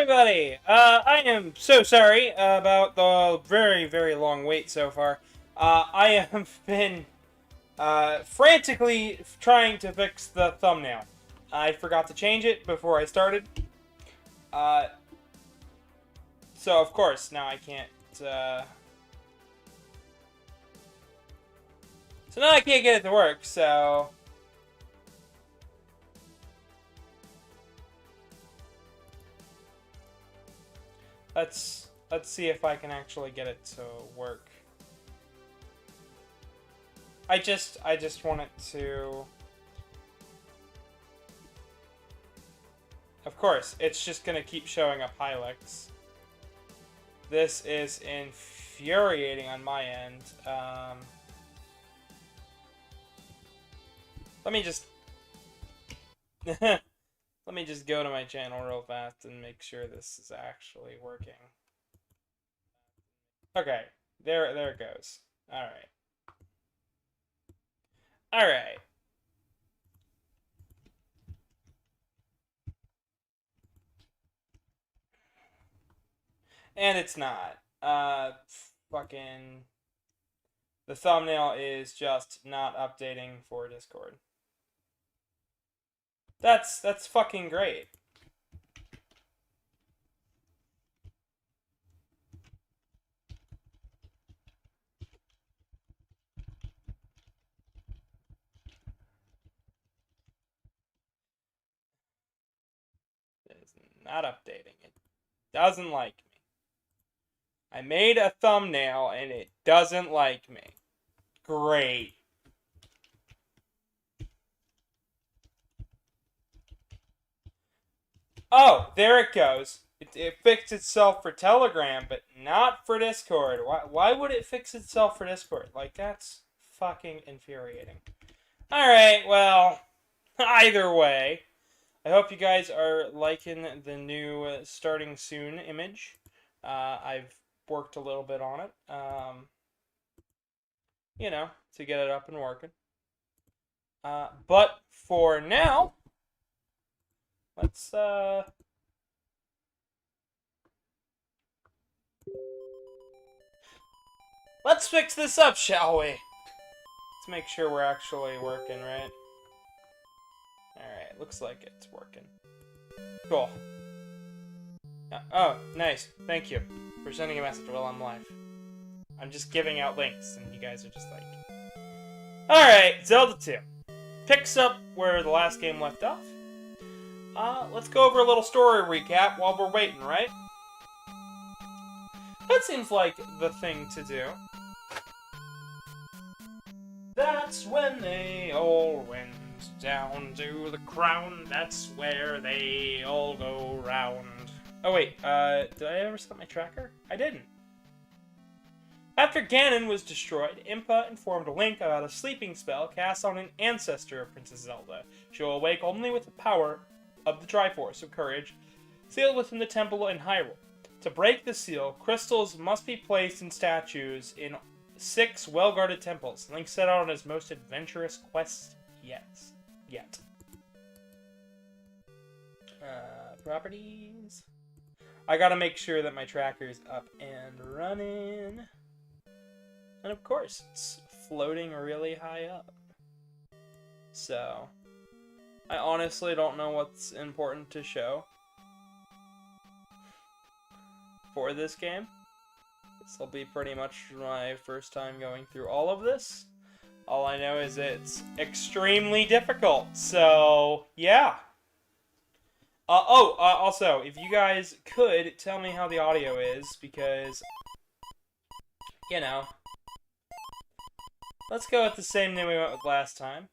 everybody! I am so sorry about the very, very long wait so far. I have been frantically trying to fix the thumbnail. I forgot to change it before I started. So of course, now I can't, so now I can't get it to work, so... Let's see if I can actually get it to work. I just want it to... Of course, it's just gonna keep showing up Hilux. This is infuriating on my end. Let me just... Let me just go to my channel real fast and make sure this is actually working. Okay, there it goes. Alright. Alright. And it's not. Fucking... The thumbnail is just not updating for Discord. That's fucking great. It is not updating. It doesn't like me. I made a thumbnail and it doesn't like me. Great. Oh, there it goes. It fixed itself for Telegram, but not for Discord. Why would it fix itself for Discord? Like, that's fucking infuriating. Alright, well, either way, I hope you guys are liking the new starting soon image. I've worked a little bit on it, you know, to get it up and working. But for now... Let's fix this up, shall we? Let's make sure we're actually working, right? Alright, looks like it's working. Cool. Oh, nice. Thank you for sending a message while I'm live. I'm just giving out links, and you guys are just like... Alright, Zelda 2. Picks up where the last game left off. Let's go over a little story recap while we're waiting, right? That seems like the thing to do. That's when they all went down to the crown. That's where they all go round. Oh wait, did I ever set my tracker? I didn't. After Ganon was destroyed, Impa informed Link about a sleeping spell cast on an ancestor of Princess Zelda. She will awake only with the power of the Triforce of Courage, sealed within the temple in Hyrule. To break the seal, crystals must be placed in statues in 6 well-guarded temples. Link set out on his most adventurous quest yet. Properties. I gotta make sure that my tracker's up and running. And of course, it's floating really high up. So... I honestly don't know what's important to show for this game. This will be pretty much my first time going through all of this. All I know is it's extremely difficult, so yeah. Also, if you guys could tell me how the audio is, because, you know, let's go with the same name we went with last time.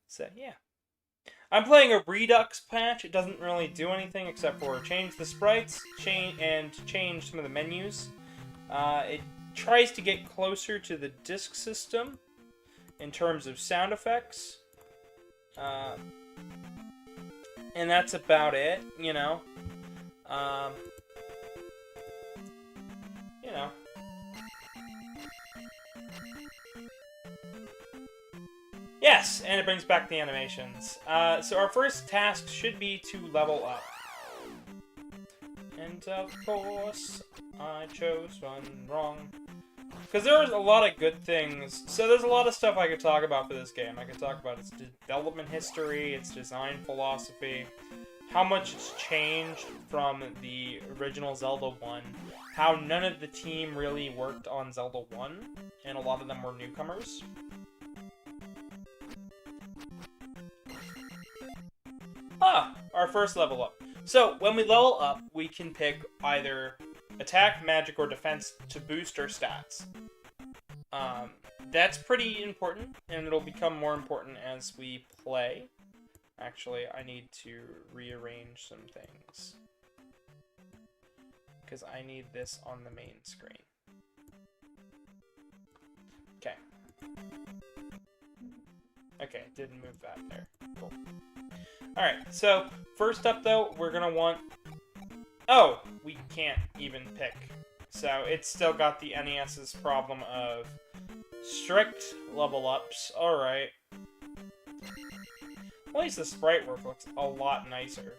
So, yeah. I'm playing a Redux patch. It doesn't really do anything except for change the sprites and change some of the menus. It tries to get closer to the disk system in terms of sound effects. And that's about it, you know. You know. Yes, and it brings back the animations. So our first task should be to level up. And of course, I chose one wrong. Because there's a lot of good things. So there's a lot of stuff I could talk about for this game. I could talk about its development history, its design philosophy, how much it's changed from the original Zelda 1, how none of the team really worked on Zelda 1, and a lot of them were newcomers. Our first level up. So, when we level up, we can pick either attack, magic, or defense to boost our stats. That's pretty important, and it'll become more important as we play. Actually, I need to rearrange some things. Because I need this on the main screen. Okay. Okay, didn't move that there. Cool. Alright, so first up though, we're gonna want... Oh! We can't even pick. So it's still got the NES's problem of strict level ups. Alright. At least the sprite work looks a lot nicer.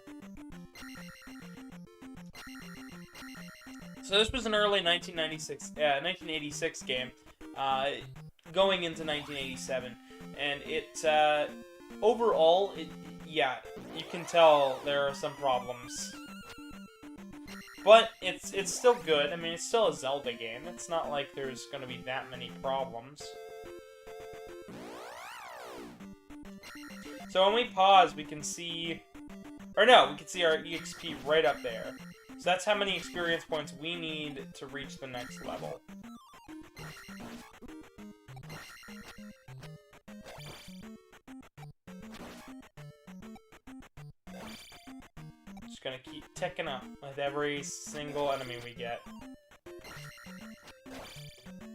So this was an early 1986 game, going into 1987, and it, overall, yeah, you can tell there are some problems. But it's still good. I mean, it's still a Zelda game. It's not like there's going to be that many problems. So when we pause, we can see... Or no, we can see our EXP right up there. So that's how many experience points we need to reach the next level. Just gonna keep ticking up with every single enemy we get.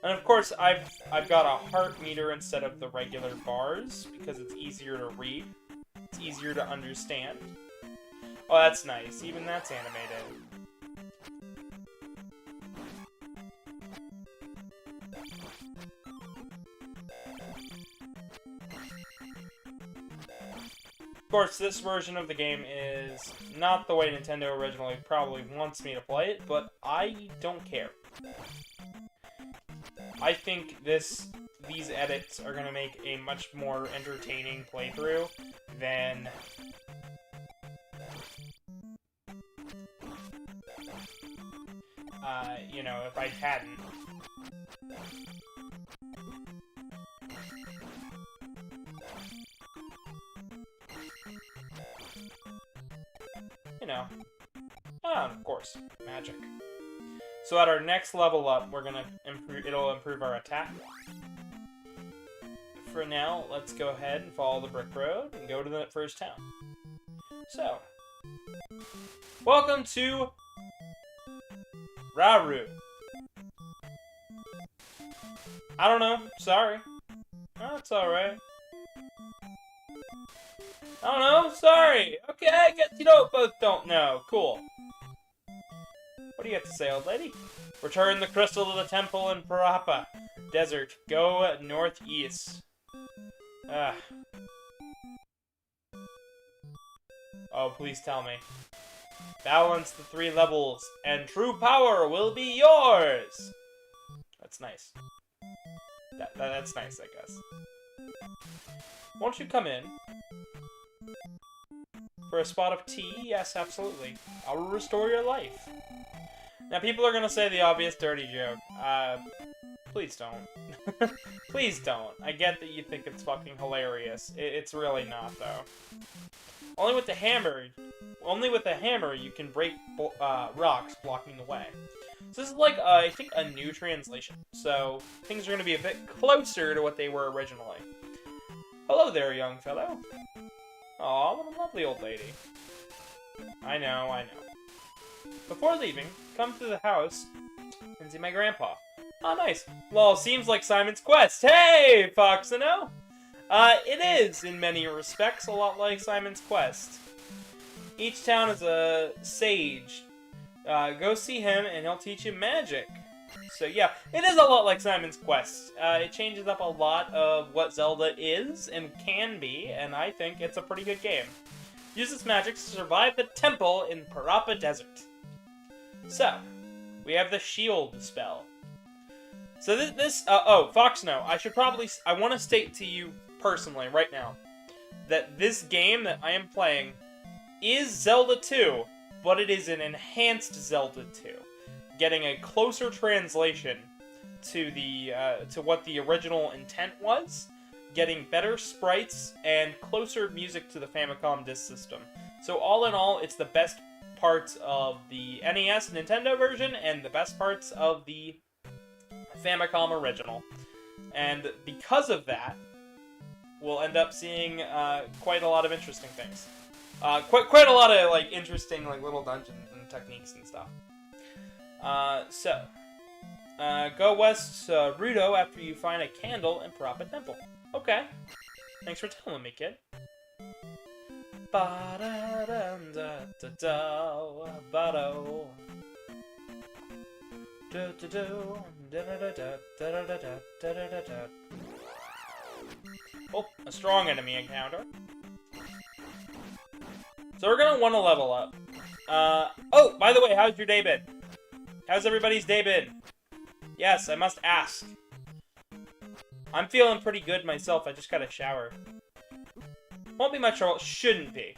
And of course, I've got a heart meter instead of the regular bars, because it's easier to read. It's easier to understand. Oh, that's nice. Even that's animated. Of course, this version of the game is not the way Nintendo originally probably wants me to play it, but I don't care. I think these edits are going to make a much more entertaining playthrough than... you know, if I hadn't. You know. Of course, magic. So at our next level up, we're gonna it'll improve our attack. For now, let's go ahead and follow the brick road and go to the first town. So, welcome to Raru. I don't know. Sorry. Oh, it's alright. I don't know. Sorry. Okay, I guess you both don't know. Cool. What do you have to say, old lady? Return the crystal to the temple in Parappa Desert. Go northeast. Oh, please tell me. Balance the 3 levels, and true power will be yours! That's nice. That's nice, I guess. Won't you come in? For a spot of tea? Yes, absolutely. I will restore your life. Now, people are gonna say the obvious dirty joke. Please don't. Please don't. I get that you think it's fucking hilarious. It's really not, though. Only with the hammer you can break rocks blocking the way. So this is like, I think, a new translation. So things are going to be a bit closer to what they were originally. Hello there, young fellow. Aw, what a lovely old lady. I know, I know. Before leaving, come to the house and see my grandpa. Oh, nice. Well, seems like Simon's Quest. Hey, Foxino! It is, in many respects, a lot like Simon's Quest. Each town is a sage. Go see him, and he'll teach you magic. So yeah, it is a lot like Simon's Quest. It changes up a lot of what Zelda is and can be, and I think it's a pretty good game. Use its magic to survive the temple in Parappa Desert. So, we have the shield spell. So Foxno, I want to state to you personally, right now, that this game that I am playing is Zelda 2, but it is an enhanced Zelda 2. Getting a closer translation to what the original intent was, getting better sprites, and closer music to the Famicom Disk System. So all in all, it's the best parts of the NES Nintendo version, and the best parts of the Famicom original. And because of that, we'll end up seeing quite a lot of interesting things. Quite a lot of interesting little dungeons and techniques and stuff. Go west Rudo after you find a candle in Parappa Temple. Okay. Thanks for telling me, kid. Oh, a strong enemy encounter. So we're gonna want to level up. Oh, by the way, how's your day been? How's everybody's day been? Yes, I must ask. I'm feeling pretty good myself. I just got a shower. Won't be much trouble. Shouldn't be.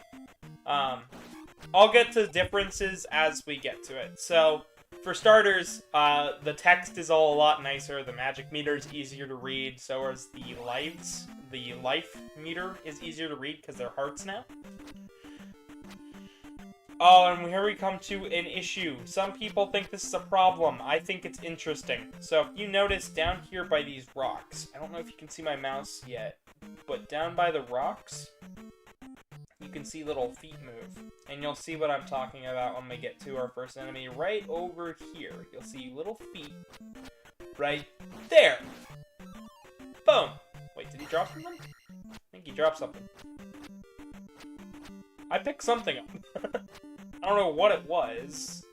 I'll get to differences as we get to it. So, for starters, the text is all a lot nicer. The magic meter is easier to read. So is the lives. The life meter is easier to read because they're hearts now. Oh, and here we come to an issue. Some people think this is a problem. I think it's interesting. So if you notice down here by these rocks, I don't know if you can see my mouse yet, but down by the rocks, you can see little feet move. And you'll see what I'm talking about when we get to our first enemy right over here. You'll see little feet right there. Boom. Wait, did he drop something? I think he dropped something. I picked something up. I don't know what it was.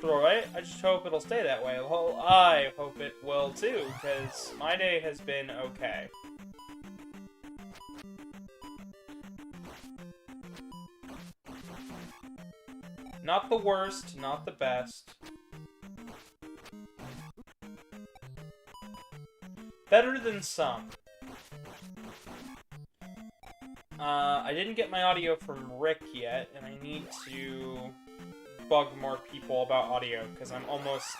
Right? I just hope it'll stay that way. Well, I hope it will too, because my day has been okay. Not the worst, not the best. Better than some. I didn't get my audio from Rick yet, and I need to bug more people about audio, because I'm almost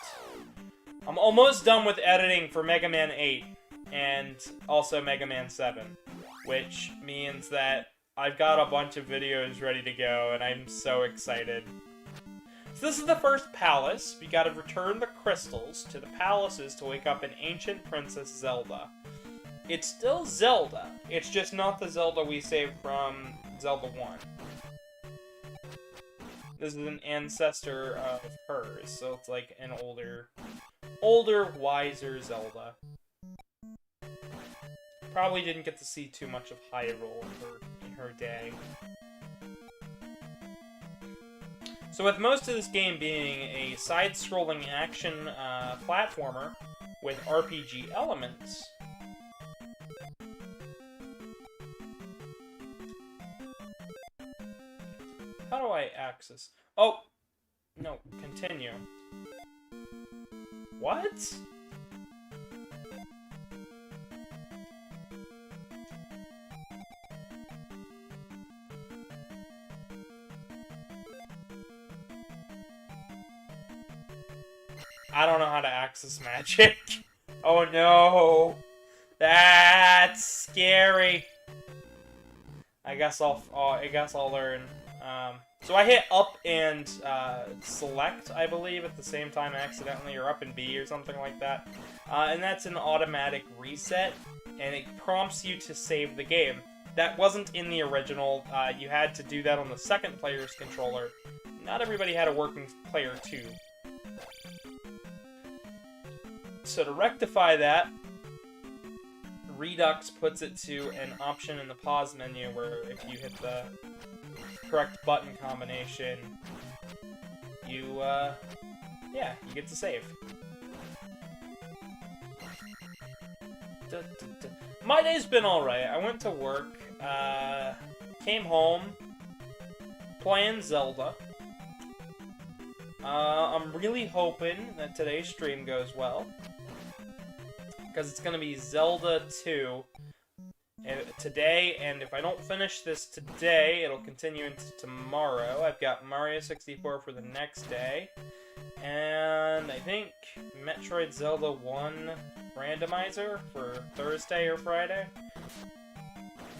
done with editing for Mega Man 8, and also Mega Man 7, which means that I've got a bunch of videos ready to go, and I'm so excited. So this is the first palace. We gotta return the crystals to the palaces to wake up an ancient Princess Zelda. It's still Zelda. It's just not the Zelda we saved from Zelda 1. This is an ancestor of hers, so it's like an older, wiser Zelda. Probably didn't get to see too much of Hyrule in her day. So with most of this game being a side-scrolling action platformer with RPG elements, how do I access? Oh! No, continue. What? I don't know how to access magic. Oh no! That's scary. I guess I'll learn. So I hit up and select, I believe, at the same time accidentally, or up and B or something like that. And that's an automatic reset, and it prompts you to save the game. That wasn't in the original. You had to do that on the second player's controller. Not everybody had a working player 2. So to rectify that, Redux puts it to an option in the pause menu where if you hit the correct button combination, you, yeah, you get to save. My day's been alright. I went to work, came home, playing Zelda. I'm really hoping that today's stream goes well, because it's gonna be Zelda 2 today, and if I don't finish this today, it'll continue into tomorrow. I've got Mario 64 for the next day, and I think Metroid Zelda 1 randomizer for Thursday or Friday.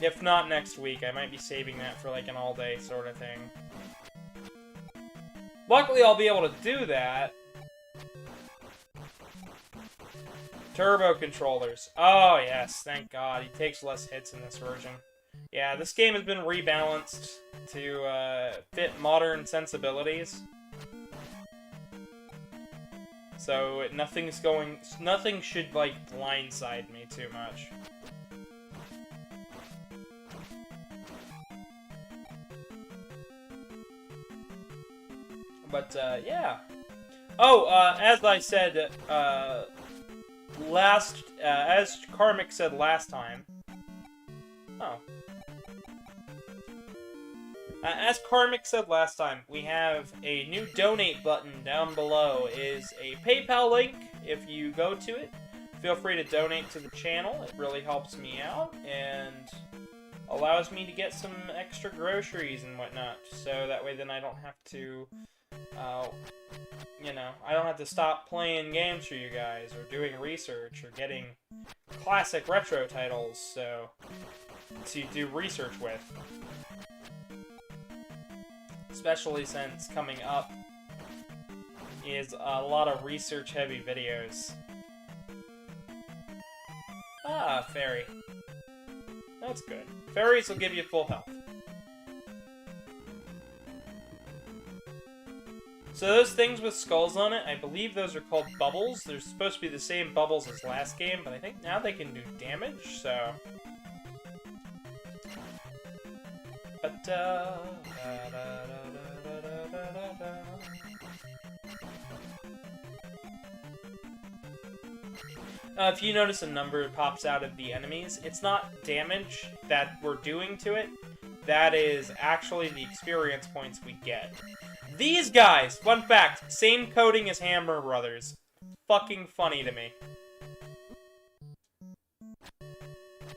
If not next week, I might be saving that for like an all-day sort of thing. Luckily, I'll be able to do that. Turbo controllers. Oh, yes, thank God. He takes less hits in this version. Yeah, this game has been rebalanced to fit modern sensibilities. So nothing should, like, blindside me too much. But, yeah. Oh, as I said, as Karmic said last time... Oh. As Karmic said last time, we have a new donate button down below. Is a PayPal link. If you go to it, feel free to donate to the channel. It really helps me out, and allows me to get some extra groceries and whatnot. So that way then I don't have to... you know, I don't have to stop playing games for you guys, or doing research, or getting classic retro titles, so, to do research with. Especially since coming up is a lot of research-heavy videos. Ah, fairy. That's good. Fairies will give you full health. So those things with skulls on it, I believe those are called bubbles. They're supposed to be the same bubbles as last game, but I think now they can do damage, so... But, if you notice a number pops out of the enemies, it's not damage that we're doing to it. That is actually the experience points we get. These guys, fun fact, same coding as Hammer Brothers. Fucking funny to me.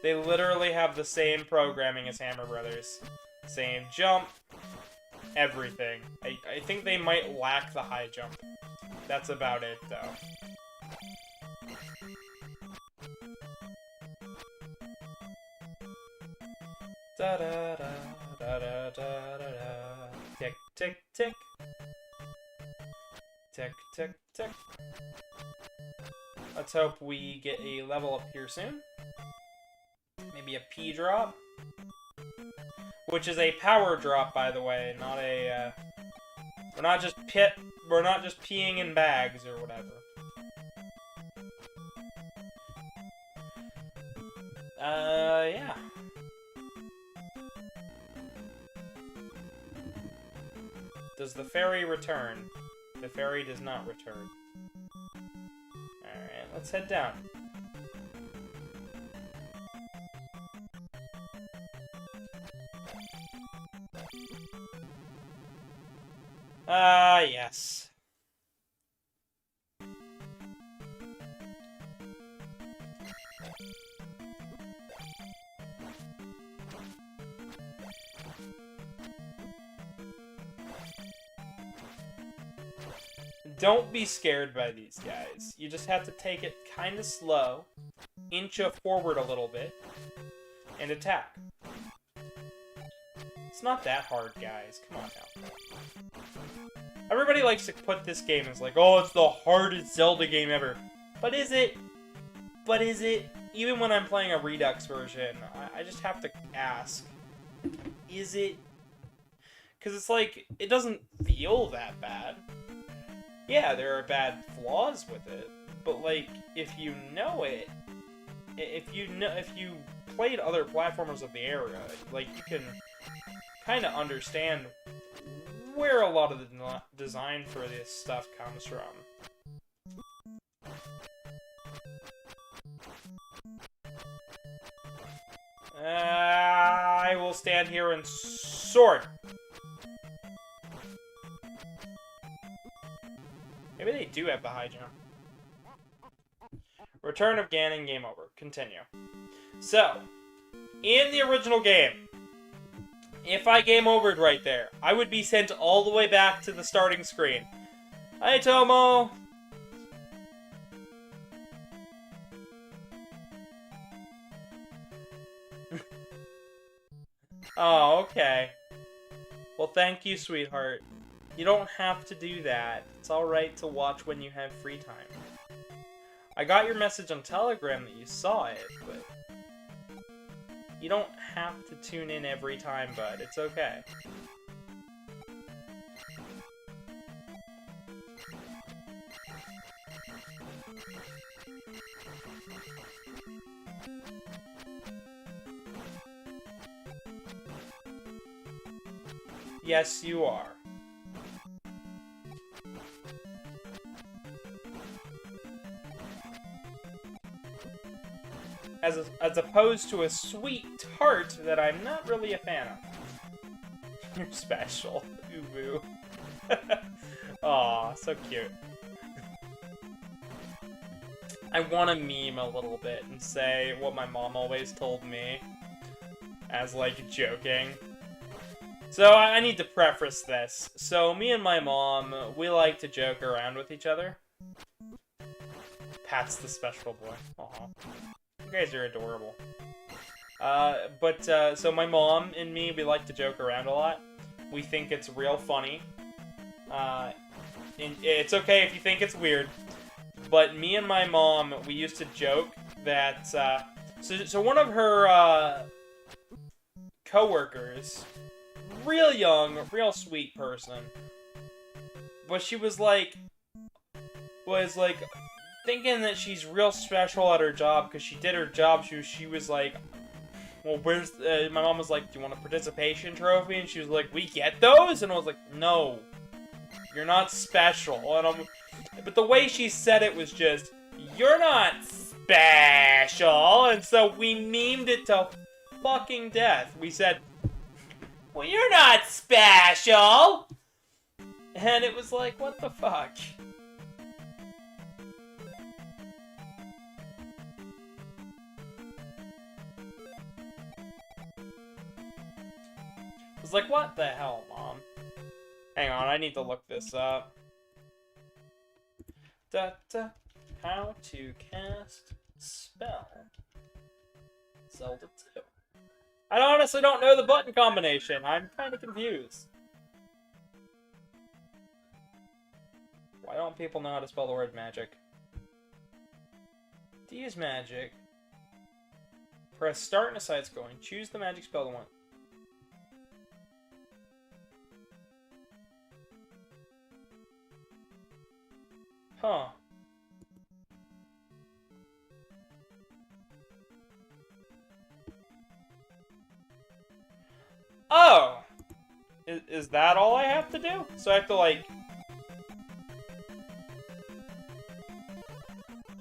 They literally have the same programming as Hammer Brothers. Same jump, everything. I think they might lack the high jump. That's about it, though. Da da da da da da da. Tick tick tick. Tick tick tick. Let's hope we get a level up here soon. Maybe a P drop, which is a power drop, by the way, not a. We're not just peeing in bags or whatever. Yeah. Does the fairy return? The fairy does not return. Alright, let's head down. Yes. Don't be scared by these guys. You just have to take it kind of slow, inch forward a little bit, and attack. It's not that hard, guys. Come on now. Everybody likes to put this game as like, oh, it's the hardest Zelda game ever. But is it? But is it? Even when I'm playing a Redux version, I just have to ask, is it? Because it's like, it doesn't feel that bad. Yeah, there are bad flaws with it, but like, if you know it, if you played other platformers of the era, like, you can kind of understand where a lot of the design for this stuff comes from. I will stand here and sword. Maybe they do have the high jump. Return of Ganon, game over. Continue. So, in the original game, if I game overed right there, I would be sent all the way back to the starting screen. Hi, Tomo! Oh, okay. Well, thank you, sweetheart. You don't have to do that. It's alright to watch when you have free time. I got your message on Telegram that you saw it, but you don't have to tune in every time, bud. It's okay. Yes, you are. As opposed to a sweet tart that I'm not really a fan of. You're special. Ooh boo. Aw, so cute. I want to meme a little bit and say what my mom always told me. As, like, joking. So, I need to preface this. So, me and my mom, we like to joke around with each other. Pat's the special boy. Aw. You guys are adorable. So my mom and me, we like to joke around a lot. We think it's real funny. And it's okay if you think it's weird. But me and my mom, we used to joke that, so one of her, coworkers, real young, real sweet person, but she was like, thinking that she's real special at her job because she did her job. She was like, well, where's my mom was like, do you want a participation trophy? And she was like, we get those? And I was like, no, you're not special. But the way she said it was just, you're not special. And so we memed it to fucking death. We said, well, you're not special. And it was like, what the fuck? I was like, what the hell, Mom? Hang on, I need to look this up. How to cast spell. Zelda 2. I honestly don't know the button combination. I'm kind of confused. Why don't people know how to spell the word magic? To use magic, press start in a side scrolling. Choose the magic spell you want. Huh. Oh! Is that all I have to do? So I have to, like...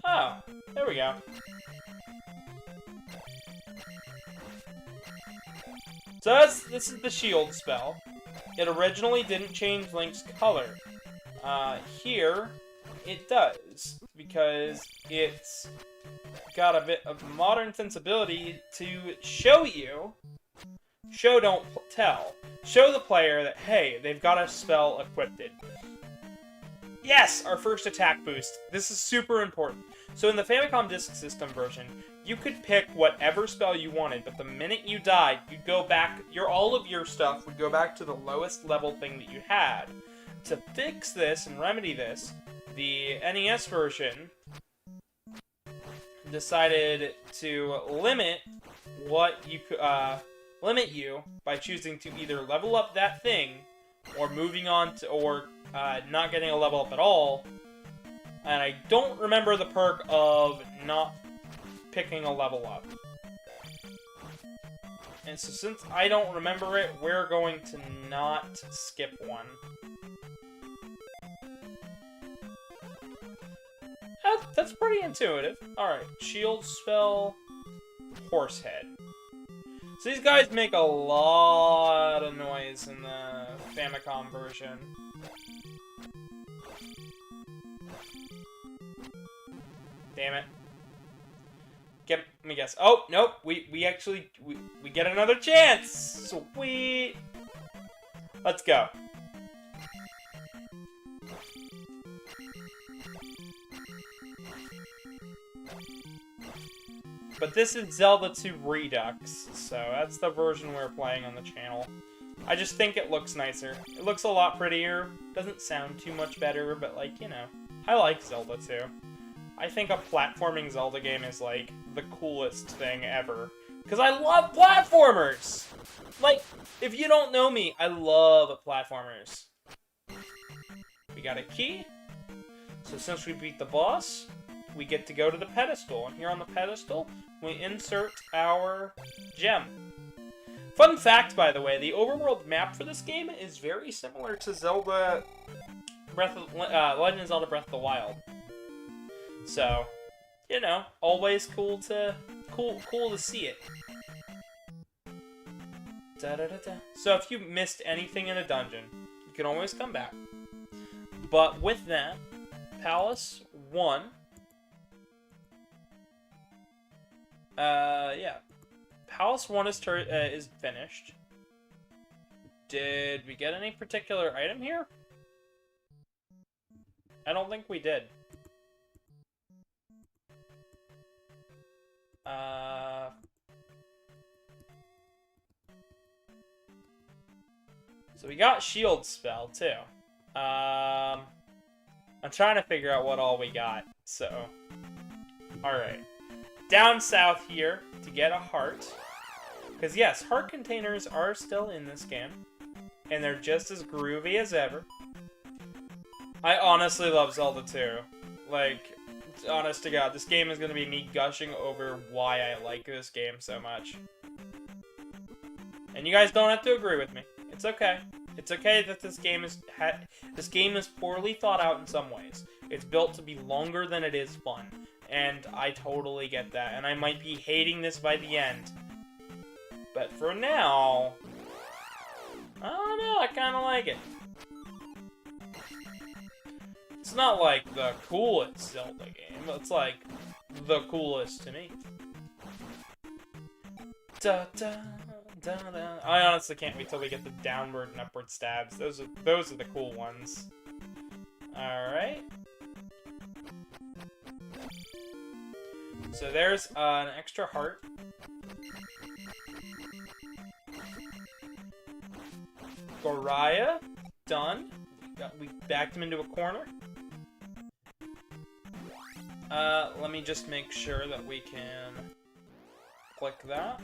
Oh, there we go. So this is the shield spell. It originally didn't change Link's color. Here, it does, because it's got a bit of modern sensibility to show you, show don't tell, show the player that, hey, they've got a spell equipped. Yes, our first attack boost. This is super important. So in the Famicom Disk System version, you could pick whatever spell you wanted, but the minute you died, you'd go back, all of your stuff would go back to the lowest level thing that you had. To fix this and remedy this, the NES version decided to limit what you could, limit you by choosing to either level up that thing, or moving on to, or not getting a level up at all. And I don't remember the perk of not picking a level up. And so since I don't remember it, we're going to not skip one. That's pretty intuitive. Alright, shield spell, Horsehead. So these guys make a lot of noise in the Famicom version. Damn it. Let me guess. Oh, nope. We actually get another chance. Sweet. Let's go. But this is Zelda 2 Redux, so that's the version we're playing on the channel. I just think it looks nicer. It looks a lot prettier. Doesn't sound too much better, but like, you know, I like Zelda 2. I think a platforming Zelda game is, like, the coolest thing ever. Because I love platformers! Like, if you don't know me, I love platformers. We got a key. So since we beat the boss, we get to go to the pedestal. And here on the pedestal, we insert our gem. Fun fact, by the way, the overworld map for this game is very similar to Zelda Legend of Zelda Breath of the Wild. So, you know, always cool to see it. So if you missed anything in a dungeon, you can always come back. But with that, Palace 1. Yeah. Palace 1 is finished. Did we get any particular item here? I don't think we did. So we got shield spell too. I'm trying to figure out what all we got. So, all right, down south here to get a heart. Because yes, heart containers are still in this game, and they're just as groovy as ever. I honestly love Zelda 2. Like, honest to God, this game is going to be me gushing over why I like this game so much. And you guys don't have to agree with me. It's okay. It's okay that this game is poorly thought out in some ways. It's built to be longer than it is fun. And I totally get that. And I might be hating this by the end. But for now, I don't know, I kind of like it. It's not like the coolest Zelda game, but it's like the coolest to me. Da, da, da, da. I honestly can't wait till we get the downward and upward stabs. Those are the cool ones. Alright. So there's an extra heart. Goraya, done. We backed him into a corner. Let me just make sure that we can click that.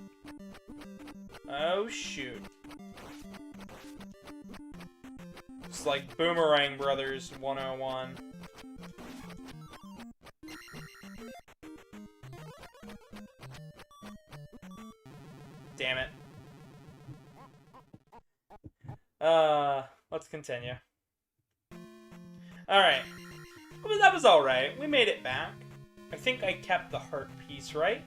Oh, shoot. It's like Boomerang Brothers 101. Damn it. Let's continue. Alright. Well, that was alright. We made it back. I think I kept the heart piece, right?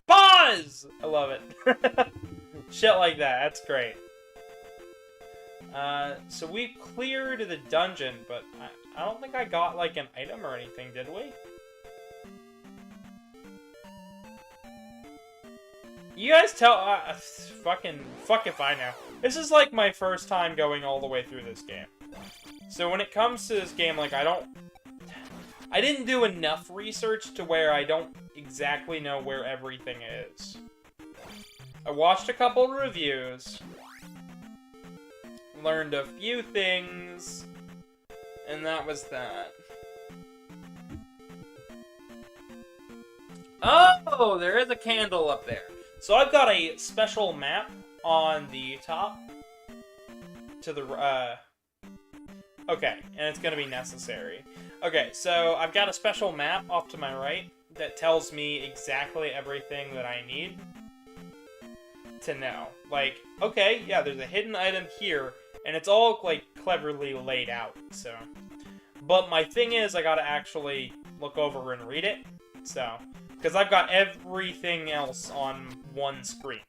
Pause! I love it. Shit like that. That's great. So we cleared the dungeon, but I don't think I got, like, an item or anything, did we? You guys tell... fuck if I know. This is, like, my first time going all the way through this game. So when it comes to this game, like, I didn't do enough research to where I don't exactly know where everything is. I watched a couple reviews, learned a few things, and that was that. Oh, there is a candle up there. So I've got a special map on the top to the, okay, and it's gonna be necessary. Okay, so I've got a special map off to my right that tells me exactly everything that I need. to know. Like, okay, yeah, there's a hidden item here, and it's all, like, cleverly laid out, so. But my thing is, I gotta actually look over and read it, so. Because I've got everything else on one screen.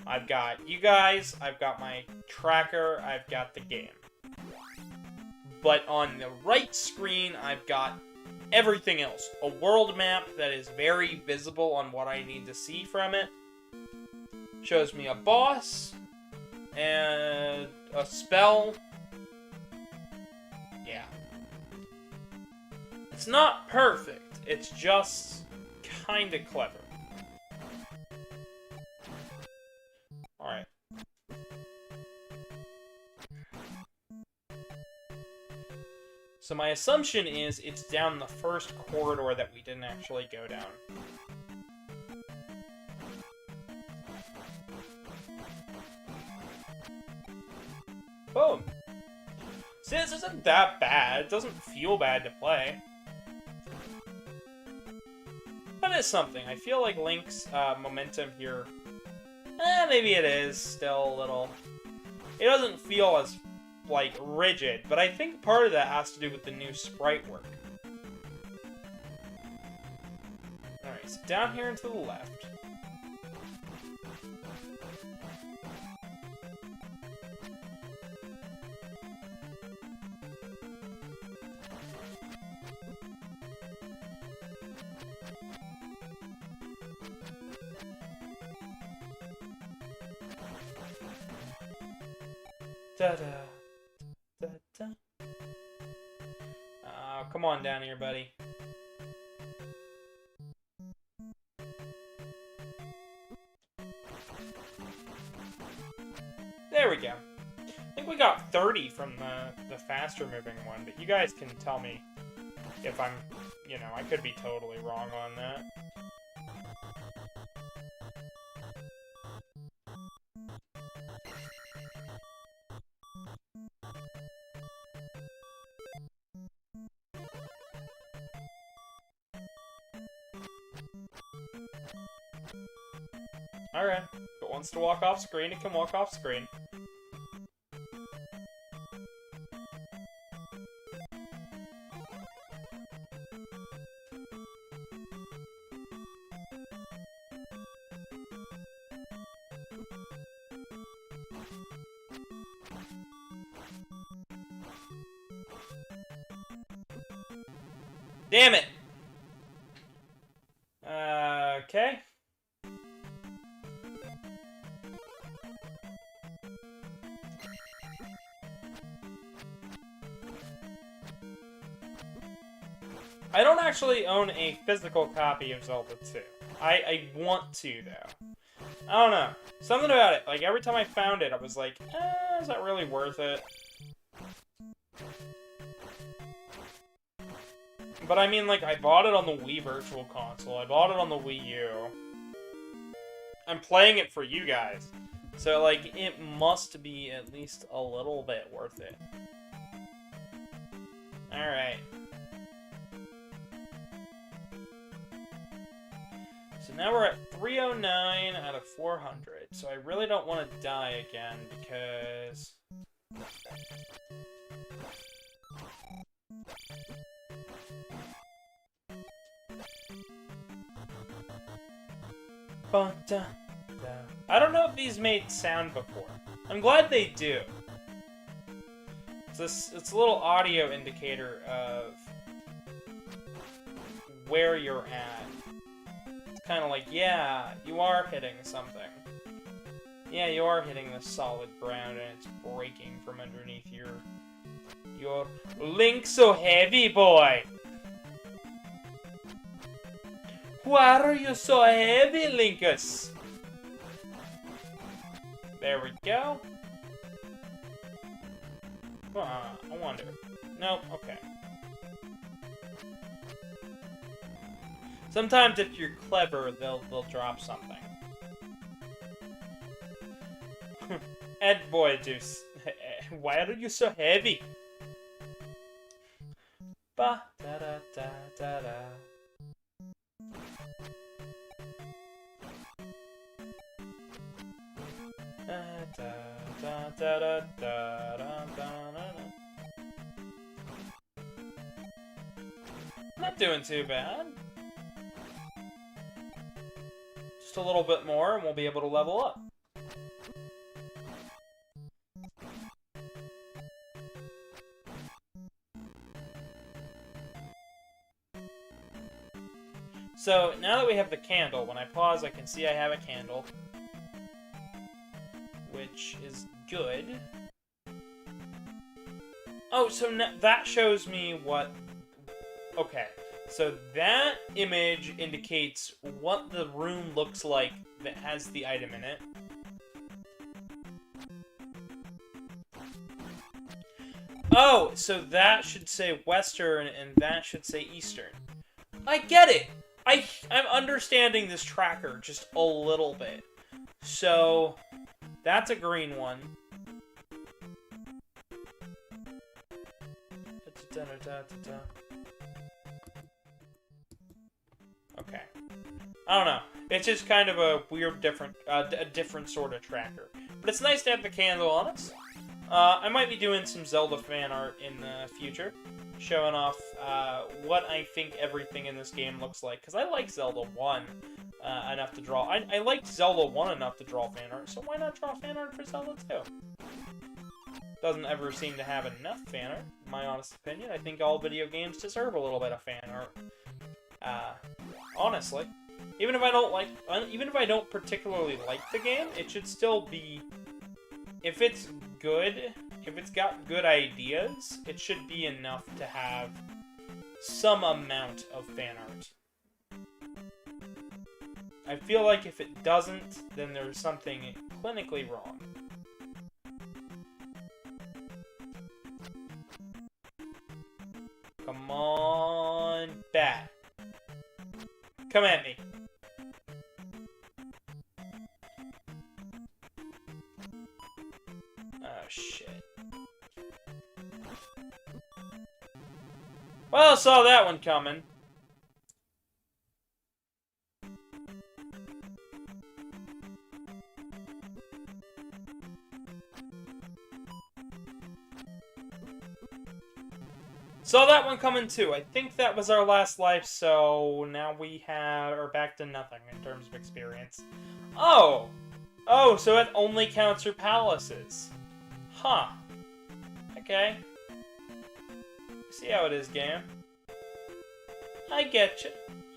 I've got you guys, I've got my tracker, I've got the game. But on the right screen, I've got everything else. A world map that is very visible on what I need to see from it. Shows me a boss, and a spell. Yeah. It's not perfect, it's just kinda clever. Alright. So my assumption is it's down the first corridor that we didn't actually go down. Boom! See, this isn't that bad. It doesn't feel bad to play. But it's something. I feel like Link's momentum here... maybe it is still a little... It doesn't feel as, like, rigid, but I think part of that has to do with the new sprite work. Alright, so down here and to the left. Da-da. Da-da. Oh, come on down here, buddy. There we go. I think we got 30 from the faster moving one, but you guys can tell me if I'm, you know, I could be totally wrong on that. Alright, if it wants to walk off screen, it can walk off screen. Damn it! Okay. I don't actually own a physical copy of Zelda 2. I want to, though. I don't know. Something about it. Like, every time I found it, I was like, is that really worth it? But I mean, like, I bought it on the Wii Virtual Console. I bought it on the Wii U. I'm playing it for you guys. So, like, it must be at least a little bit worth it. Alright. So now we're at 309 out of 400. So I really don't want to die again because... I don't know if these made sound before. I'm glad they do. It's a little audio indicator of where you're at. It's kind of like, yeah, you are hitting something. Yeah, you are hitting the solid ground and it's breaking from underneath your Link so heavy, boy. Why are you so heavy, Linkus? There we go. I wonder. Nope, okay. Sometimes if you're clever, they'll drop something. Ed boy juice. Why are you so heavy? Ba da da da da da. Not doing too bad. Just a little bit more and we'll be able to level up. So, now that we have the candle, when I pause I can see I have a candle. Which is good. Oh, so that shows me what... Okay, so that image indicates what the room looks like that has the item in it. Oh, so that should say Western and that should say Eastern. I get it! I'm understanding this tracker just a little bit. So, that's a green one. Okay. I don't know. It's just kind of a weird, a different sort of tracker. But it's nice to have the candle on us. I might be doing some Zelda fan art in the future, showing off what I think everything in this game looks like. Because I like Zelda 1 enough to draw. I liked Zelda 1 enough to draw fan art, so why not draw fan art for Zelda 2? Doesn't ever seem to have enough fan art, in my honest opinion. I think all video games deserve a little bit of fan art. Honestly. Even if I don't particularly like the game, it should still be... If it's good, if it's got good ideas, it should be enough to have some amount of fan art. I feel like if it doesn't, then there's something clinically wrong. Come on, bat. Come at me. Oh, shit. Well, saw that one coming. Saw that one coming too. I think that was our last life, so now we are back to nothing in terms of experience. Oh! Oh, so it only counts for palaces. Huh. Okay. See how it is, game. I get you.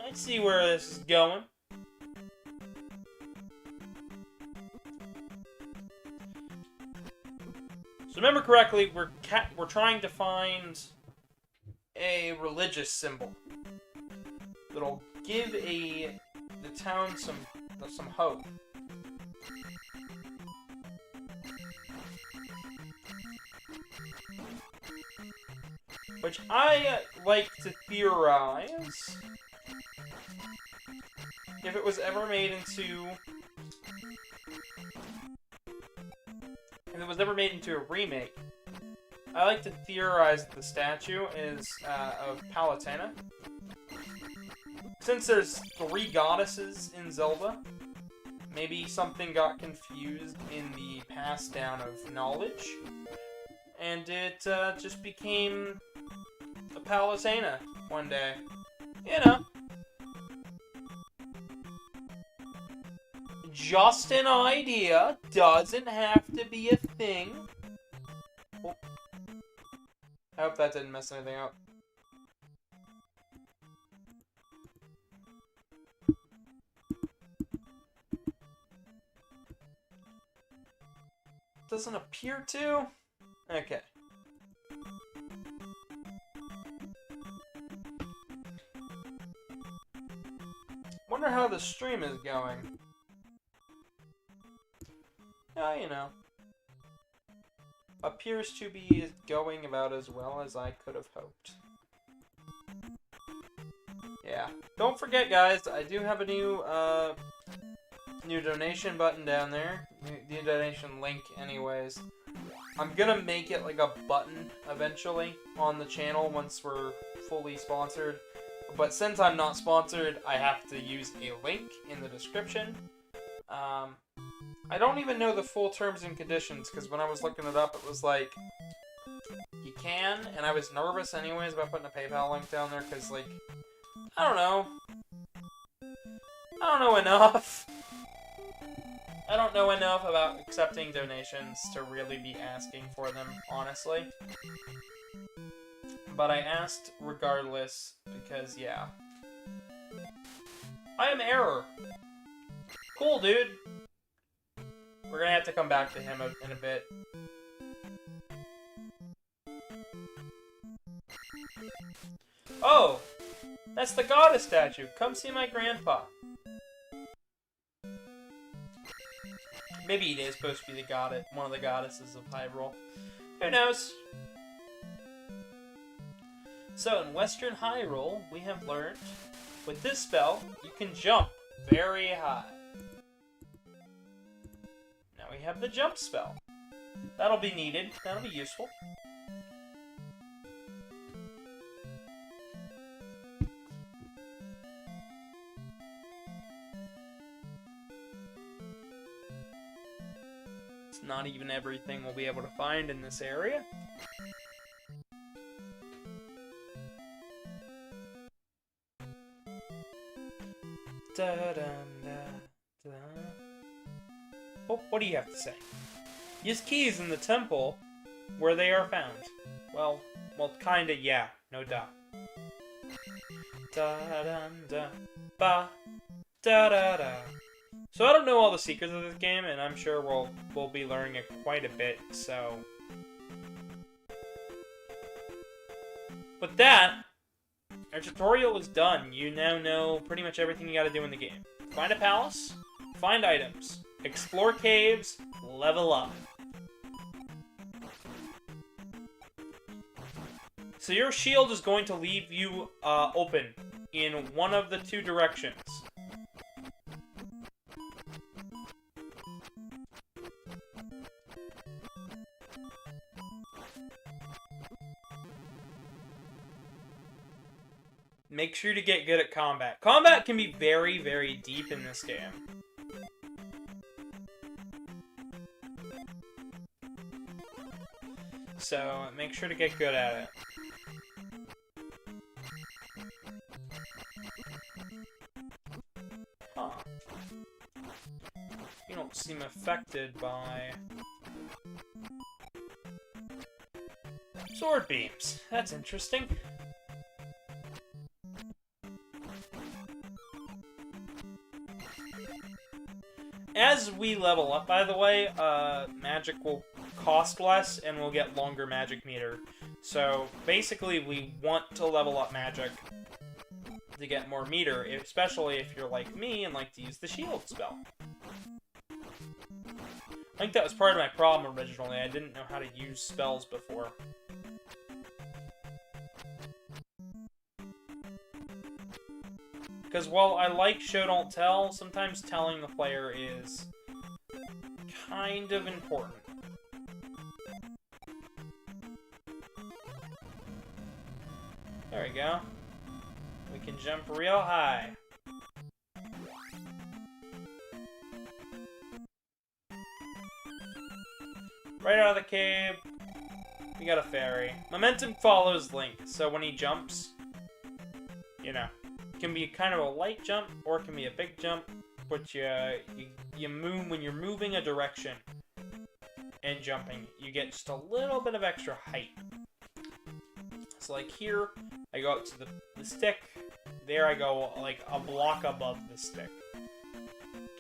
I see where this is going. So remember correctly, we're trying to find a religious symbol that'll give the town some hope. Which I like to theorize, if it was ever made into a remake, I like to theorize that the statue is of Palutena. Since there's 3 goddesses in Zelda, maybe something got confused in the pass down of knowledge, and it just became a Palutena one day. You know. Just an idea. Doesn't have to be a thing. Oh. I hope that didn't mess anything up. Doesn't appear to? Okay. Wonder how the stream is going. Yeah, you know. Appears to be going about as well as I could have hoped. Yeah. Don't forget, guys, I do have a new donation button down there. New donation link, anyways. I'm gonna make it like a button eventually on the channel once we're fully sponsored. But since I'm not sponsored, I have to use a link in the description. I don't even know the full terms and conditions, because when I was looking it up, it was like, you can, and I was nervous anyways about putting a PayPal link down there, because, like, I don't know. I don't know enough. I don't know enough about accepting donations to really be asking for them, honestly. But I asked regardless, because, yeah. I am Error. Cool, dude. We're gonna have to come back to him in a bit. Oh! That's the goddess statue. Come see my grandpa. Maybe it is supposed to be the goddess, one of the goddesses of Hyrule. Who knows? So, in Western Hyrule, we have learned, with this spell, you can jump very high. Now we have the jump spell. That'll be needed. That'll be useful. It's not even everything we'll be able to find in this area. Oh, what do you have to say? Use keys in the temple where they are found. Well, kinda, yeah, no doubt. Ba da da da. So I don't know all the secrets of this game, and I'm sure we'll be learning it quite a bit. So, with that, our tutorial is done. You now know pretty much everything you gotta do in the game. Find a palace, find items, explore caves, level up. So your shield is going to leave you open in one of the two directions. Make sure to get good at combat. Combat can be very, very deep in this game. So, make sure to get good at it. Huh. You don't seem affected by sword beams. That's interesting. As we level up, by the way, magic will cost less and we'll get longer magic meter. So, basically, we want to level up magic to get more meter, especially if you're like me and like to use the shield spell. I think that was part of my problem originally. I didn't know how to use spells before. Because while I like show don't tell, sometimes telling the player is kind of important. There we go. We can jump real high. Right out of the cave, we got a fairy. Momentum follows Link, so when he jumps, you know, it can be kind of a light jump, or it can be a big jump, which you move when you're moving a direction and jumping. You get just a little bit of extra height. So like here, I go up to the stick. There I go like a block above the stick.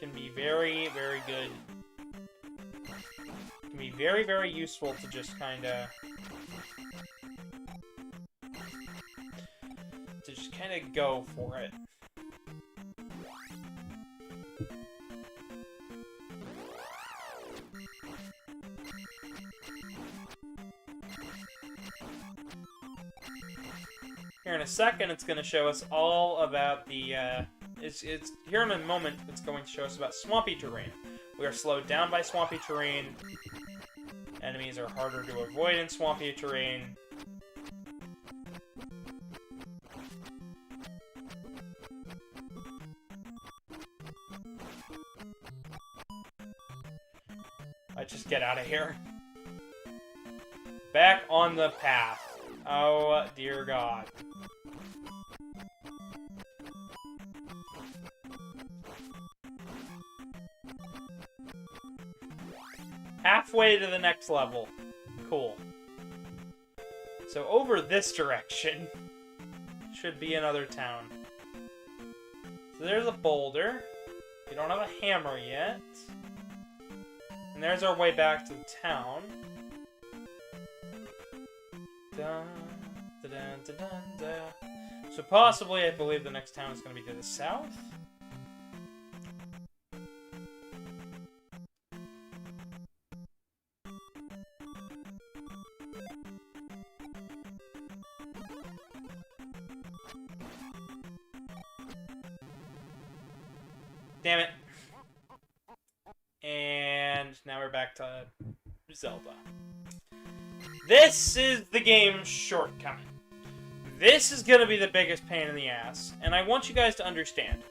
Can be very, very good. Can be very, very useful to just kind of go for it. Here in a second, it's going to show us all about the, it's here in a moment, it's going to show us about swampy terrain. We are slowed down by swampy terrain. Enemies are harder to avoid in swampy terrain. Let's just get out of here. Back on the path. Oh, dear God. Halfway to the next level. Cool. So over this direction should be another town. So there's a boulder. We don't have a hammer yet. And there's our way back to the town. Dun, dun, dun, dun, dun, dun. So possibly, I believe the next town is going to be to the south. Damn it. And now we're back to Zelda. This is the game's shortcoming. This is going to be the biggest pain in the ass. And I want you guys to understand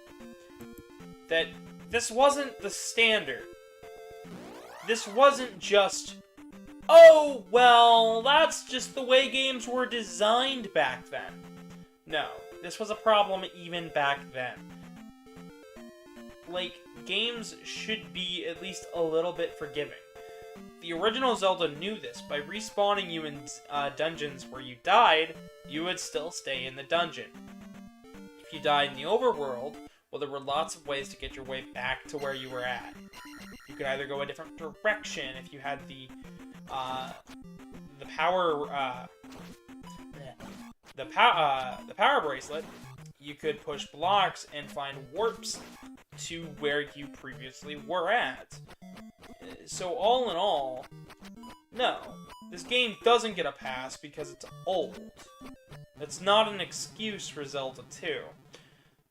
that this wasn't the standard. This wasn't just, oh, well, that's just the way games were designed back then. No, this was a problem even back then. Like, games should be at least a little bit forgiving. The original Zelda knew this. By respawning you in dungeons where you died, you would still stay in the dungeon. If you died in the overworld, well, there were lots of ways to get your way back to where you were at. You could either go a different direction if you had the power bracelet. You could push blocks and find warps to where you previously were at. So all in all, no, this game doesn't get a pass because it's old. It's not an excuse for Zelda 2.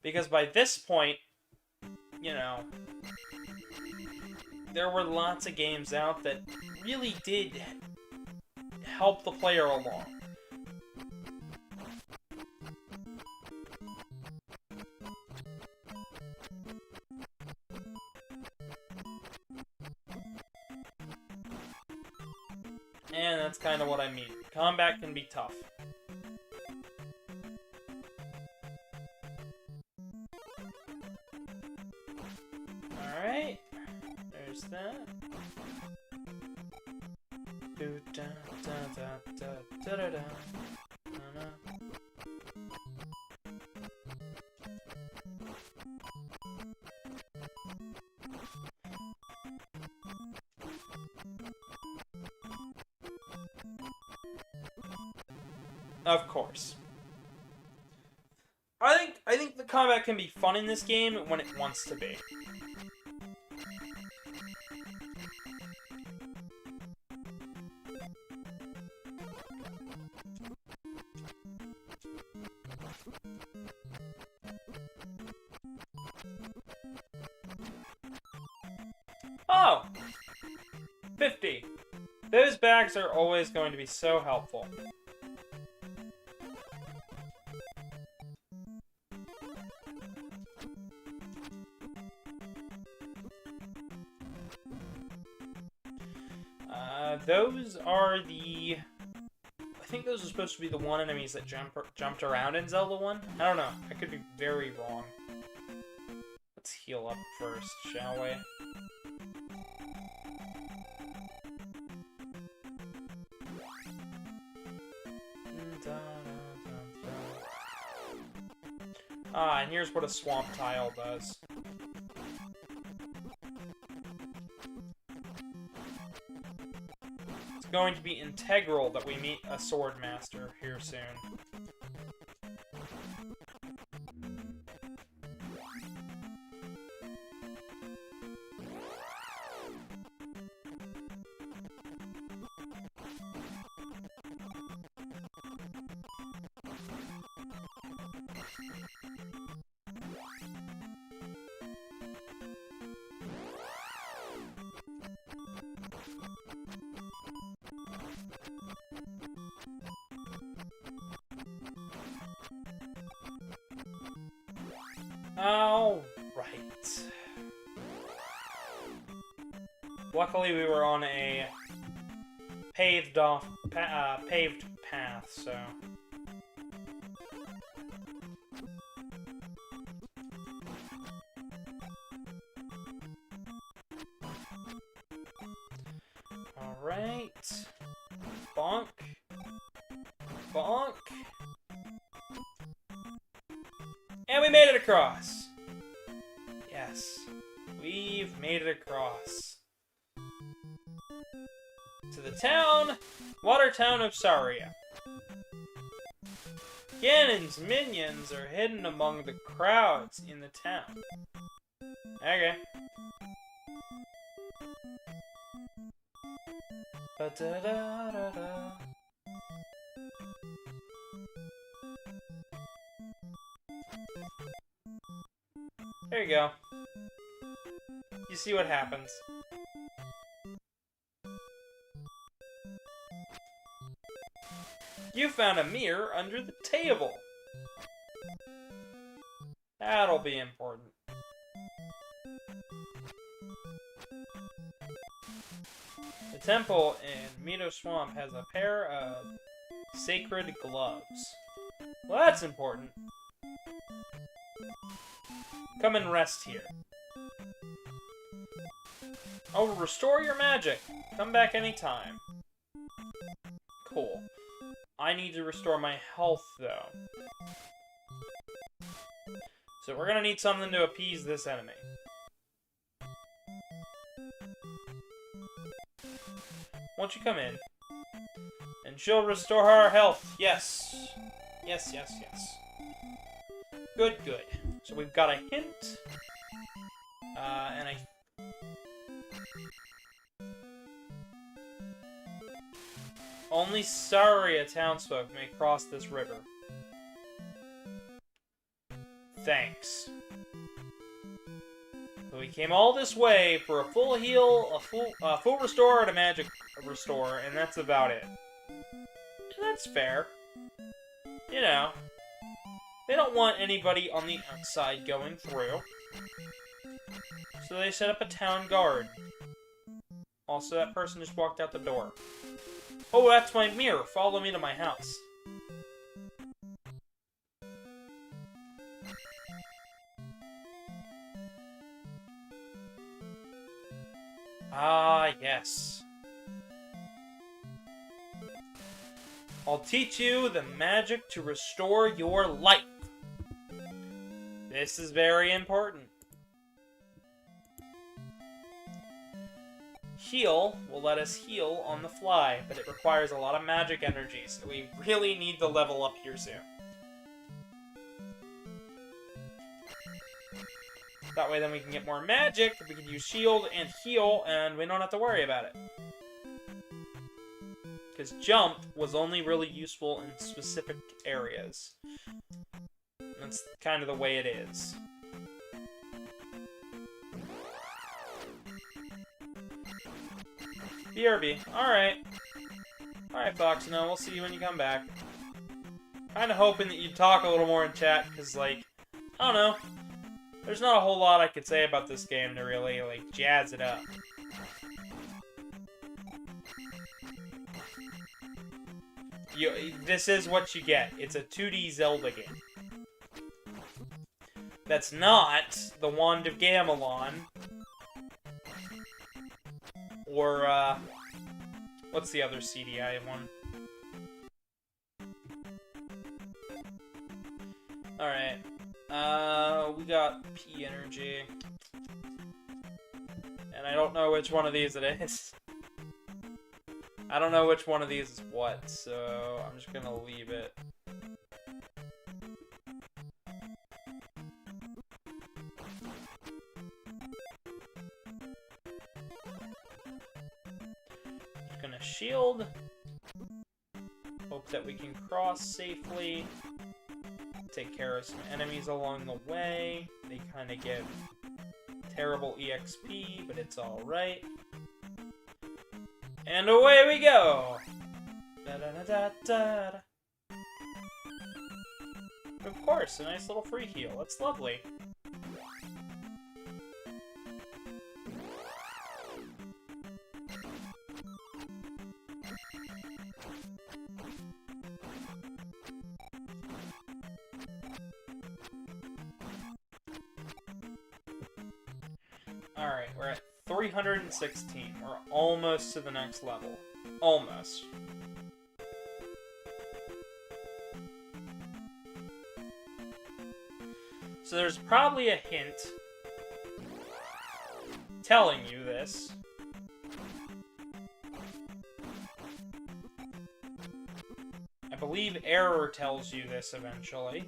Because by this point, you know, there were lots of games out that really did help the player along. And that's kind of what I mean. Combat can be tough. Alright. There's that. Of course. I think the combat can be fun in this game when it wants to be. Oh! 50. Those bags are always going to be so helpful. Those are the... I think those are supposed to be the one enemies that jumped around in Zelda 1. I don't know. I could be very wrong. Let's heal up first, shall we? Ah, and here's what a swamp tile does. It's going to be integral that we meet a sword master here soon. Luckily, we were on a paved path, so... Alright. Bonk. Bonk. And we made it across. Yes. We've made it across. To the town, water town of Saria. Ganon's minions are hidden among the crowds in the town. Okay. Ba-da-da-da-da. There you go. You see what happens. You found a mirror under the table. That'll be important. The temple in Meadow Swamp has a pair of sacred gloves. Well, that's important. Come and rest here. I will restore your magic. Come back anytime. Cool. I need to restore my health, though. So we're gonna need something to appease this enemy. Won't you come in? And she'll restore her health. Yes. Yes, yes, yes. Good, good. So we've got a hint. And I... Only Saria townsfolk may cross this river. Thanks. We came all this way for a full heal, a full restore, and a magic restore, and that's about it. And that's fair. You know, they don't want anybody on the outside going through. So they set up a town guard. Also, that person just walked out the door. Oh, that's my mirror. Follow me to my house. Ah, yes. I'll teach you the magic to restore your life. This is very important. Heal will let us heal on the fly, but it requires a lot of magic energy, so we really need to level up here soon. That way then we can get more magic, we can use shield and heal, and we don't have to worry about it. Because jump was only really useful in specific areas. That's kind of the way it is. BRB. Alright. Alright, Fox, no, we'll see you when you come back. Kinda hoping that you'd talk a little more in chat, because, like, I don't know. There's not a whole lot I could say about this game to really, like, jazz it up. This is what you get. It's a 2D Zelda game. That's not the Wand of Gamelon. Or, what's the other CDI one? Alright. We got P Energy. And I don't know which one of these it is. I don't know which one of these is what, so I'm just gonna leave it. Gonna shield. Hope that we can cross safely. Take care of some enemies along the way. They kind of give terrible EXP, but it's alright. And away we go! Da-da-da-da-da. Of course, a nice little free heal. That's lovely. Alright, we're at 316. We're almost to the next level. Almost. So there's probably a hint telling you this. I believe error tells you this eventually.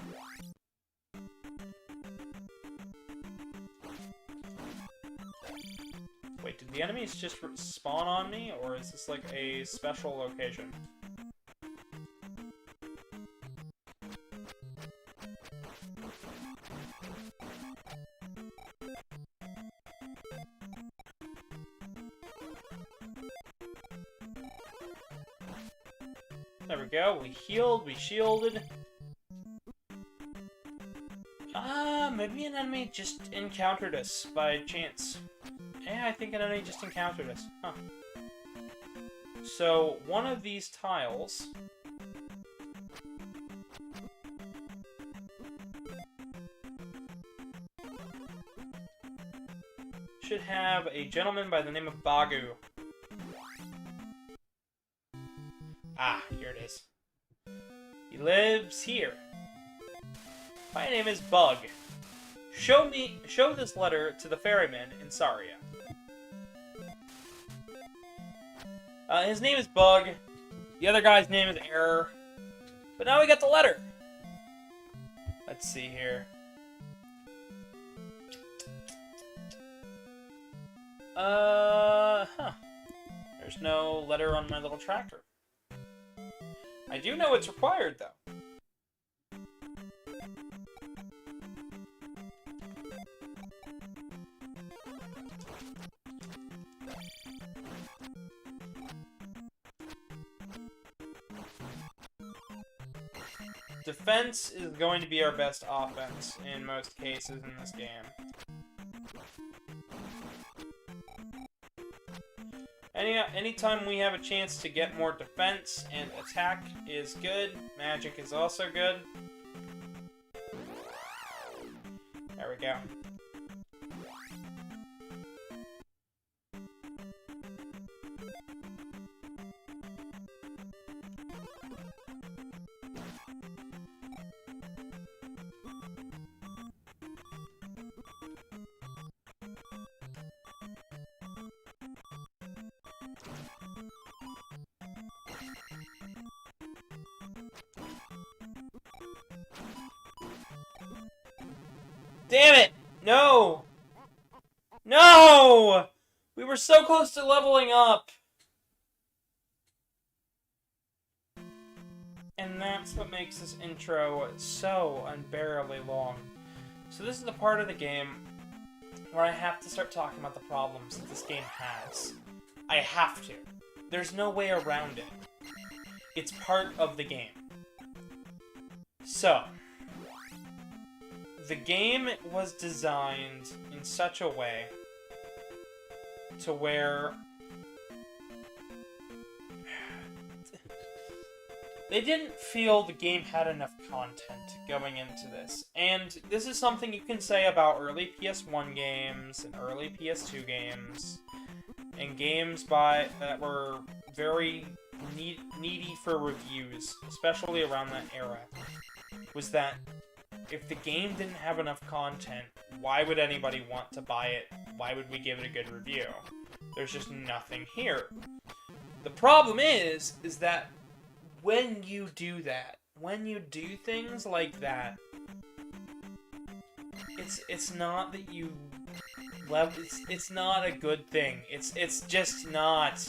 Wait, did the enemies just spawn on me, or is this like a special location? There we go, we healed, we shielded. Maybe an enemy just encountered us by chance. Yeah, I think an enemy just encountered us. Huh. So, one of these tiles should have a gentleman by the name of Bagu. Ah, here it is. He lives here. My name is Bug. Show this letter to the ferryman in Saria. His name is Bug. The other guy's name is Error. But now we got the letter. Let's see here. There's no letter on my little tractor. I do know it's required, though. Defense is going to be our best offense in most cases in this game. Anytime we have a chance to get more defense and attack is good. Magic is also good. There we go. Damn it! No! No! We were so close to leveling up! And that's what makes this intro so unbearably long. So this is the part of the game where I have to start talking about the problems that this game has. I have to. There's no way around it. It's part of the game. So, the game was designed in such a way to where they didn't feel the game had enough content going into this. And this is something you can say about early PS1 games and early PS2 games and games that were very needy for reviews, especially around that era, was that if the game didn't have enough content, why would anybody want to buy it? Why would we give it a good review? There's just nothing here. The problem is that when you do that, when you do things like that, it's not that you it's not a good thing. It's just not.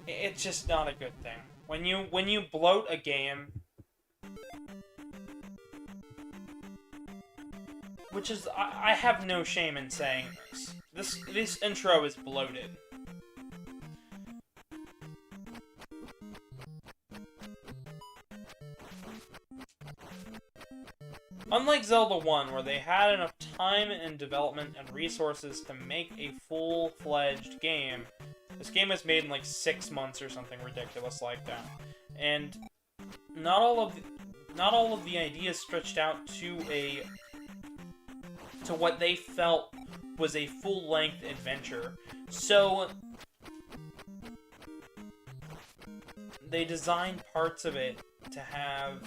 It's just not a good thing. When you bloat a game, which is I have no shame in saying this. This intro is bloated. Unlike Zelda 1, where they had enough time and development and resources to make a full-fledged game, This game was made in like 6 months or something ridiculous like that, and not all of the ideas stretched out to what they felt was a full-length adventure. So they designed parts of it to have...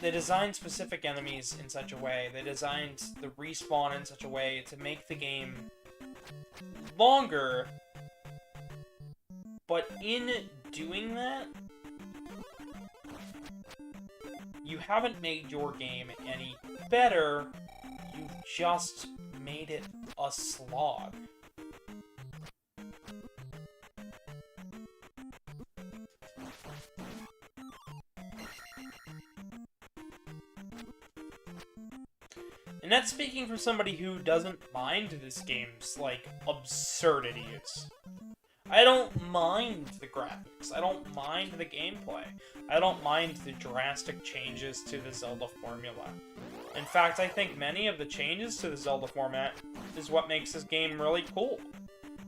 They designed specific enemies in such a way, they designed the respawn in such a way to make the game longer, but in doing that, you haven't made your game any better, you've just made it a slog. And that's speaking for somebody who doesn't mind this game's, like, absurdities. I don't mind the graphics. I don't mind the gameplay. I don't mind the drastic changes to the Zelda formula. In fact, I think many of the changes to the Zelda format is what makes this game really cool.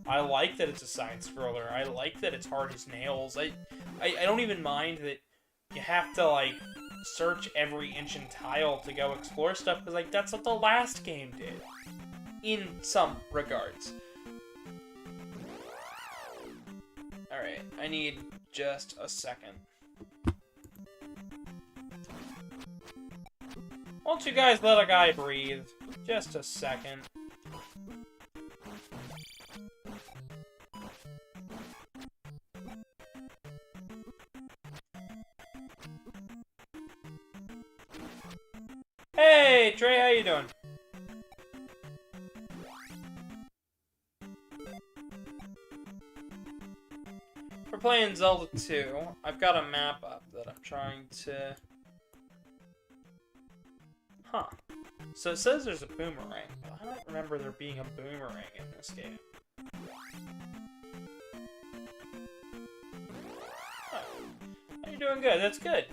I like that it's a side-scroller. I like that it's hard as nails. I don't even mind that you have to, like, search every inch and tile to go explore stuff, because, like, that's what the last game did. In some regards. Alright, I need just a second. Why don't you guys let a guy breathe? Just a second. Hey, Trey, how you doing? We're playing Zelda 2. I've got a map up that I'm trying to... Huh. So it says there's a boomerang, but I don't remember there being a boomerang in this game. Huh. You're doing good, that's good.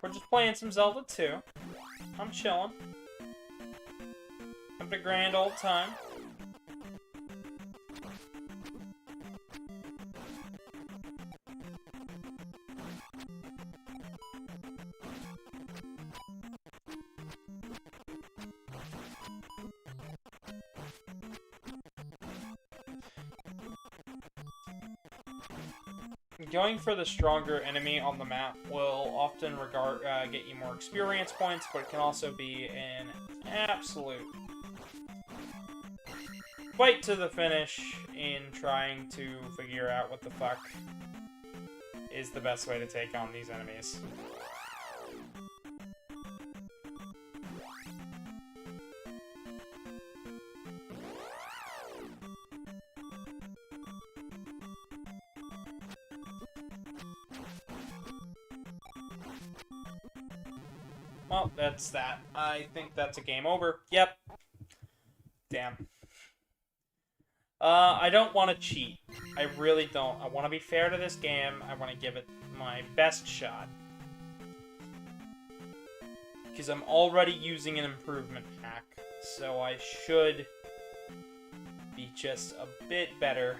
We're just playing some Zelda 2. I'm chilling. Having a grand old time. Going for the stronger enemy on the map will often get you more experience points, but it can also be an absolute fight to the finish in trying to figure out what the fuck is the best way to take on these enemies. Well, that's that. I think that's a game over. Yep. Damn. I don't want to cheat. I really don't. I want to be fair to this game. I want to give it my best shot. Because I'm already using an improvement pack. So I should be just a bit better.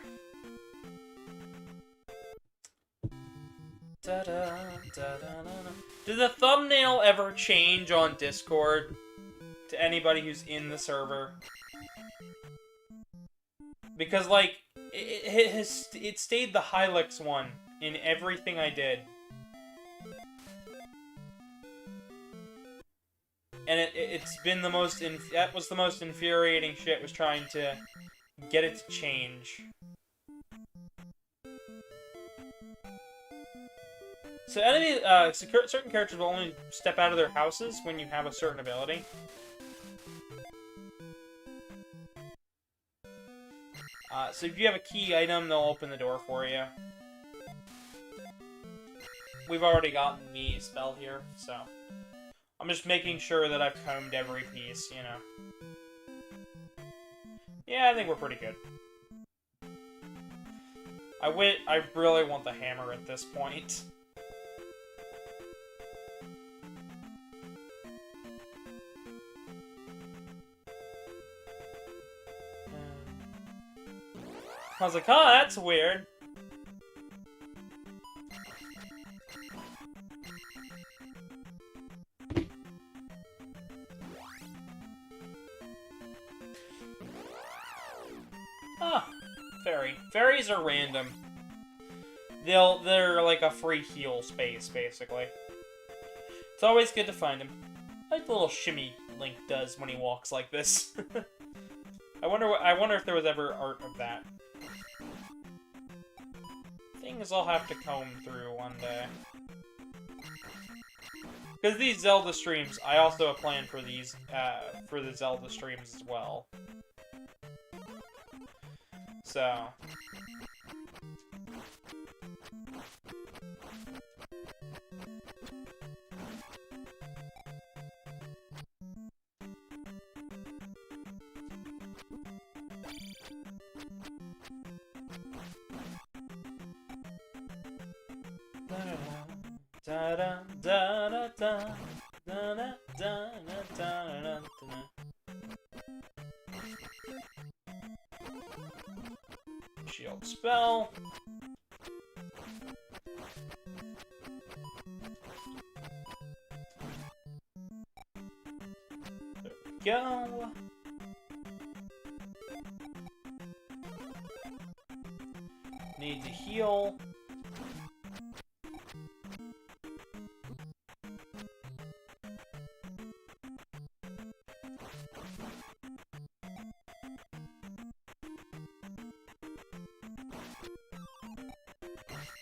Did the thumbnail ever change on Discord to anybody who's in the server? Because, like, it stayed the Hilux one in everything I did. And it's been the most... that was the most infuriating shit, was trying to get it to change. So certain characters will only step out of their houses when you have a certain ability. So if you have a key item, they'll open the door for you. We've already gotten the spell here, so... I'm just making sure that I've combed every piece, you know. Yeah, I think we're pretty good. I really want the hammer at this point. I was like, oh, that's weird. Ah, fairy. Fairies are random. They're like a free heal space, basically. It's always good to find them. I like the little shimmy Link does when he walks like this. I wonder if there was ever art of that. Things I'll have to comb through one day. Because these Zelda streams, I also have planned for these, for the Zelda streams as well. So. Shield spell. There we go. Need to heal.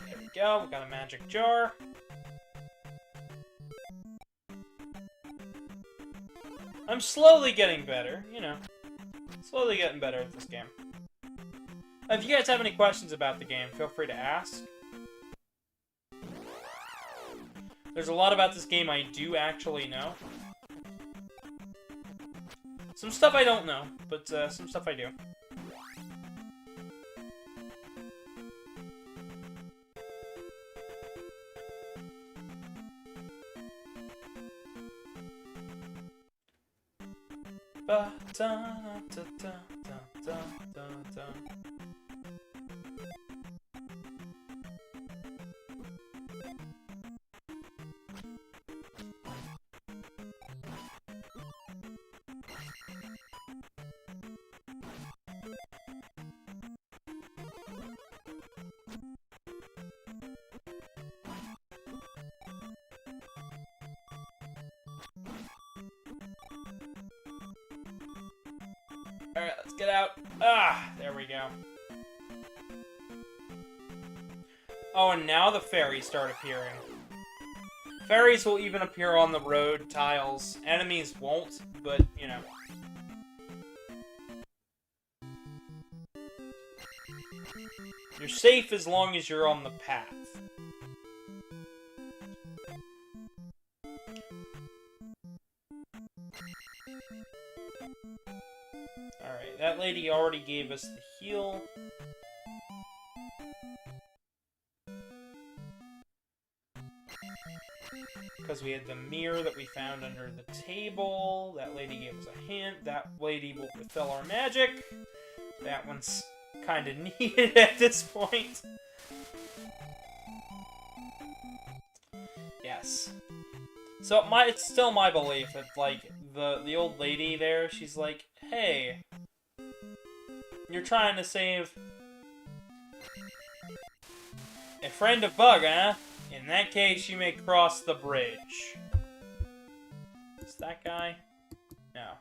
There we go, we got a magic jar. I'm slowly getting better, you know. Slowly getting better at this game. If you guys have any questions about the game, feel free to ask. There's a lot about this game I do actually know. Some stuff I don't know, but some stuff I do. Ba da da da da da da. Alright, let's get out. Ah, there we go. Oh, and now the fairies start appearing. Fairies will even appear on the road tiles. Enemies won't, but, you know. You're safe as long as you're on the path. Alright, that lady already gave us the heal. Because we had the mirror that we found under the table. That lady gave us a hint. That lady will fulfill our magic. That one's kind of needed at this point. Yes. So it's still my belief that, like, the old lady there, she's like, hey, you're trying to save a friend of Bug, huh? In that case, you may cross the bridge. Is that guy? No.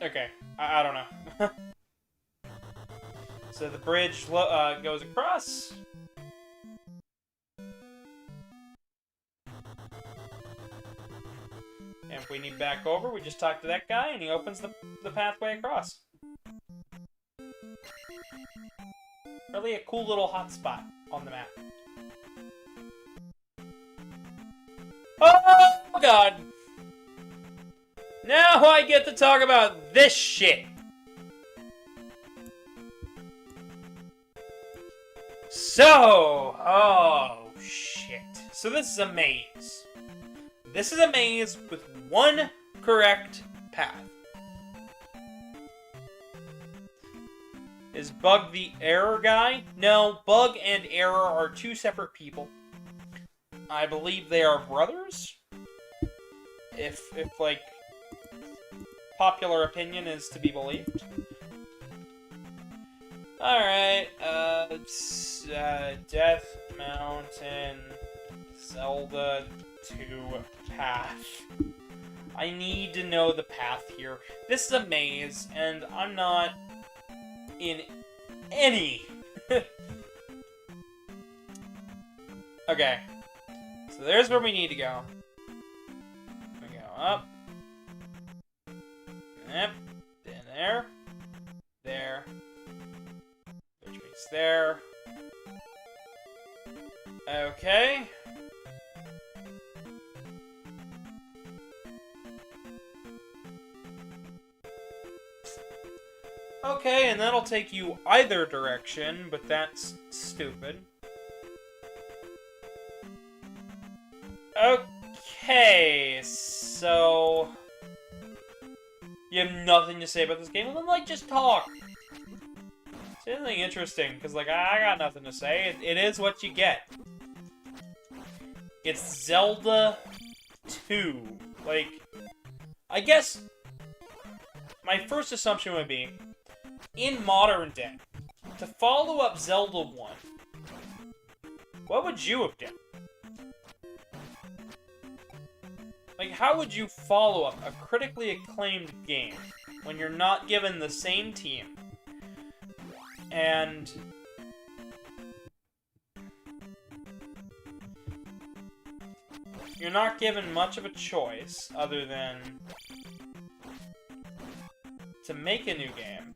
Okay. I don't know. So the bridge goes across. And if we need back over, we just talk to that guy and he opens the pathway across. Really a cool little hotspot on the map. Oh god! Now I get to talk about this shit. So, oh shit. So this is a maze. This is a maze with one correct path. Is Bug the error guy? No, Bug and Error are two separate people. I believe they are brothers. If like popular opinion is to be believed. Alright, Death Mountain Zelda 2 path. I need to know the path here. This is a maze, and I'm not in any... Okay. So there's where we need to go. We go up. Yep. Then there. There. Which means there. Okay. Okay, and that'll take you either direction, but that's stupid. Okay, so... You have nothing to say about this game? Well, then, like, just talk. Say anything interesting, because, like, I got nothing to say. It is what you get. It's Zelda 2. Like, I guess my first assumption would be, in modern day, to follow up Zelda 1, what would you have done? Like, how would you follow up a critically acclaimed game when you're not given the same team and you're not given much of a choice other than to make a new game?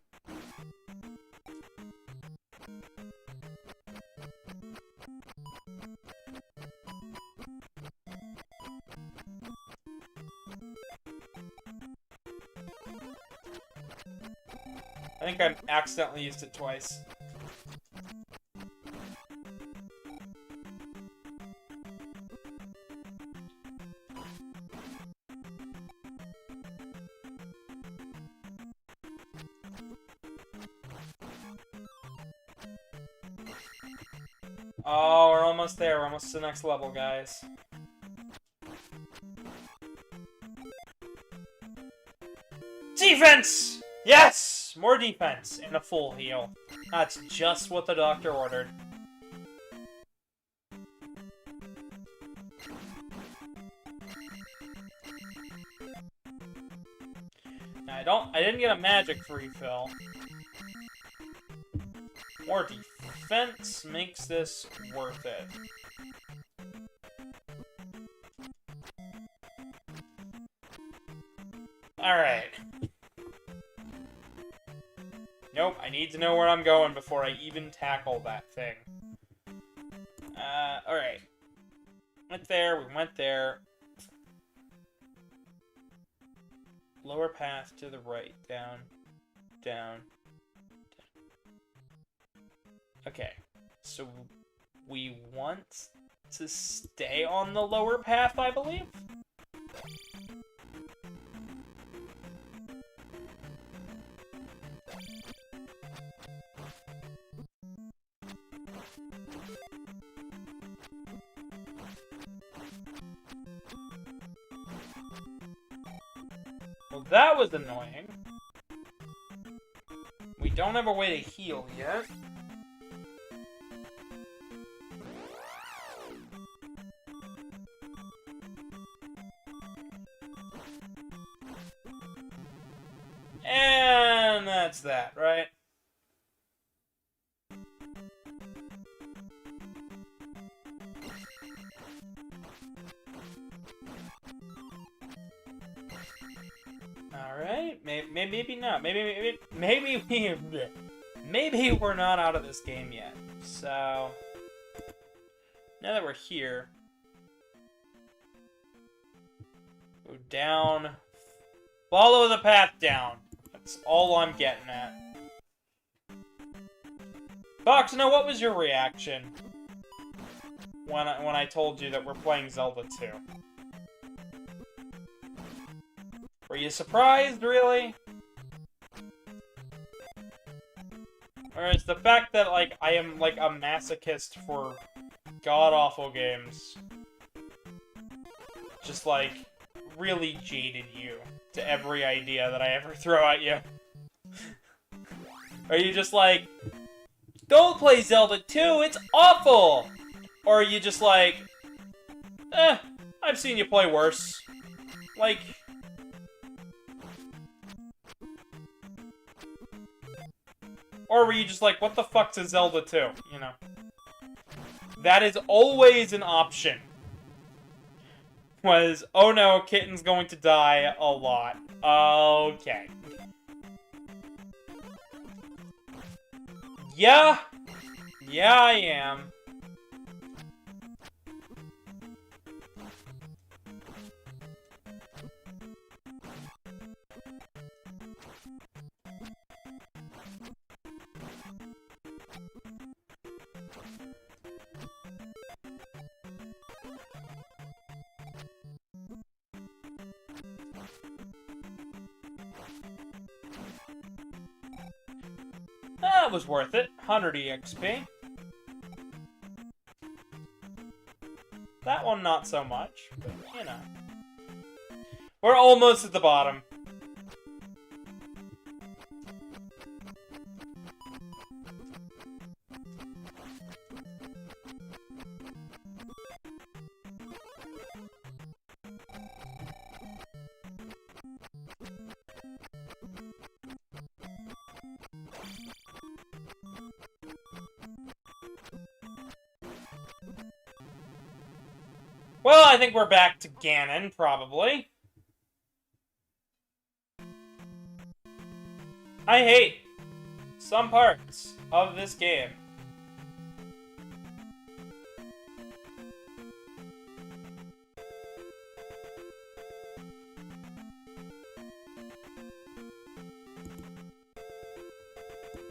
I think I've accidentally used it twice. Oh, we're almost there. We're almost to the next level, guys. Defense! Yes! More defense and a full heal. That's just what the doctor ordered. Now, I didn't get a magic refill. More defense makes this worth it. Alright. Nope, I need to know where I'm going before I even tackle that thing. Alright. Went there, we went there. Lower path to the right. Down. Down. Okay. So, we want to stay on the lower path, I believe? Well, that was annoying. We don't have a way to heal yet. And that's that, right? Alright, maybe not. Maybe we're not out of this game yet. So, now that we're here, go down Follow the path down. That's all I'm getting at. Fox, now what was your reaction when I told you that we're playing Zelda 2? Were you surprised, really? Or is the fact that, like, I am, like, a masochist for god-awful games just, like, really jaded you to every idea that I ever throw at you? Are you just like, don't play Zelda 2, it's awful! Or are you just like, I've seen you play worse. Like... Or were you just like, what the fuck's a Zelda 2? You know? That is always an option. Was, oh no, Kitten's going to die a lot. Okay. Yeah. Yeah, I am. That was worth it. 100 EXP. That one not so much, but, you know. We're almost at the bottom. Well, I think we're back to Ganon, probably. I hate some parts of this game.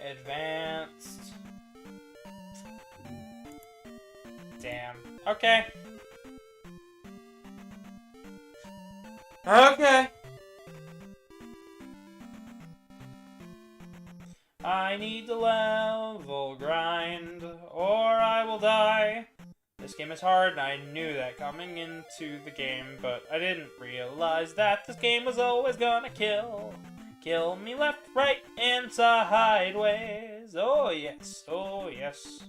Advanced. Damn. Okay. Okay. I need to level grind, or I will die. This game is hard, and I knew that coming into the game, but I didn't realize that this game was always gonna kill. Kill me left, right, and sideways. Oh yes, oh yes.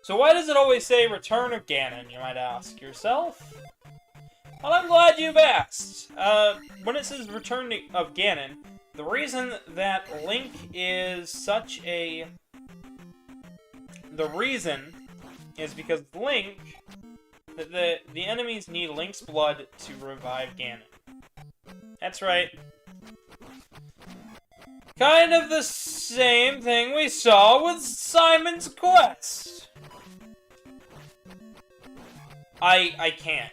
So why does it always say Return of Ganon, you might ask yourself? Well, I'm glad you've asked. When it says Return of Ganon, the reason that Link is such a... The reason is because Link... The enemies need Link's blood to revive Ganon. That's right. Kind of the same thing we saw with Simon's Quest. I can't.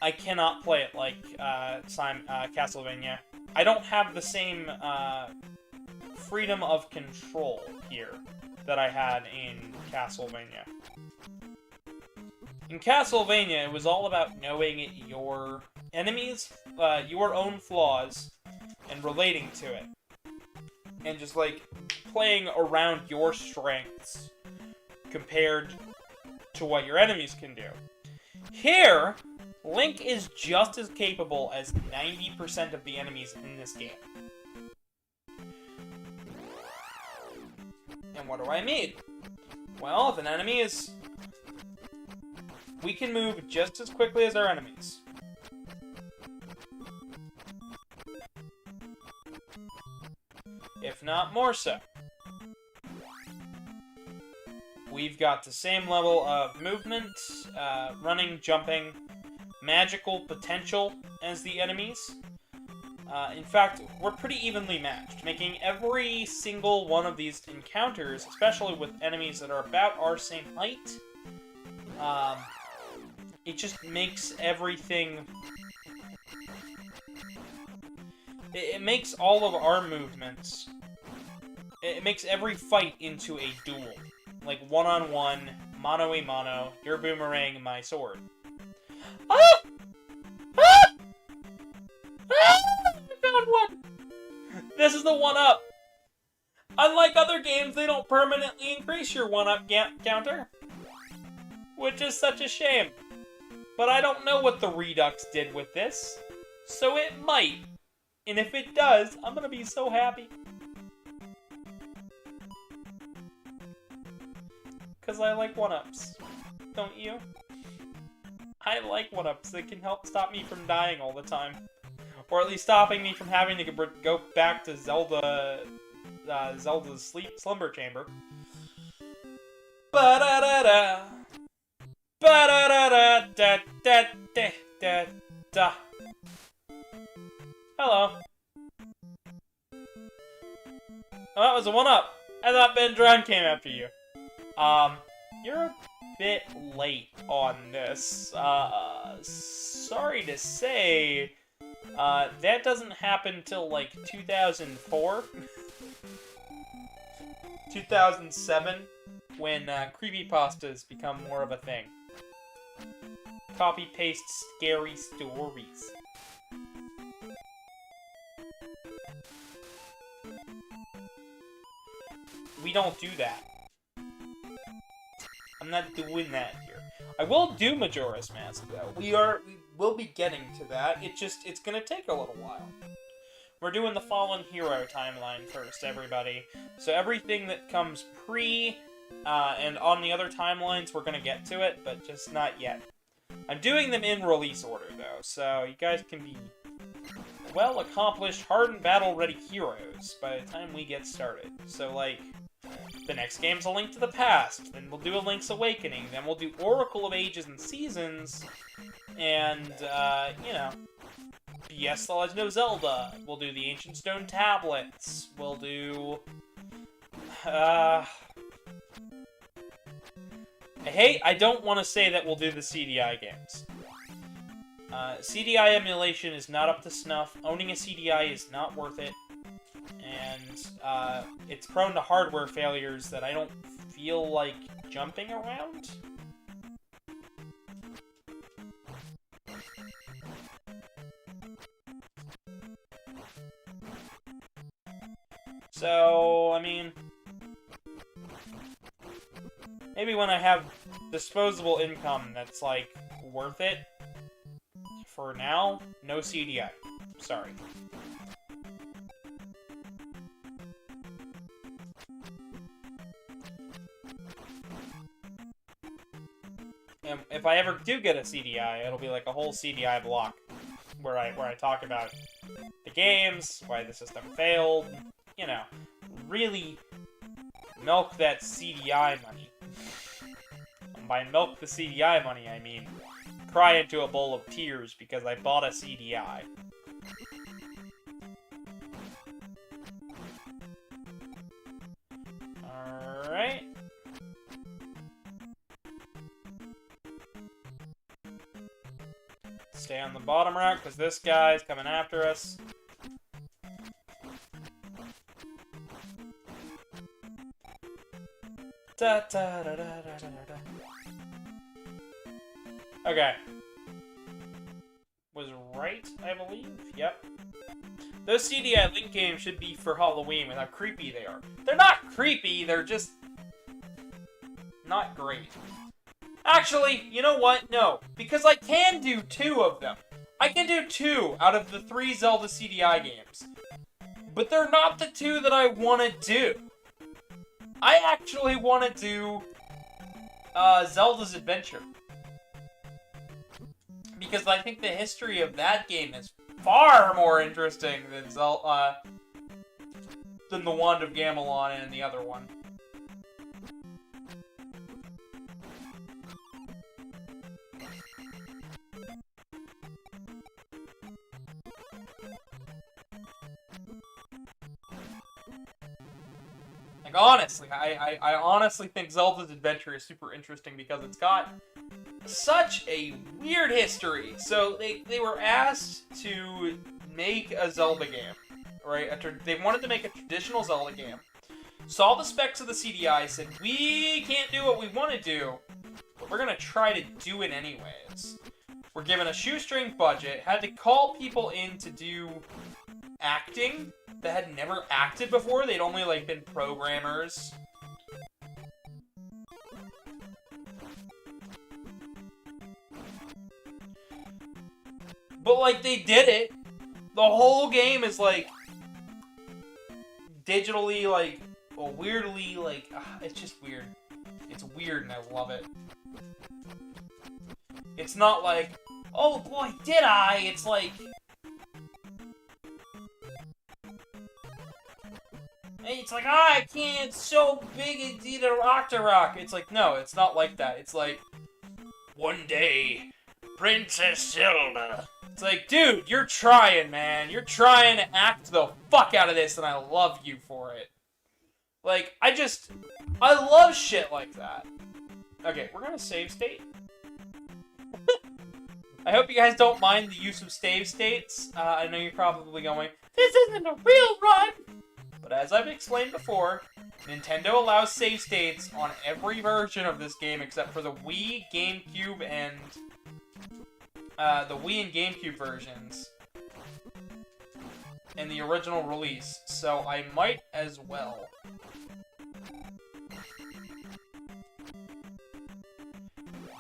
I cannot play it like Castlevania. I don't have the same freedom of control here that I had in Castlevania. In Castlevania, it was all about knowing your enemies, your own flaws, and relating to it. And just, like, playing around your strengths compared to what your enemies can do. Here, Link is just as capable as 90% of the enemies in this game. And what do I mean? Well, if an enemy is... We can move just as quickly as our enemies. If not more so. we've got the same level of movement, running, jumping, magical potential as the enemies. In fact, we're pretty evenly matched, making every single one of these encounters, especially with enemies that are about our same height, it just makes everything... It makes all of our movements... It makes every fight into a duel. Like, one-on-one, mano-a-mano, your boomerang, my sword. Ah! Ah! Ah! I found one! This is the one-up! Unlike other games, they don't permanently increase your one-up counter. Which is such a shame. But I don't know what the Redux did with this. So it might. And if it does, I'm gonna be so happy. Because I like one-ups. Don't you? I like one-ups. They can help stop me from dying all the time. Or at least stopping me from having to go back to Zelda's slumber chamber. Ba-da-da-da. Ba-da-da-da-da-da-da-da. Hello. Oh, that was a one-up. I thought Ben Drown came after you. You're a bit late on this. Sorry to say, that doesn't happen till, like, 2004? 2007, when, creepypastas become more of a thing. Copy-paste scary stories. We don't do that. I'm not doing that here. I will do Majora's Mask, though. We will be getting to that. It's gonna take a little while. We're doing the Fallen Hero timeline first, everybody. So everything that comes pre, and on the other timelines, we're gonna get to it, but just not yet. I'm doing them in release order, though, so you guys can be well-accomplished, hardened, battle-ready heroes by the time we get started. So, like... The next game's A Link to the Past, then we'll do A Link's Awakening, then we'll do Oracle of Ages and Seasons, and, you know, yes, The Legend of Zelda, we'll do the Ancient Stone Tablets, we'll do, I don't want to say that we'll do the CDI games. CDI emulation is not up to snuff, owning a CDI is not worth it. And, it's prone to hardware failures that I don't feel like jumping around. So, I mean... Maybe when I have disposable income that's, like, worth it. For now, no CDI. Sorry. And if I ever do get a CDI, it'll be like a whole CDI block where I talk about the games, why the system failed, you know, really milk that CDI money. And by milk the CDI money, I mean cry into a bowl of tears because I bought a CDI. Alright. Stay on the bottom rack, because this guy's coming after us. Da, da, da, da, da, da, da. Okay. Was right, I believe? Yep. Those CDI Link games should be for Halloween with how creepy they are. They're not creepy, they're just... not great. Actually, you know what? No. Because I can do 2 of them. I can do 2 out of the 3 Zelda CDI games. But they're not the 2 that I want to do. I actually want to do Zelda's Adventure. Because I think the history of that game is far more interesting than than the Wand of Gamelon and the other one. Like, honestly, I honestly think Zelda's Adventure is super interesting because it's got such a weird history. So they were asked to make a Zelda game, right? They wanted to make a traditional Zelda game. Saw the specs of the CDI, said, we can't do what we want to do, but we're going to try to do it anyways. We're given a shoestring budget, had to call people in to do acting that had never acted before. They'd only, like, been programmers. But, like, they did it. The whole game is, like, digitally, like, well, weirdly, like, it's just weird. It's weird and I love it. It's not like, oh boy, did I? It's like, I can't, it's so big, it's either Octorok. It's like, no, it's not like that. It's like, one day, Princess Zelda. It's like, dude, you're trying, man. You're trying to act the fuck out of this, and I love you for it. Like, I love shit like that. Okay, we're gonna save state. I hope you guys don't mind the use of save states. I know you're probably going, this isn't a real run! But as I've explained before, Nintendo allows save states on every version of this game except for the Wii, GameCube, and the Wii and GameCube versions. In the original release, so I might as well.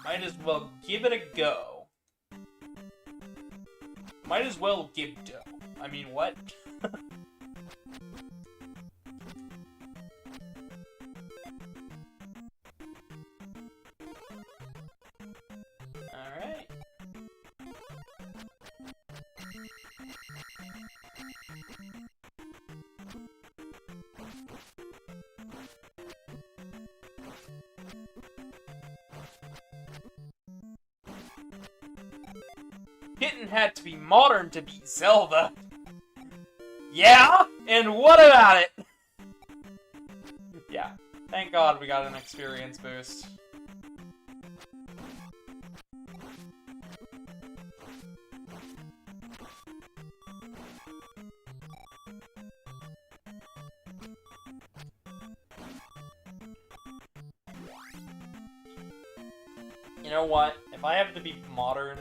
Might as well give it a go. Might as well give dough. I mean, what? Alright. Kitten had to be modern to beat Zelda. Yeah? And what about it? Yeah. Thank God we got an experience boost. You know what? If I have to be modern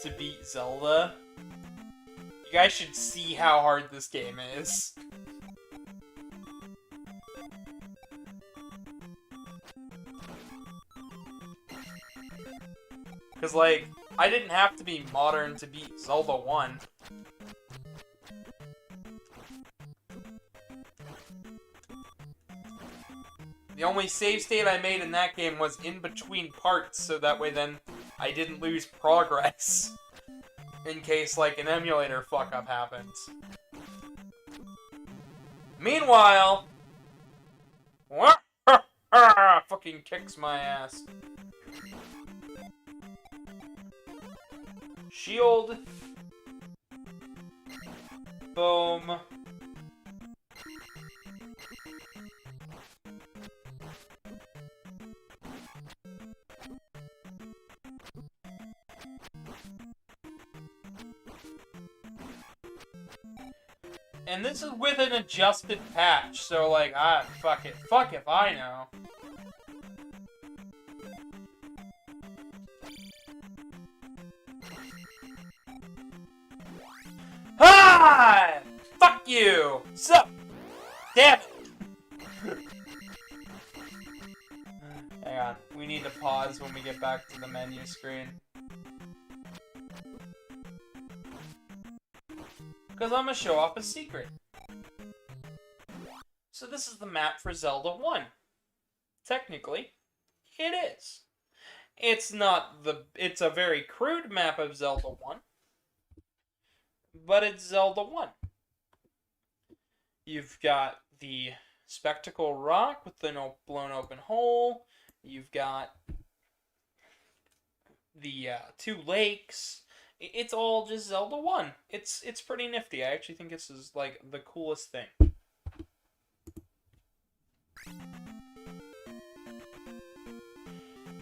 to beat Zelda, you guys should see how hard this game is. Because, like, I didn't have to be modern to beat Zelda 1. The only save state I made in that game was in between parts, so that way then I didn't lose progress in case, like, an emulator fuck-up happens. Meanwhile, fucking kicks my ass. Shield. Boom. And this is with an adjusted patch, so like, fuck it. Fuck if I know. Ah! Fuck you! Sup? Damn it! Hang on, we need to pause when we get back to the menu screen. Because I'm going to show off a secret. So this is the map for Zelda 1. Technically, it is. It's not it's a very crude map of Zelda 1. But it's Zelda 1. You've got the Spectacle Rock with the blown open hole. You've got the 2 lakes. It's all just Zelda 1. It's pretty nifty. I actually think this is, like, the coolest thing.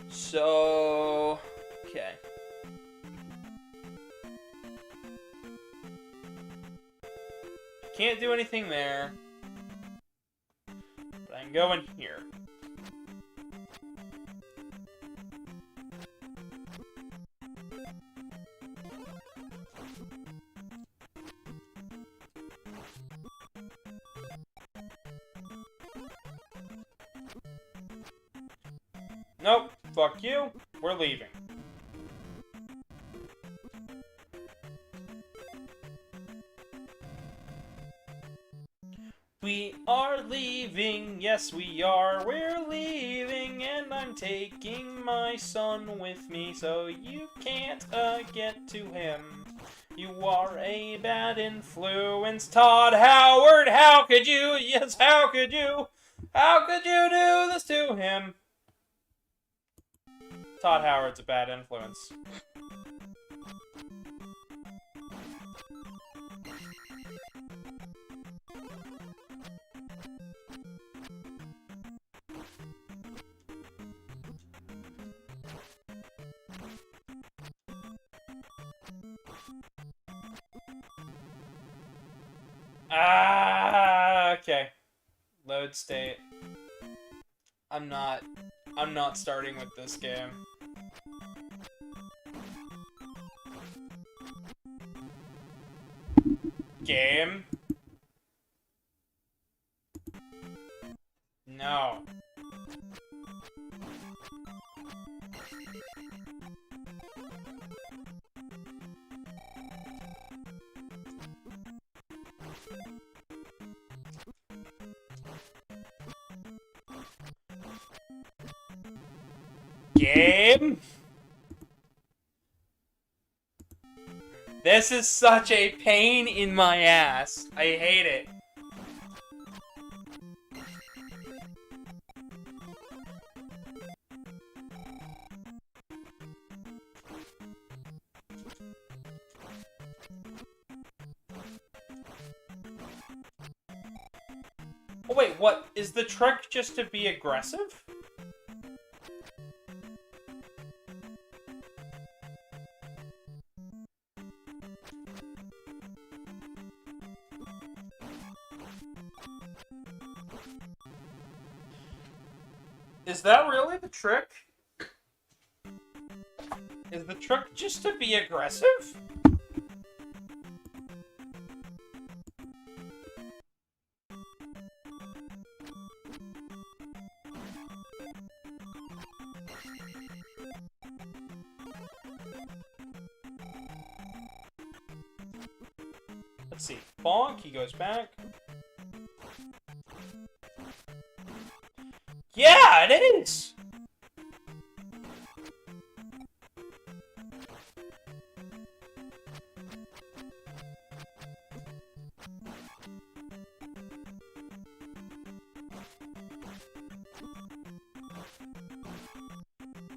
So... Okay. Can't do anything there. But I can go in here. Nope. Fuck you. We're leaving. We are leaving, yes we are, we're leaving, and I'm taking my son with me, so you can't, get to him. You are a bad influence, Todd Howard, how could you, yes, how could you do this to him? Todd Howard's a bad influence. Okay. Load state. I'm not starting with this game. Game? No. Game? This is such a pain in my ass. I hate it. Oh wait, what? Is the trick just to be aggressive? Is that really the trick? Is the trick just to be aggressive? Let's see. Bonk, he goes back. Yeah, it is!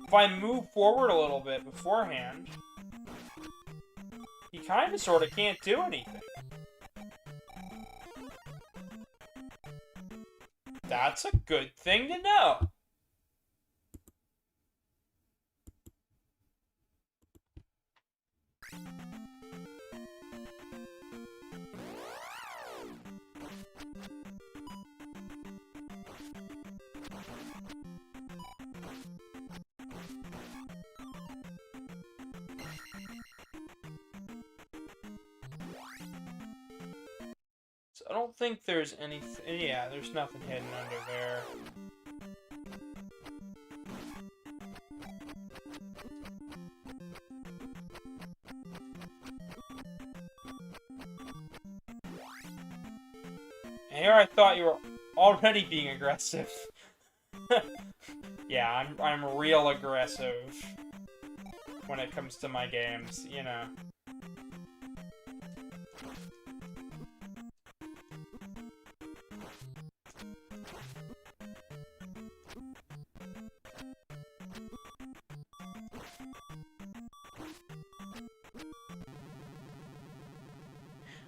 If I move forward a little bit beforehand, he kind of sort of can't do anything. That's a good thing to know. So I don't think there's anything. Yeah, there's nothing hidden under there. And here I thought you were already being aggressive. Yeah, I'm real aggressive when it comes to my games, you know.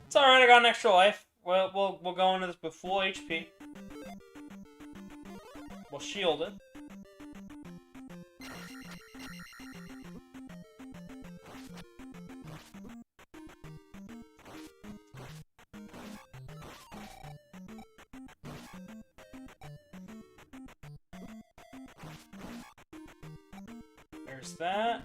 It's alright, I got an extra life. We'll go into this with full HP. We'll shield it. There's that.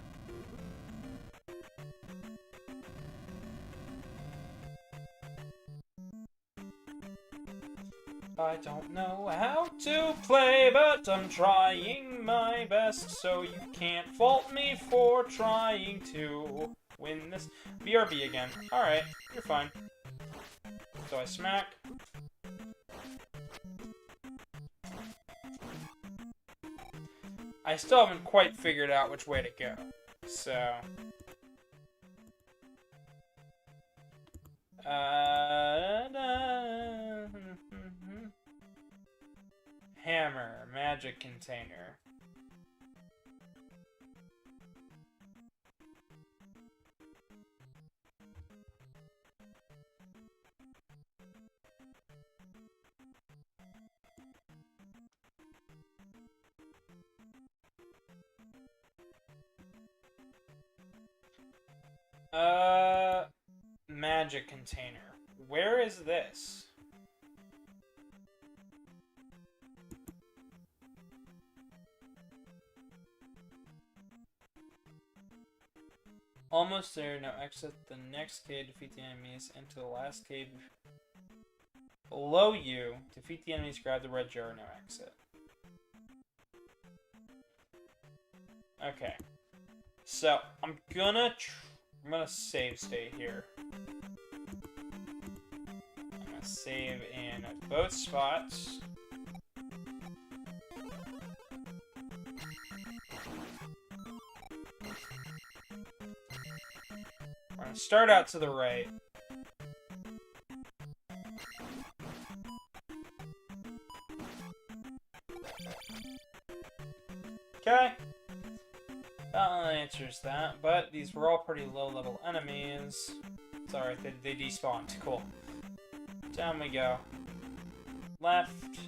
I don't know how to play, but I'm trying my best, so you can't fault me for trying to win this. BRB again. Alright, you're fine. So I smack. I still haven't quite figured out which way to go, so... Hammer, magic container. Magic container. Where is this? Almost there, now exit the next cave, defeat the enemies, enter the last cave below you, defeat the enemies, grab the red jar, now exit. Okay. So, I'm gonna save state here. I'm gonna save in both spots. We're gonna start out to the right. Okay. That answers that, but these were all pretty low-level enemies. It's alright, they despawned. Cool. Down we go. Left.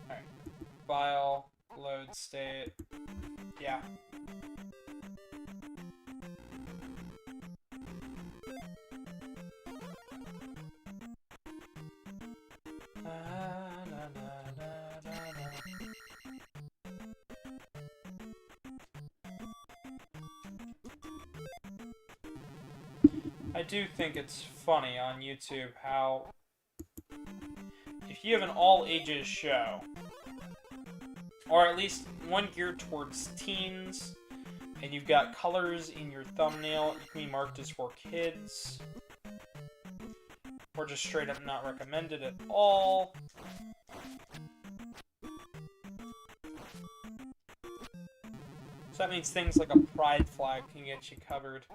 Alright. File, load state. Yeah. I do think it's funny on YouTube how if you have an all-ages show, or at least one geared towards teens, and you've got colors in your thumbnail, it can be marked as for kids, or just straight up not recommended at all. So that means things like a pride flag can get you covered.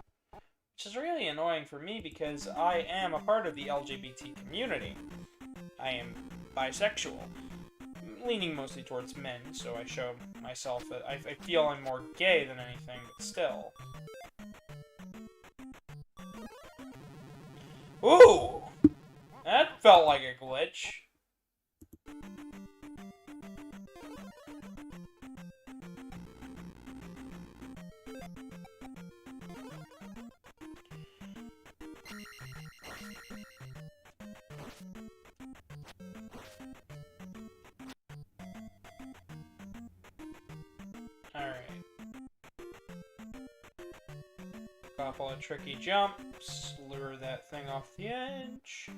Which is really annoying for me because I am a part of the LGBT community. I am bisexual, leaning mostly towards men, so I show myself that I feel I'm more gay than anything, but still. Ooh! That felt like a glitch. Alright. Couple of tricky jumps, lure that thing off the edge.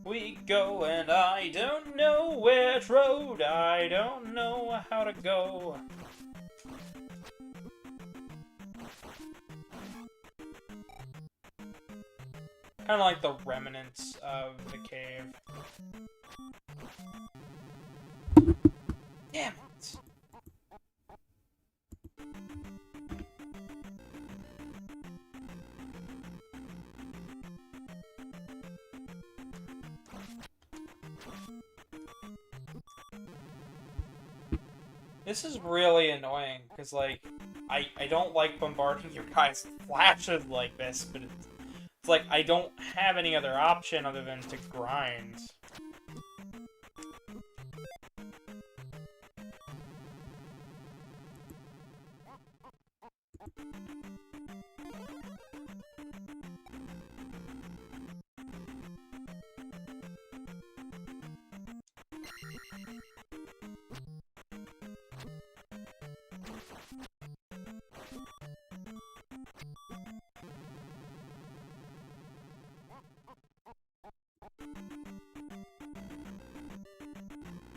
We go and I don't know which road, I don't know how to go. Kind of like the remnants of the cave. Damn it! This is really annoying, because, like, I don't like bombarding you guys with flashes like this, but it's like I don't have any other option other than to grind.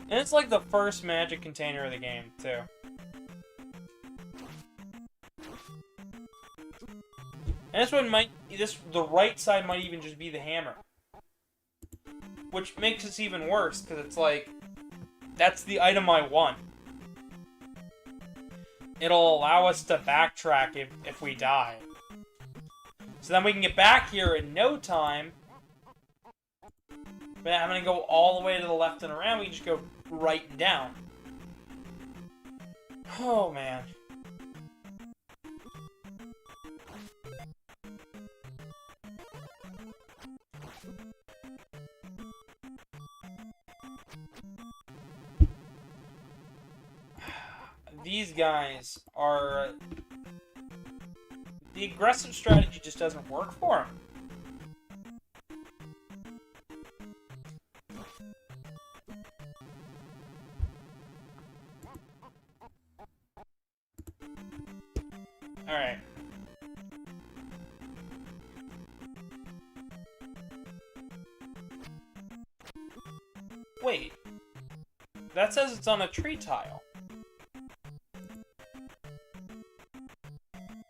And it's like the first magic container of the game, too. And this one might, the right side might even just be the hammer. Which makes this even worse, because it's like, that's the item I want. It'll allow us to backtrack if we die. So then we can get back here in no time. But I'm gonna go all the way to the left and around, we can just go right and down. Oh, man. These guys are... The aggressive strategy just doesn't work for them. Alright. Wait. That says it's on a tree tile.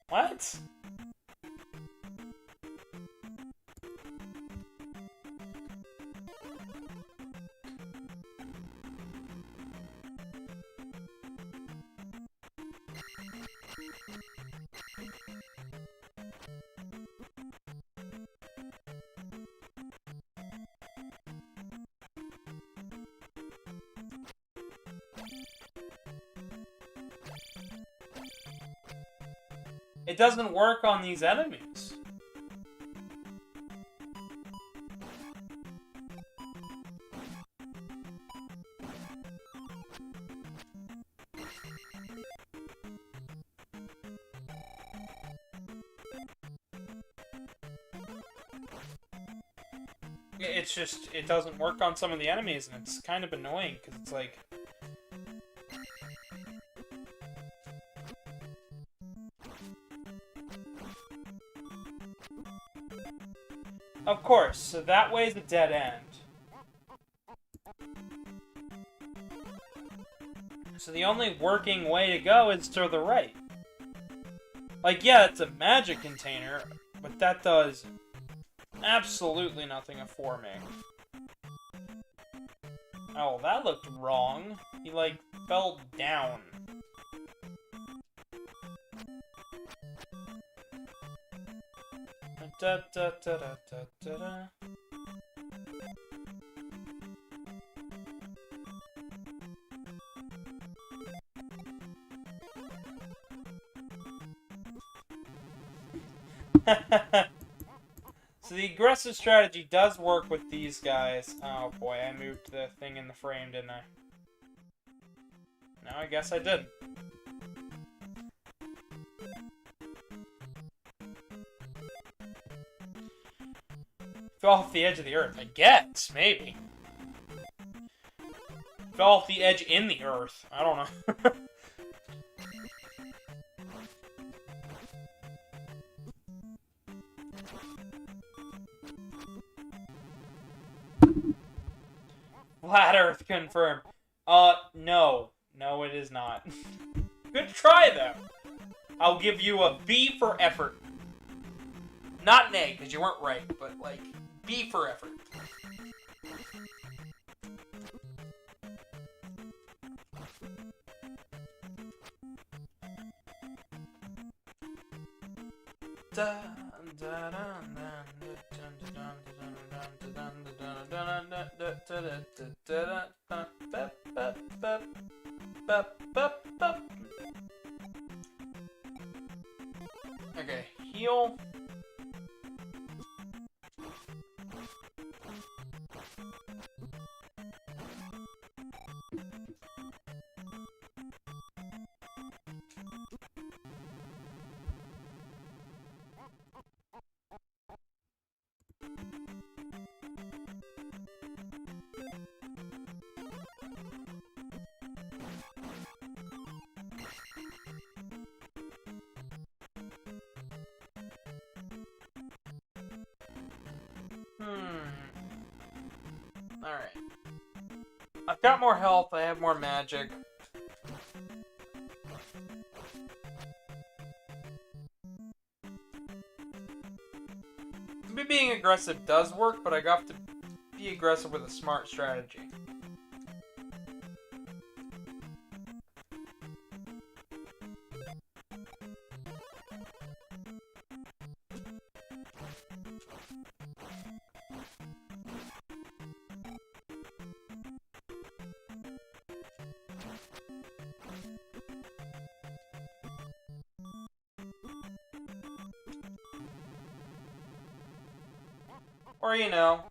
What? It doesn't work on these enemies. It's just, it doesn't work on some of the enemies, and it's kind of annoying, because it's like... Of course, so that way's a dead end. So the only working way to go is to the right. Like, yeah, it's a magic container, but that does absolutely nothing for me. Oh, that looked wrong. He, like, fell down. Da, da, da, da, da, da. So the aggressive strategy does work with these guys. Oh boy, I moved the thing in the frame, didn't I? No, I guess I didn't. Fell off the edge of the earth. I guess, maybe. Fell off the edge in the earth. I don't know. Flat Earth confirmed. No. No, it is not. Good try, though. I'll give you a B for effort. Not an A, because you weren't right, but, like, B for effort. Bup, bup, bup. Okay, heal. Alright. I've got more health, I have more magic. Maybe being aggressive does work, but I got to be aggressive with a smart strategy. Or, you know.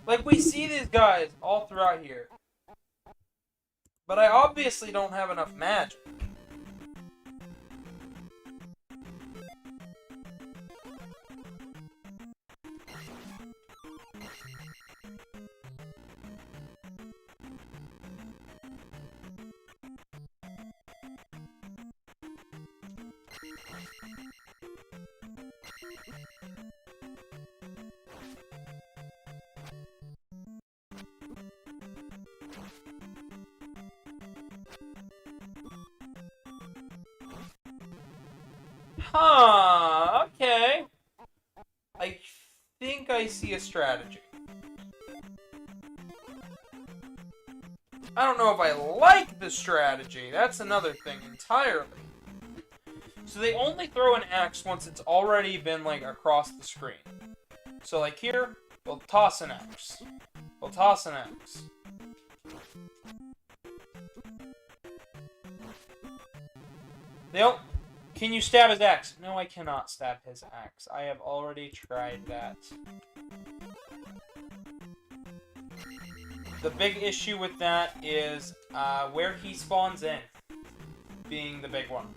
Like, we see these guys all throughout here. But I obviously don't have enough magic. Huh, okay. I think I see a strategy. I don't know if I like the strategy. That's another thing entirely. So they only throw an axe once it's already been, like, across the screen. So, like, here, we'll toss an axe. We'll toss an axe. They don't... Can you stab his axe? No, I cannot stab his axe. I have already tried that. The big issue with that is where he spawns in being the big one.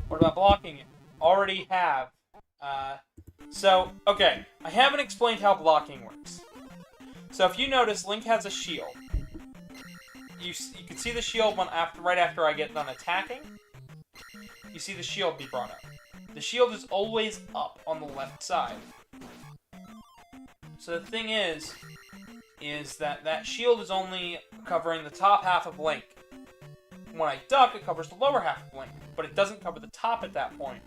What about blocking it? Already have. Okay, I haven't explained how blocking works. So if you notice, Link has a shield. You can see the shield right after I get done attacking. You see the shield be brought up. The shield is always up on the left side. So the thing is that shield is only covering the top half of Link. When I duck, it covers the lower half of Link, but it doesn't cover the top at that point.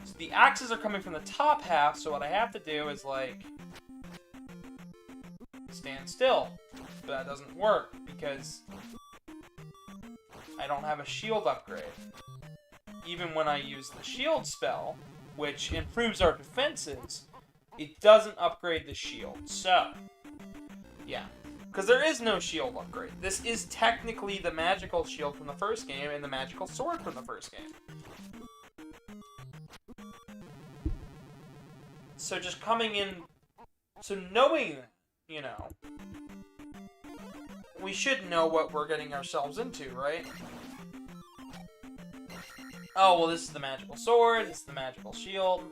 So the axes are coming from the top half, so what I have to do is, like, stand still. But that doesn't work, because I don't have a shield upgrade. Even when I use the shield spell, which improves our defenses, it doesn't upgrade the shield. So, yeah. Because there is no shield upgrade. This is technically the magical shield from the first game and the magical sword from the first game. So just coming in... So knowing that, you know... We should know what we're getting ourselves into, right? Oh, well, this is the magical sword, this is the magical shield.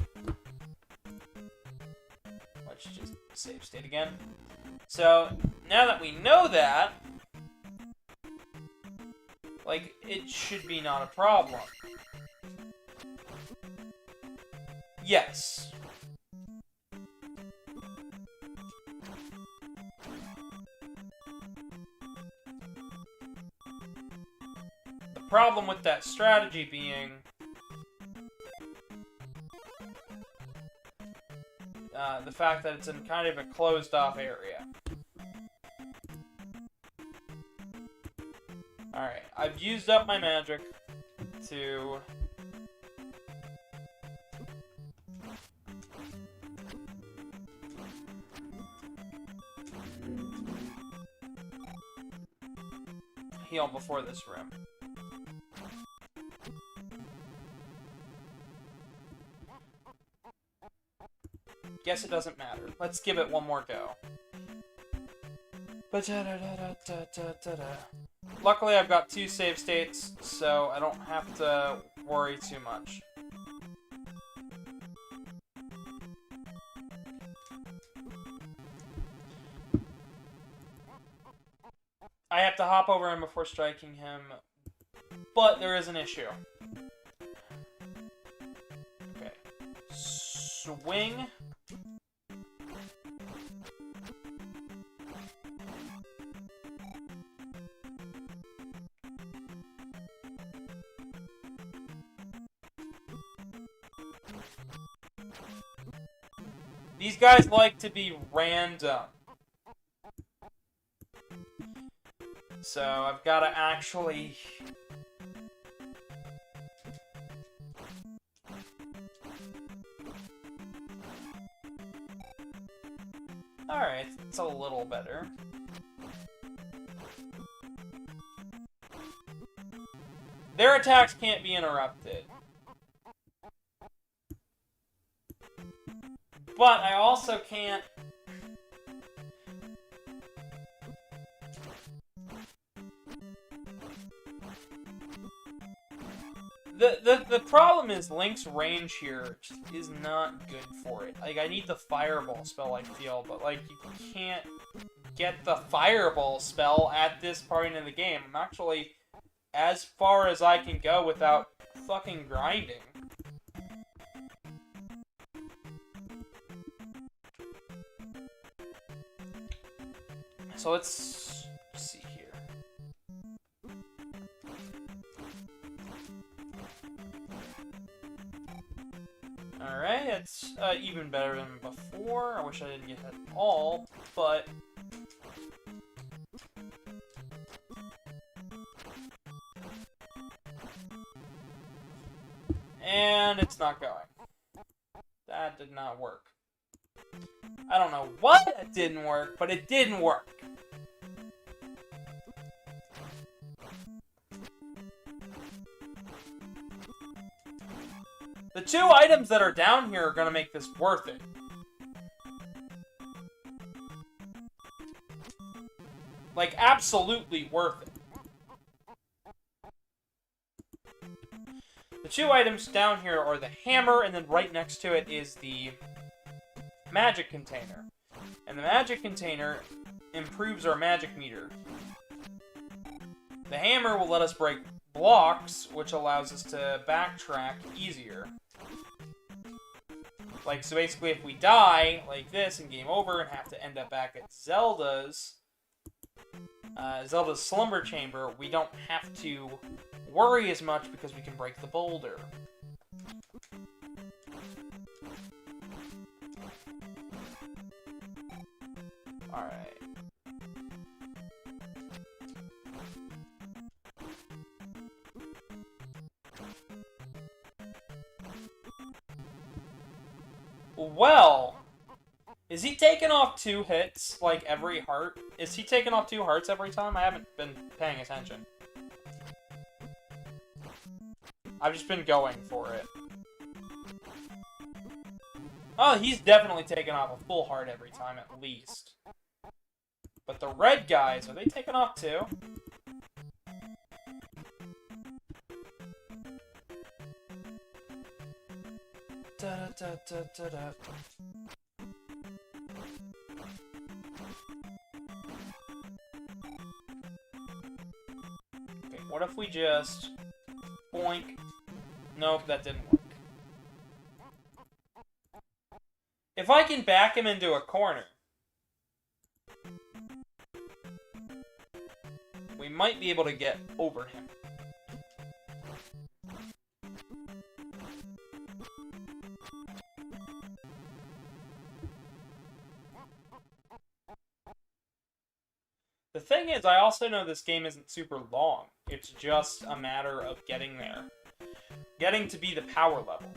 Let's just save state again. So, now that we know that, Like, it should be not a problem. Yes. The problem with that strategy being the fact that it's in kind of a closed-off area. Alright, I've used up my magic to... heal before this room. Guess it doesn't matter. Let's give it one more go. Luckily, I've got 2 save states, so I don't have to worry too much. I have to hop over him before striking him, but there is an issue. Okay. Swing. These guys like to be random. So I've got to actually... Alright, it's a little better. Their attacks can't be interrupted. But I also can't... The problem is Link's range here just is not good for it. Like, I need the Fireball spell, I feel, but, like, you can't get the Fireball spell at this point in the game. I'm actually as far as I can go without fucking grinding. So let's see here. Alright, it's even better than before. I wish I didn't get hit at all, but... And it's not going. That did not work. I don't know what it didn't work, but it didn't work. The 2 items that are down here are going to make this worth it. Like, absolutely worth it. The 2 items down here are the hammer, and then right next to it is the magic container. And the magic container improves our magic meter. The hammer will let us break blocks, which allows us to backtrack easier. Like, so basically if we die, like this, in game over, and have to end up back at Zelda's Slumber Chamber, we don't have to worry as much because we can break the boulder. Alright. Well, is he taking off 2 hits, like, every heart? Is he taking off 2 hearts every time? I haven't been paying attention. I've just been going for it. Oh, he's definitely taking off a full heart every time, at least. But the red guys, are they taking off 2? Da-da-da-da-da-da. Okay, What if we just... boink? Nope, that didn't work. If I can back him into a corner, we might be able to get over him. The thing is, I also know this game isn't super long. It's just a matter of getting there. Getting to be the power level.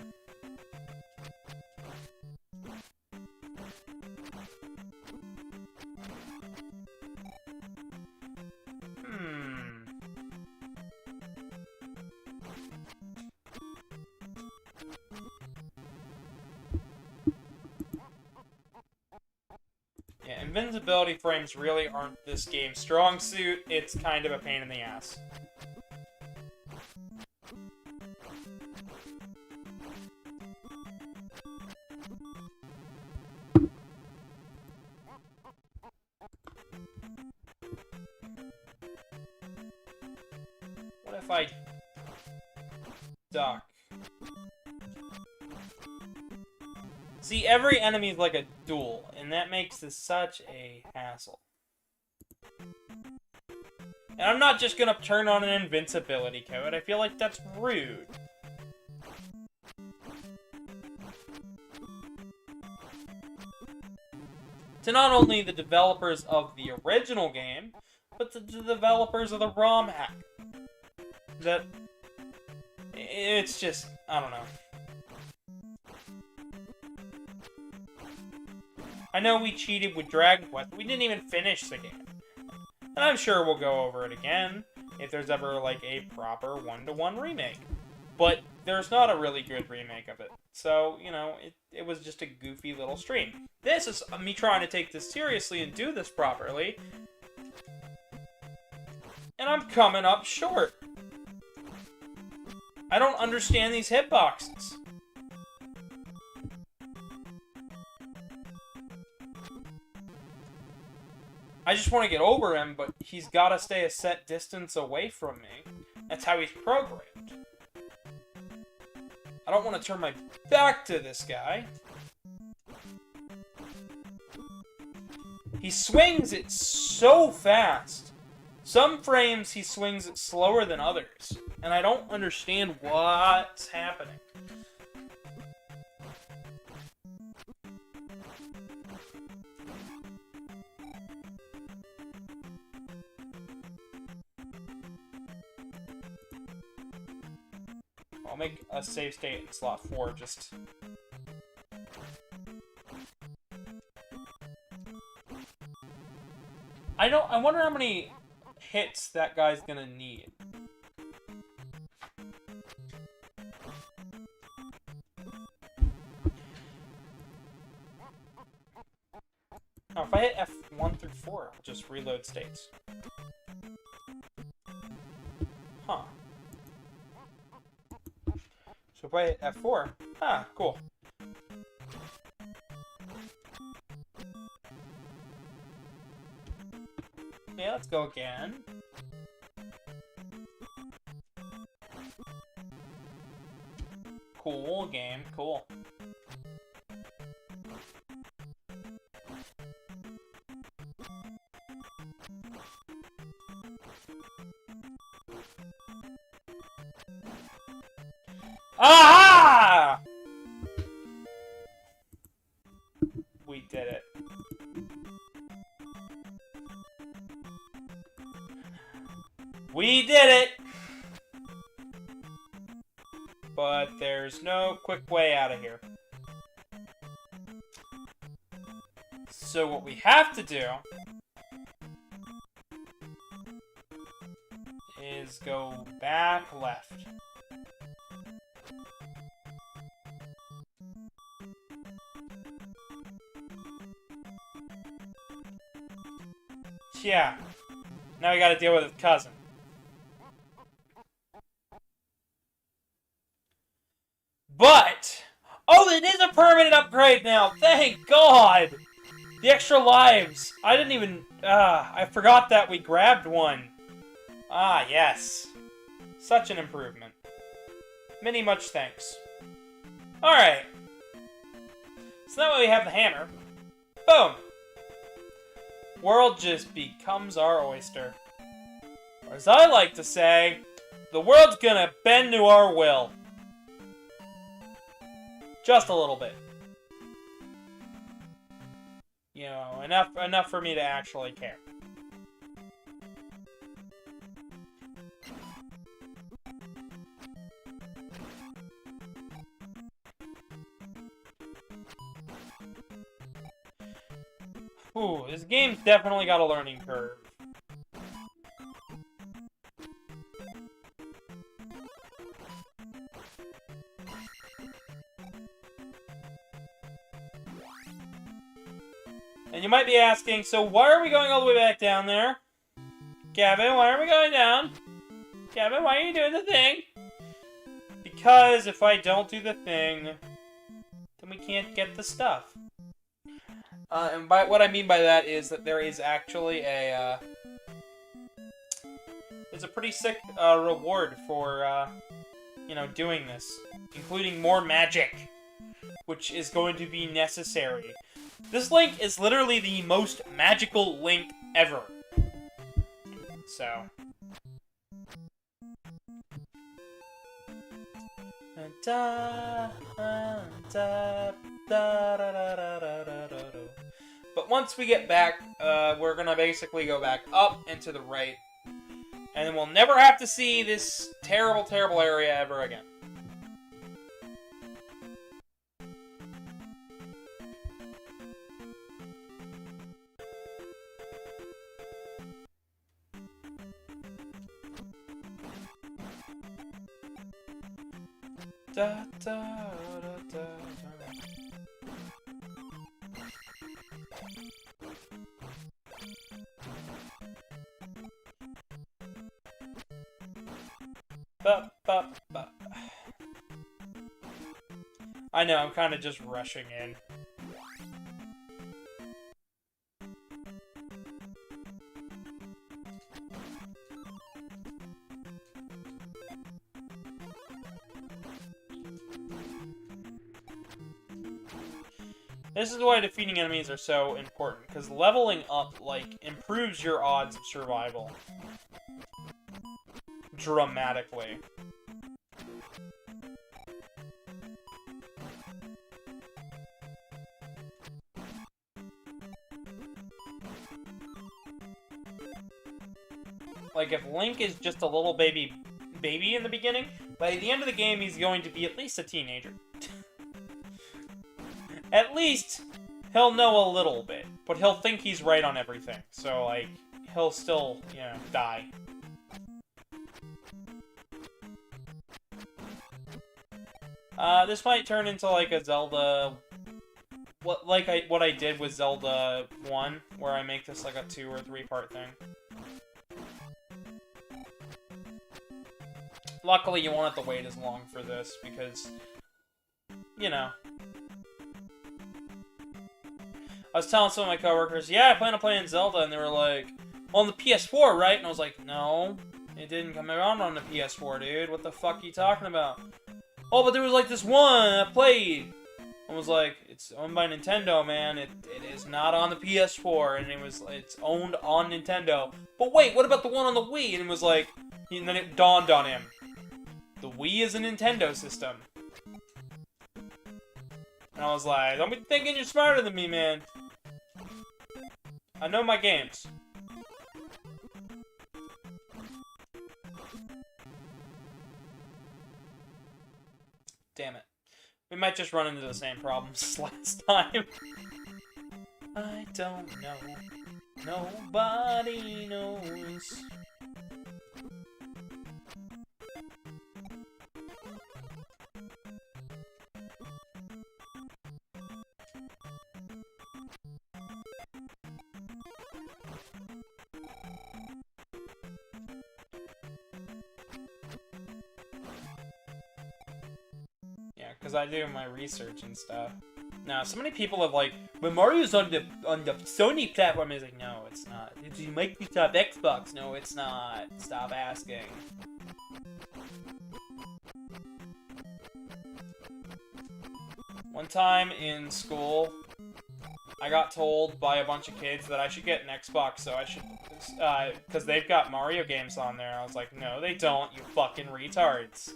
Yeah, invincibility frames really aren't this game's strong suit. It's kind of a pain in the ass. What if I duck? See, every enemy is like a duel, and that makes this such a hassle. And I'm not just gonna turn on an invincibility code. I feel like that's rude. To not only the developers of the original game, but to the developers of the ROM hack. That... it's just... I don't know. I know we cheated with Dragon Quest, but we didn't even finish the game. And I'm sure we'll go over it again, if there's ever, like, a proper one-to-one remake. But there's not a really good remake of it. So, you know, it was just a goofy little stream. This is me trying to take this seriously and do this properly. And I'm coming up short. I don't understand these hitboxes. I just want to get over him, but he's got to stay a set distance away from me. That's how he's programmed. I don't want to turn my back to this guy. He swings it so fast. Some frames he swings it slower than others. And I don't understand what's happening. I'll make a save state in slot 4, just... I wonder how many hits that guy's gonna need. Now, if I hit F1 through 4, I'll just reload states. Huh. So if I hit F4, cool. Yeah, let's go again. Cool game, cool. Aha! We did it. We did it! But there's no quick way out of here. So what we have to do is go back left. Yeah. Now we gotta deal with his cousin. But! Oh, it is a permanent upgrade now! Thank God! The extra lives. I didn't even... I forgot that we grabbed one. Ah, yes. Such an improvement. Many much thanks. Alright. So now we have the hammer. Boom! World just becomes our oyster. Or as I like to say, the world's gonna bend to our will. Just a little bit. You know, enough for me to actually care. Ooh, this game's definitely got a learning curve. And you might be asking, so why are we going all the way back down there? Gavin, why are we going down? Gavin, why are you doing the thing? Because if I don't do the thing, then we can't get the stuff. And by what I mean by that is that there is actually a, there's a pretty sick, reward for, you know, doing this. Including more magic, which is going to be necessary. This Link is literally the most magical Link ever. So. But once we get back, we're gonna basically go back up and to the right. And then we'll never have to see this terrible, terrible area ever again. Da, da, da, da, da. Ba, ba, ba. I know, I'm kind of just rushing in. This is why defeating enemies are so important, because leveling up, like, improves your odds of survival. Dramatically. Like, if Link is just a little baby in the beginning, by the end of the game he's going to be at least a teenager. At least, he'll know a little bit, but he'll think he's right on everything. So, like, he'll still, you know, die. This might turn into, like, a Zelda... what I did with Zelda 1, where I make this, like, a 2 or 3 part thing. Luckily, you won't have to wait as long for this, because, you know... I was telling some of my coworkers, yeah, I plan on playing Zelda, and they were like, on the PS4, right? And I was like, no, it didn't come around on the PS4, dude. What the fuck are you talking about? Oh, but there was like this one I played. I was like, it's owned by Nintendo, man. It is not on the PS4, and it's owned on Nintendo. But wait, what about the one on the Wii? And it was like, and then it dawned on him. The Wii is a Nintendo system. And I was like, don't be thinking you're smarter than me, man. I know my games. Damn it. We might just run into the same problems as last time. I don't know. Nobody knows. Because I do my research and stuff. Now, so many people have like, when Mario's on the Sony platform, it's like, no, it's not. It's Microsoft Xbox. No, it's not. Stop asking. One time in school, I got told by a bunch of kids that I should get an Xbox, so I should, because they've got Mario games on there. I was like, no, they don't, you fucking retards.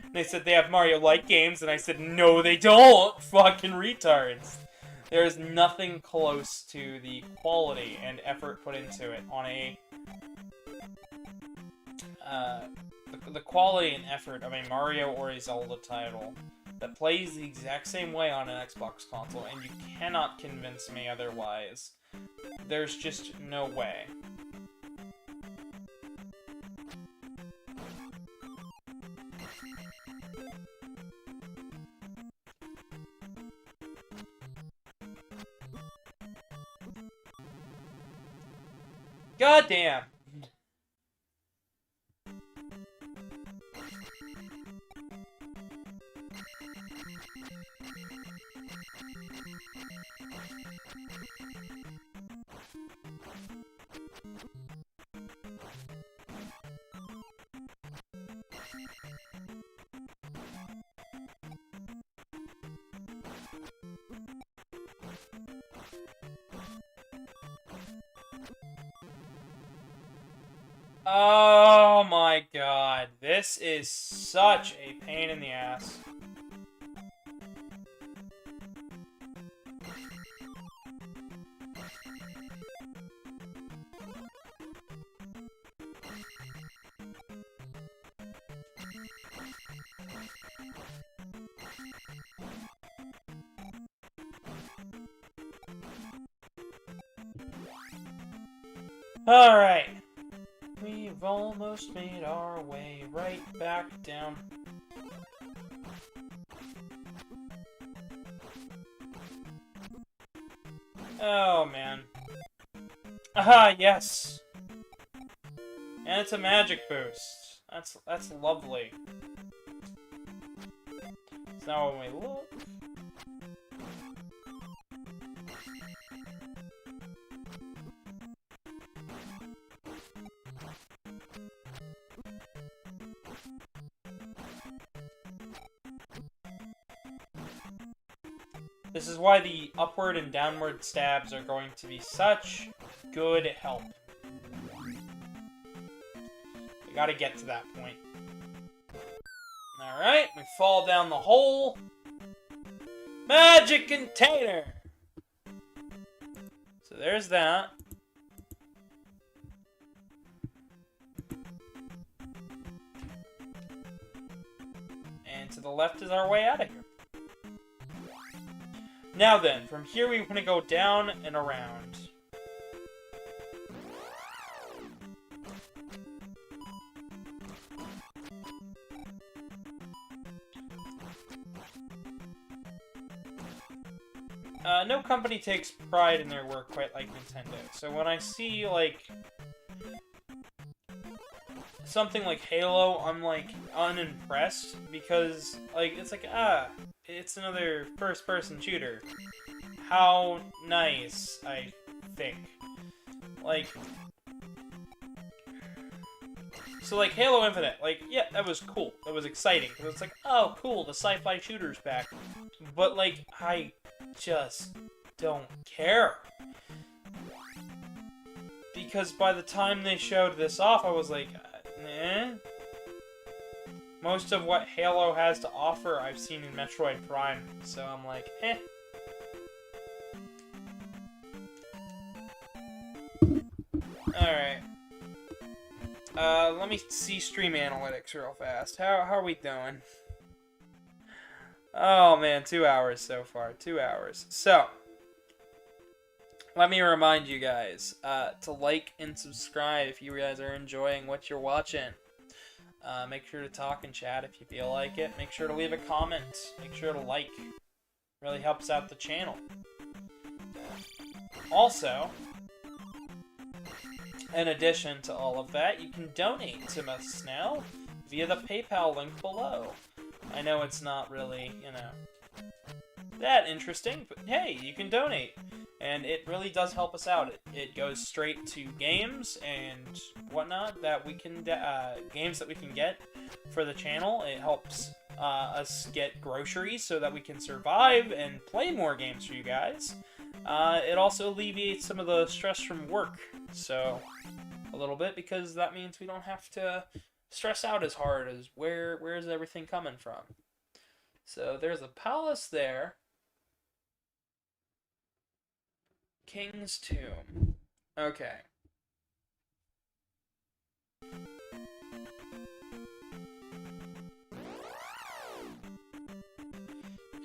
And they said they have Mario-like games, and I said, no, they don't, fucking retards. There is nothing close to the quality and effort put into it on a... the quality and effort of a Mario or a Zelda title that plays the exact same way on an Xbox console, and you cannot convince me otherwise. There's just no way. God damn. Oh my god, this is such a pain in the ass. Alright. We've almost made our way right back down. Oh, man. Aha, yes! And it's a magic boost. That's lovely. So now when we look... This is why the upward and downward stabs are going to be such good help. We gotta get to that point. Alright, we fall down the hole. Magic container! So there's that. And to the left is our way out of here. Now then, from here we want to go down and around. No company takes pride in their work quite like Nintendo. So when I see, like, something like Halo, I'm, like, unimpressed. Because, like, it's like, it's another first-person shooter. How nice, I think. Like... So, like, Halo Infinite, like, yeah, that was cool. That was exciting. It's like, oh, cool, the sci-fi shooter's back. But, like, I just don't care. Because by the time they showed this off, I was like, eh? Most of what Halo has to offer, I've seen in Metroid Prime. So I'm like, eh. Alright. Let me see stream analytics real fast. How are we doing? Oh man, 2 hours so far. 2 hours. So, let me remind you guys to like and subscribe if you guys are enjoying what you're watching. Make sure to talk and chat if you feel like it. Make sure to leave a comment. Make sure to like. Really helps out the channel. Also, in addition to all of that, you can donate to us now via the PayPal link below. I know it's not really, you know, that interesting, but hey, you can donate. And it really does help us out. It goes straight to games and whatnot that we can games that we can get for the channel. It helps us get groceries so that we can survive and play more games for you guys. It also alleviates some of the stress from work, so a little bit, because that means we don't have to stress out as hard as where is everything coming from. So there's a palace there. King's Tomb. Okay.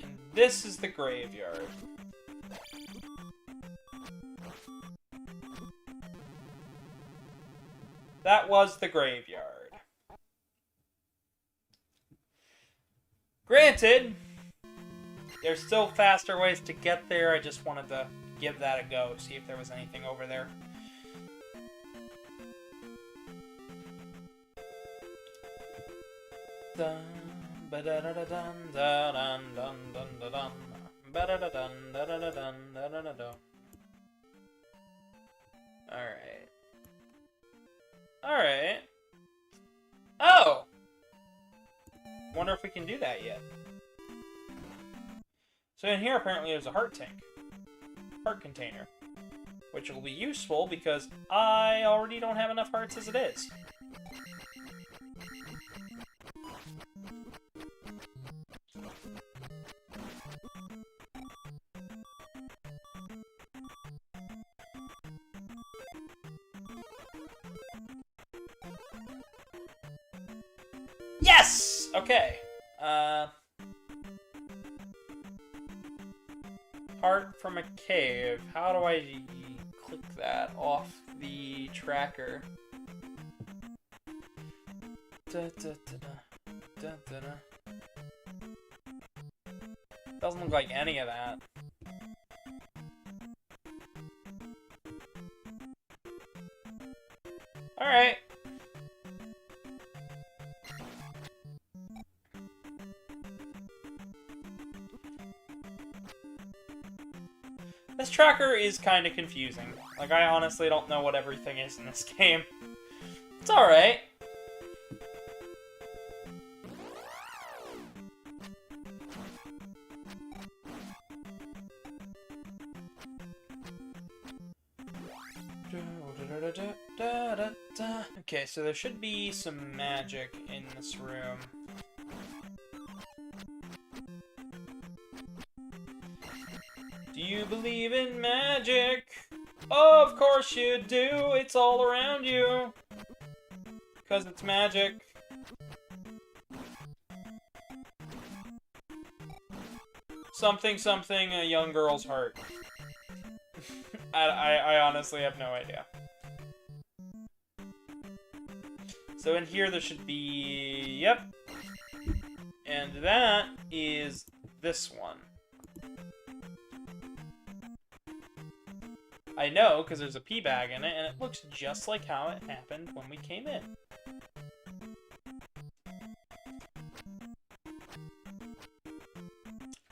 And this is the graveyard. That was the graveyard. Granted, there's still faster ways to get there. I just wanted to give that a go, see if there was anything over there. Alright. Alright. Oh! Wonder if we can do that yet. So in here, apparently, there's a heart tank. Heart container. Which will be useful because I already don't have enough hearts as it is. Yes! Okay. Heart from a cave. How do I click that off the tracker? Doesn't look like any of that. Alright. This tracker is kind of confusing. Like, I honestly don't know what everything is in this game. It's alright. Okay, so there should be some magic in this room. Do you believe in magic? Of course you do. It's all around you. Because it's magic. Something, something, a young girl's heart. I honestly have no idea. So in here there should be... Yep. And that is this one. I know, because there's a pee bag in it, and it looks just like how it happened when we came in.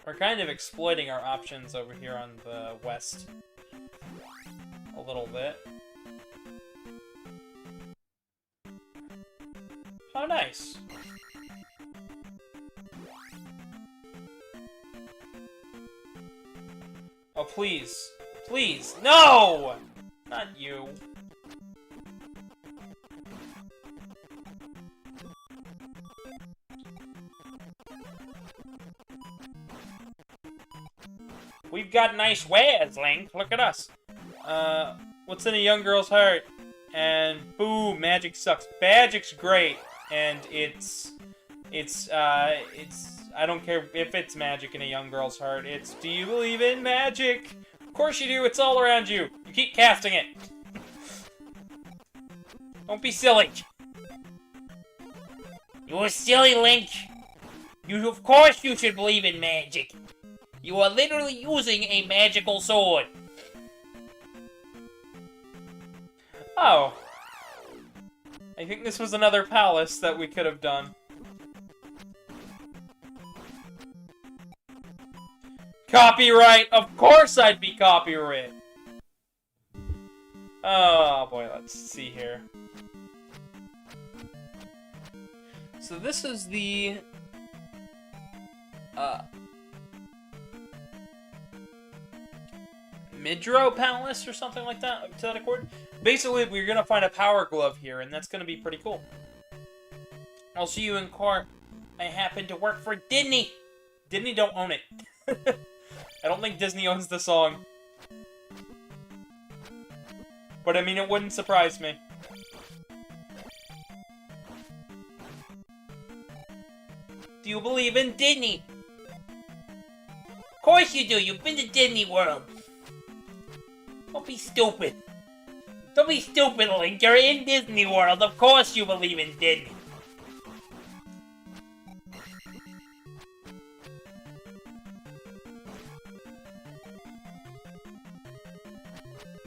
We're kind of exploiting our options over here on the west a little bit. How nice. Oh, please. Please. No! Not you. We've got nice wares, Link. Look at us. What's in a young girl's heart? And boom, magic sucks. Magic's great, and it's I don't care if it's magic in a young girl's heart. It's, do you believe in magic? Of course you do. It's all around you. You keep casting it. Don't be silly. You're silly, Link. Of course you should believe in magic. You are literally using a magical sword. Oh. I think this was another palace that we could have done. Copyright! Of course I'd be copyright! Oh boy, let's see here. So this is the Midro Palace or something like that, to that accord. Basically, we're gonna find a power glove here, and that's gonna be pretty cool. I'll see you in court. I happen to work for Disney. Disney don't own it. I don't think Disney owns the song. But I mean, it wouldn't surprise me. Do you believe in Disney? Of course you do. You've been to Disney World. Don't be stupid. Don't be stupid, Link. You're in Disney World. Of course you believe in Disney.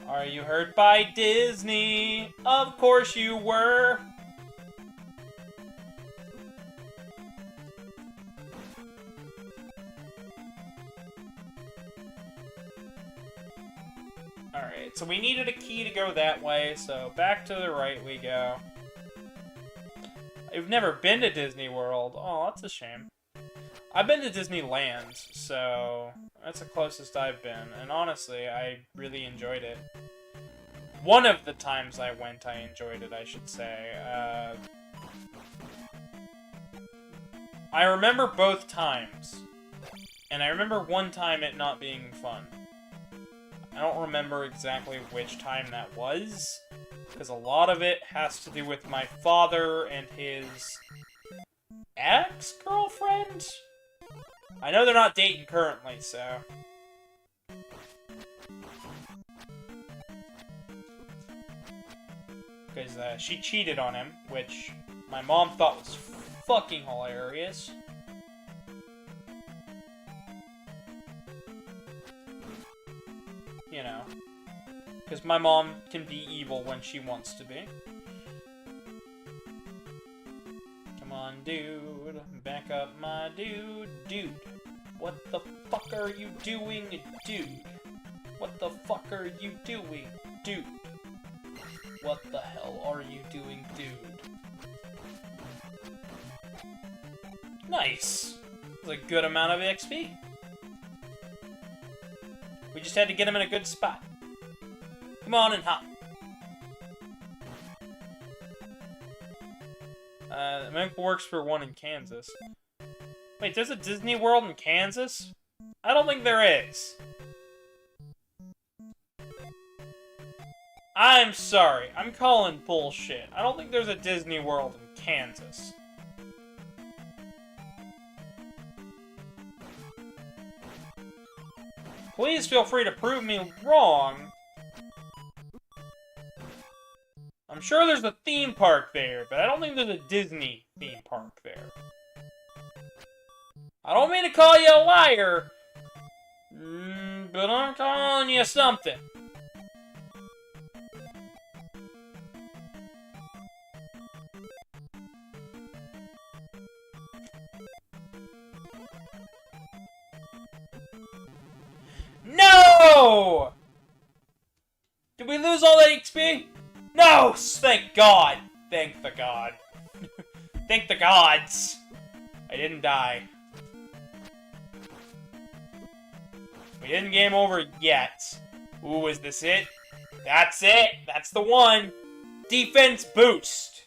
Are you hurt by Disney? Of course you were. Alright, so we needed a key to go that way, so back to the right we go. I've never been to Disney World. Oh, that's a shame. I've been to Disneyland, so that's the closest I've been, and honestly, I really enjoyed it. One of the times I went, I enjoyed it, I should say. I remember both times, and I remember one time it not being fun. I don't remember exactly which time that was, because a lot of it has to do with my father and his ex-girlfriend? I know they're not dating currently, so... Because she cheated on him, which my mom thought was fucking hilarious. You know. Because my mom can be evil when she wants to be. Come on, dude. Back up, my dude. Dude. What the fuck are you doing, dude? What the fuck are you doing, dude? What the hell are you doing, dude? Nice! That's a good amount of XP. We just had to get him in a good spot. Come on and hop. Mink works for one in Kansas. Wait, there's a Disney World in Kansas? I don't think there is. I'm sorry. I'm calling bullshit. I don't think there's a Disney World in Kansas. Please feel free to prove me wrong. I'm sure there's a theme park there, but I don't think there's a Disney theme park there. I don't mean to call you a liar, but I'm calling you something. No! Did we lose all that XP? No! Thank God! Thank the God. Thank the gods! I didn't die. We didn't game over yet. Ooh, is this it? That's it! That's the one! Defense boost!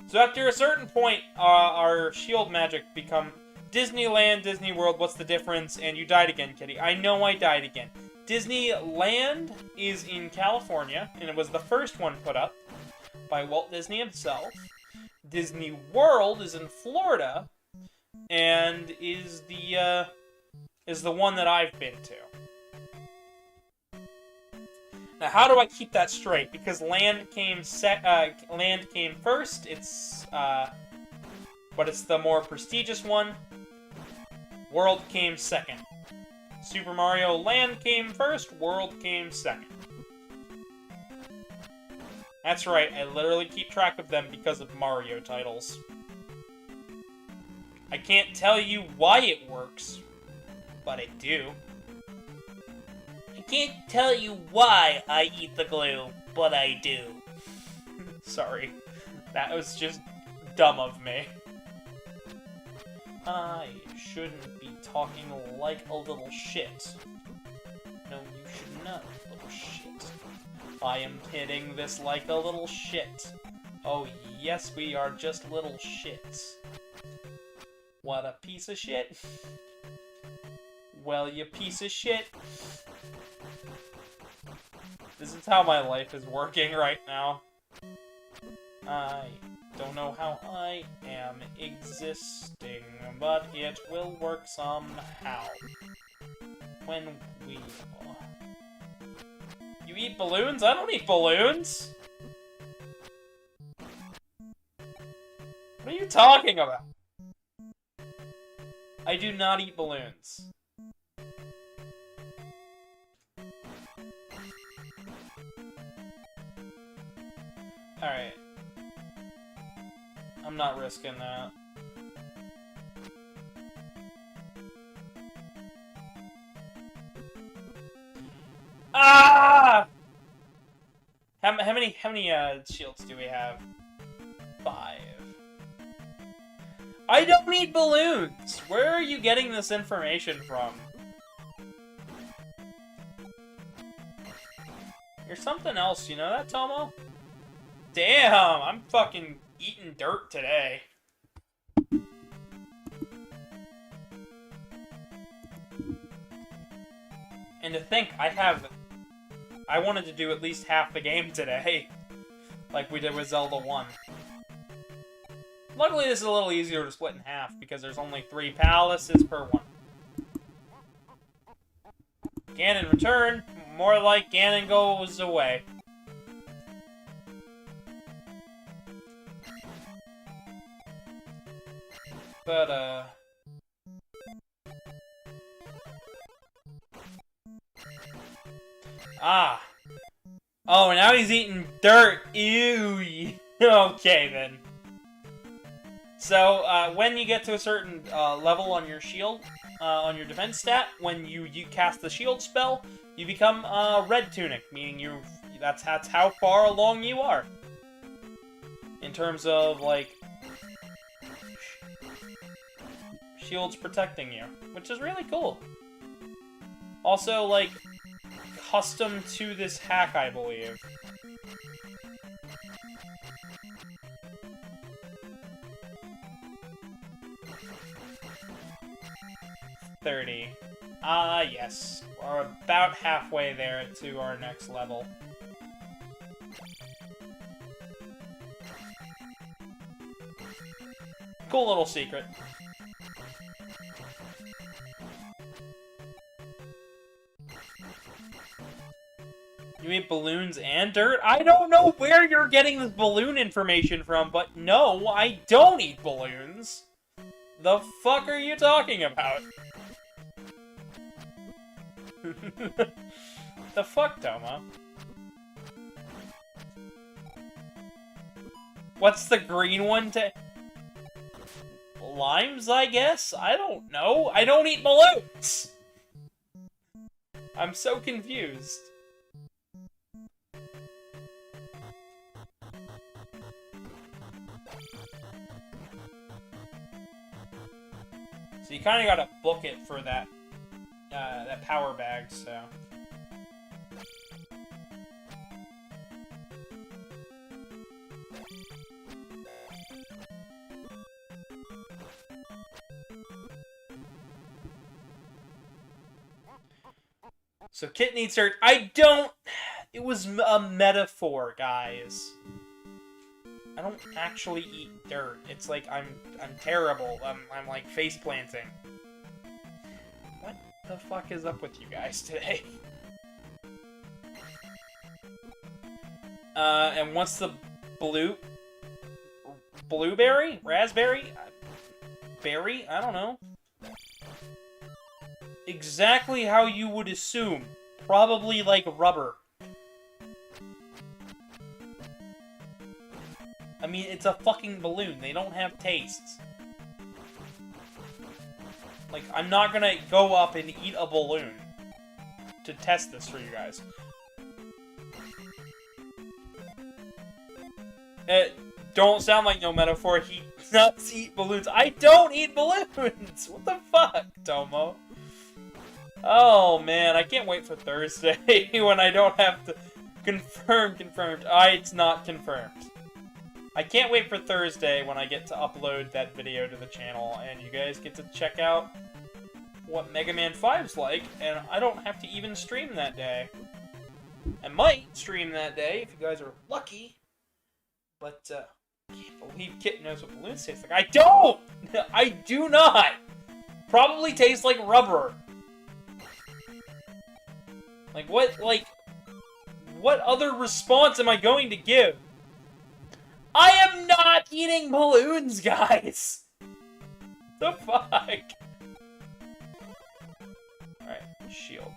So after a certain point, our shield magic become Disneyland, Disney World, what's the difference? And you died again, kitty. I know I died again. Disneyland is in California, and it was the first one put up by Walt Disney himself. Disney World is in Florida, and is the one that I've been to. Now, how do I keep that straight? Because land came first. It's but it's the more prestigious one. World came second. Super Mario Land came first, World came second. That's right, I literally keep track of them because of Mario titles. I can't tell you why it works, but I do. I can't tell you why I eat the glue, but I do. Sorry. That was just dumb of me. I shouldn't be talking like a little shit. No, you should not, little shit. I am hitting this like a little shit. Oh, yes, we are just little shits. What a piece of shit. Well, you piece of shit. This is how my life is working right now. I don't know how I am existing, but it will work somehow. When we... You eat balloons? I don't eat balloons! What are you talking about? I do not eat balloons. Alright. I'm not risking that. Ah! How many shields do we have? 5. I don't need balloons! Where are you getting this information from? You're something else, you know that, Tomo? Damn, I'm fucking eating dirt today. And to think, I wanted to do at least half the game today. Like we did with Zelda 1. Luckily, this is a little easier to split in half, because there's only 3 palaces per one. Ganon return, more like Ganon goes away. But, Ah! Oh, now he's eating dirt! Ew! Okay, then. So, when you get to a certain level on your shield, on your defense stat, when you cast the shield spell, you become red tunic, meaning that's how far along you are. In terms of, like, shields protecting you, which is really cool. Also, like, custom to this hack, I believe. $30. Ah, yes. We're about halfway there to our next level. Cool little secret. You eat balloons and dirt? I don't know where you're getting this balloon information from, but no, I don't eat balloons. The fuck are you talking about? The fuck, Toma? What's the green one to... Limes, I guess? I don't know. I don't eat balloons! I'm so confused. So you kind of gotta book it for that power bag, so... So Kit needs dirt. I don't... It was a metaphor, guys. I don't actually eat dirt. It's like I'm terrible. I'm like face planting. What the fuck is up with you guys today? And what's the blueberry? Raspberry? Berry? I don't know. Exactly how you would assume. Probably like rubber. I mean, it's a fucking balloon. They don't have tastes. Like, I'm not gonna go up and eat a balloon. to test this for you guys. Don't sound like no metaphor. He nuts eat balloons. I don't eat balloons! What the fuck, Tomo? Oh, man. I can't wait for Thursday when I don't have to... Confirmed. It's not confirmed. I can't wait for Thursday when I get to upload that video to the channel, and you guys get to check out what Mega Man 5's like, and I don't have to even stream that day. I might stream that day if you guys are lucky, but, I can't believe Kit knows what balloons taste like. I don't! I do not! Probably tastes like rubber. Like, what other response am I going to give? I am not eating balloons, guys! The fuck? Alright, shield.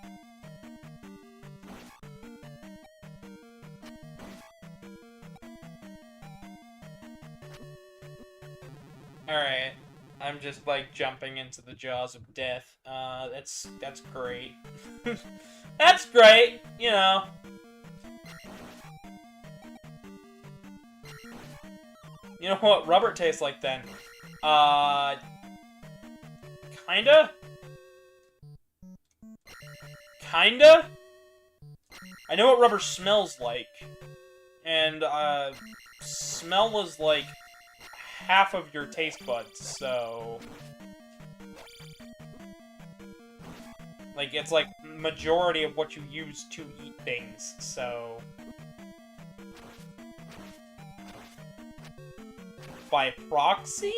Alright, I'm just, like, jumping into the jaws of death. That's great. That's great, you know. You know what rubber tastes like, then? Kinda? Kinda? I know what rubber smells like. And, smell is, like, half of your taste buds, so... Like, it's, like, majority of what you use to eat things, so... By proxy?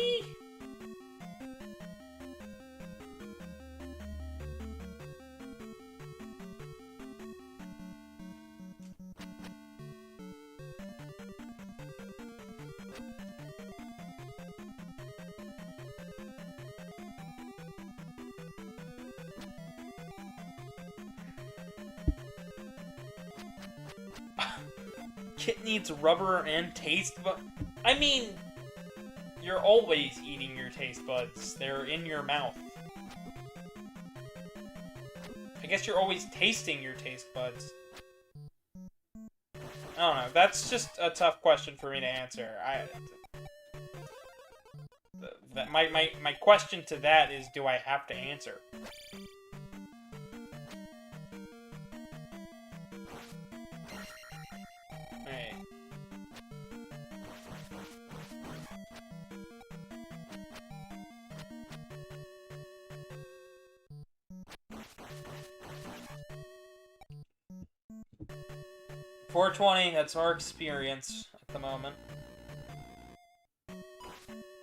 Kit needs rubber and taste buds. I mean... You're always eating your taste buds. They're in your mouth. I guess you're always tasting your taste buds. I don't know. That's just a tough question for me to answer. My question to that is, do I have to answer? Alright. $4.20, that's our experience at the moment.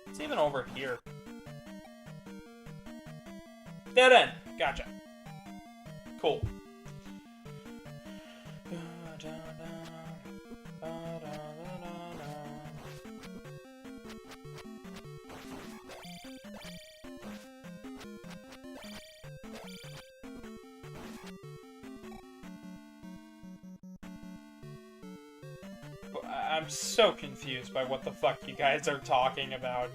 It's even over here. Dead end. Gotcha. Cool. I'm so confused by what the fuck you guys are talking about.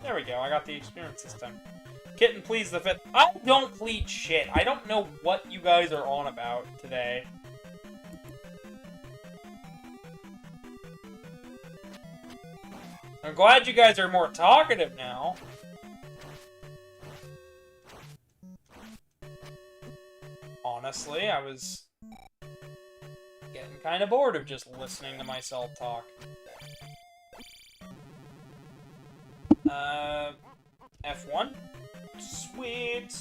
There we go, I got the experience this time. Kitten pleads the fifth. I don't plead shit. I don't know what you guys are on about today. I'm glad you guys are more talkative now. Honestly, I was getting kind of bored of just listening to myself talk. F1? Sweet!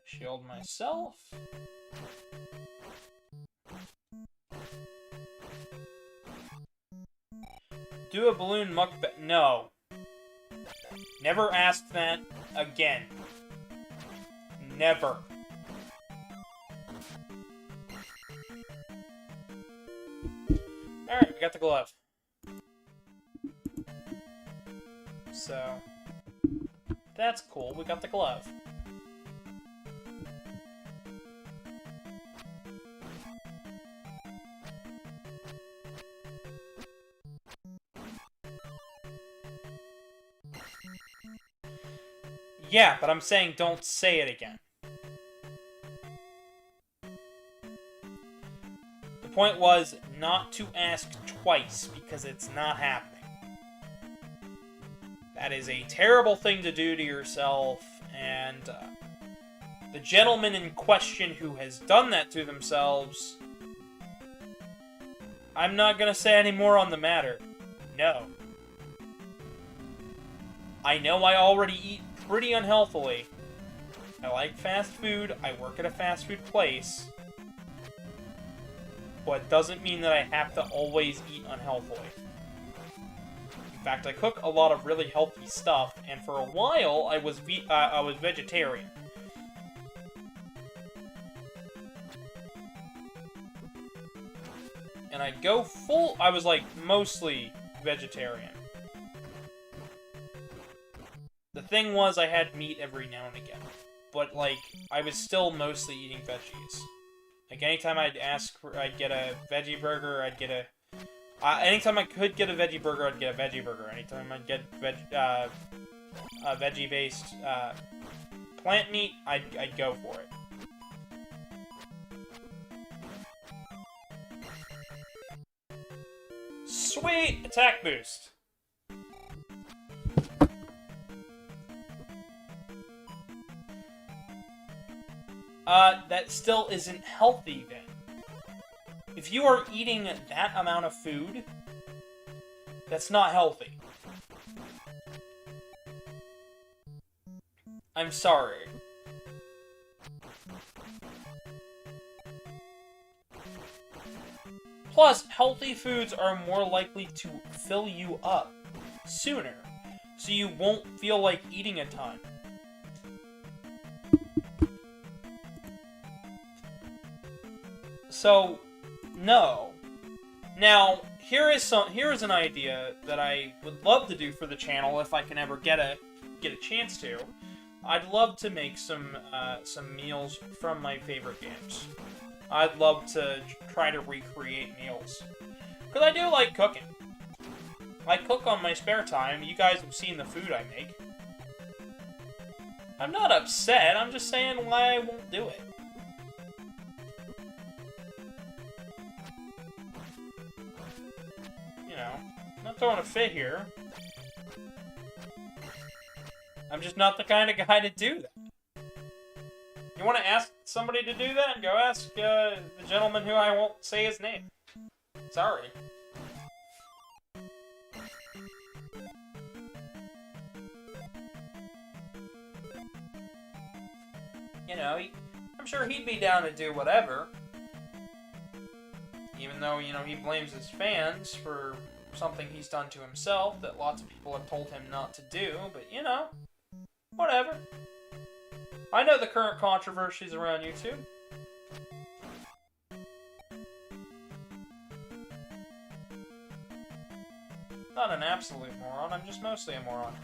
Shield myself. Do a balloon mukbang. No. Never ask that again. Never. Alright, we got the glove. So, that's cool, we got the glove. Yeah, but I'm saying don't say it again. The point was not to ask twice, because it's not happening. That is a terrible thing to do to yourself, and the gentleman in question who has done that to themselves, I'm not gonna say any more on the matter. No. I know I already eat pretty unhealthily. I like fast food, I work at a fast food place, but it doesn't mean that I have to always eat unhealthily. In fact, I cook a lot of really healthy stuff, and for a while, I was vegetarian. And I'd go full... I was, like, mostly vegetarian. The thing was, I had meat every now and again. But, like, I was still mostly eating veggies. Like, anytime I'd get a veggie burger, I'd get a... anytime I could get a veggie burger, I'd get a veggie burger. Anytime I'd get a veggie-based plant meat, I'd go for it. Sweet! Attack boost! That still isn't healthy, then. If you are eating that amount of food, that's not healthy. I'm sorry. Plus, healthy foods are more likely to fill you up sooner, so you won't feel like eating a ton. So, no. Now, here is an idea that I would love to do for the channel if I can ever get a chance to. I'd love to make some meals from my favorite games. I'd love to try to recreate meals, because I do like cooking. I cook on my spare time. You guys have seen the food I make. I'm not upset. I'm just saying why I won't do it. You know, I'm not throwing a fit here. I'm just not the kind of guy to do that. You want to ask somebody to do that? Go ask the gentleman who I won't say his name. Sorry. You know, I'm sure he'd be down to do whatever. Even though, you know, he blames his fans for something he's done to himself that lots of people have told him not to do, but, you know, whatever. I know the current controversies around YouTube. Not an absolute moron, I'm just mostly a moron.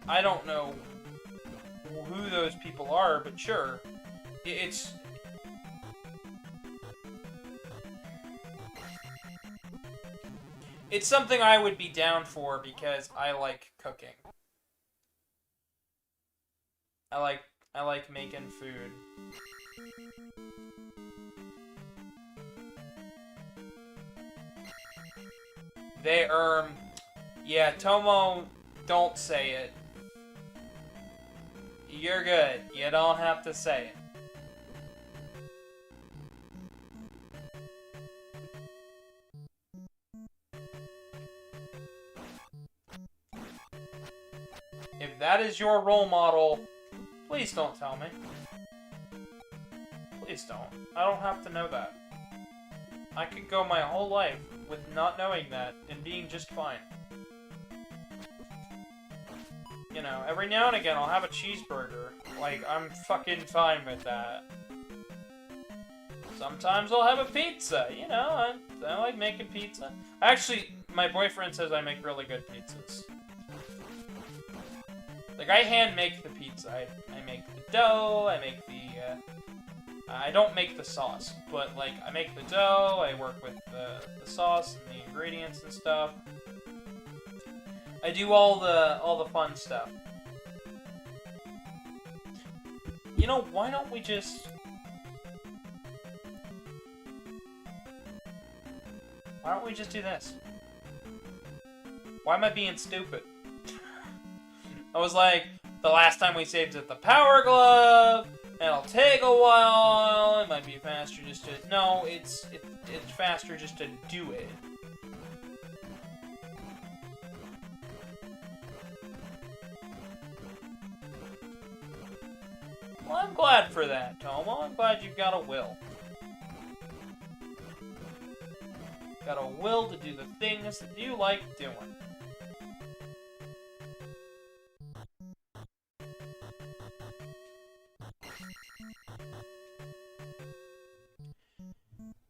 I don't know who those people are, but sure. It's something I would be down for because I like cooking. I like making food. Yeah, Tomo, don't say it. You're good. You don't have to say it. If that is your role model, please don't tell me. Please don't. I don't have to know that. I could go my whole life with not knowing that and being just fine. You know, every now and again I'll have a cheeseburger. Like, I'm fucking fine with that. Sometimes I'll have a pizza, you know, I like making pizza. Actually, my boyfriend says I make really good pizzas. Like, I hand make the pizza. I make the dough, I make the, I don't make the sauce, but, like, I make the dough, I work with the sauce and the ingredients and stuff. I do all the fun stuff. You know, why don't we just... Why don't we just do this? Why am I being stupid? I was like, the last time we saved it the Power Glove, it'll take a while, it might be faster just to... No, it's faster just to do it. Well, I'm glad for that, Tomo. I'm glad you've got a will. Got a will to do the things that you like doing.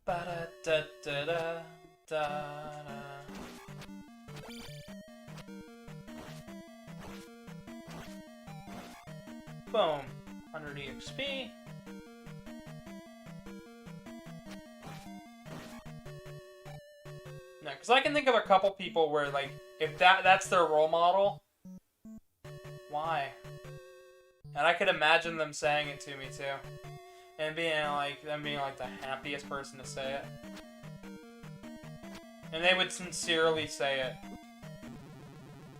Ba-da-da-da-da-da-da. Boom. 100 EXP. No, because I can think of a couple people where, like, if that's their role model, why? And I could imagine them saying it to me, too. And them being like the happiest person to say it. And they would sincerely say it,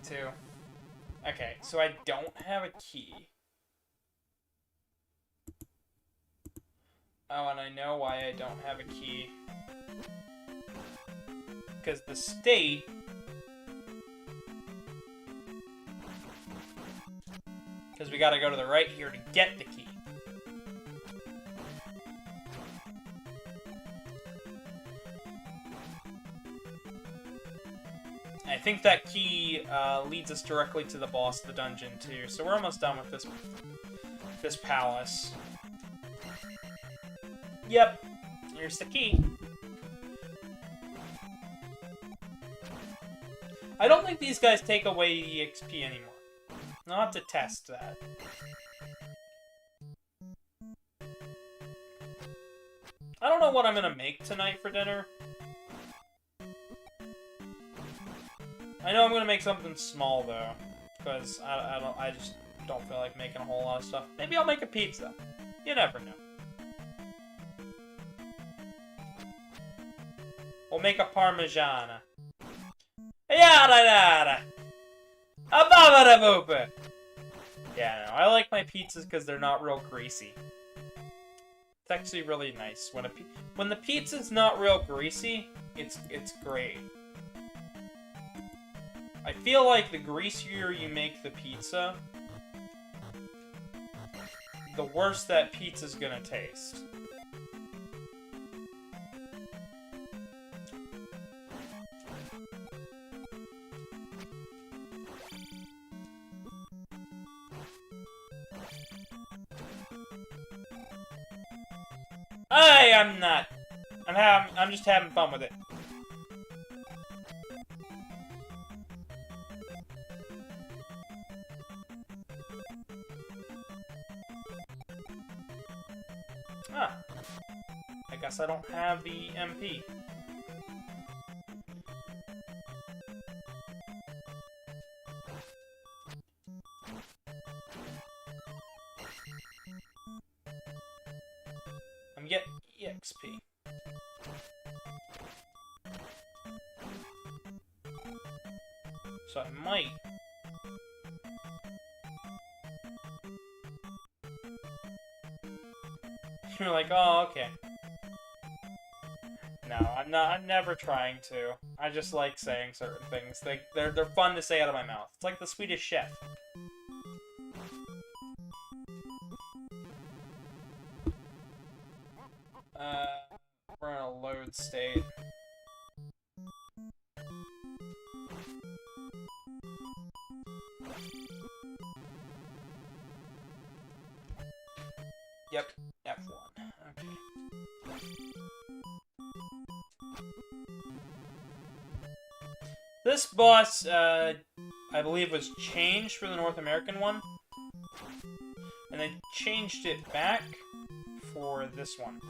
too. Okay, so I don't have a key. Oh, and I know why I don't have a key. Because the state... Because we gotta go to the right here to get the key. I think that key leads us directly to the boss of the dungeon, too. So we're almost done with this palace. Yep, here's the key. I don't think these guys take away EXP anymore. I'll have to test that. I don't know what I'm gonna make tonight for dinner. I know I'm gonna make something small though, because I just don't feel like making a whole lot of stuff. Maybe I'll make a pizza. You never know. We'll make a Parmigiana. Yada yada. Ababa boopa. Yeah, no, I like my pizzas because they're not real greasy. It's actually really nice when the pizza's not real greasy. It's great. I feel like the greasier you make the pizza, the worse that pizza's gonna taste. I'm not. I'm just having fun with it. Ah. I guess I don't have the MP. I'm getting EXP. So I might... You're like, oh, okay. No, I'm never trying to. I just like saying certain things. They're fun to say out of my mouth. It's like the Swedish Chef. We're in a load state. Yep, F1. Okay. This boss, I believe, was changed for the North American one. And they changed it back for this one.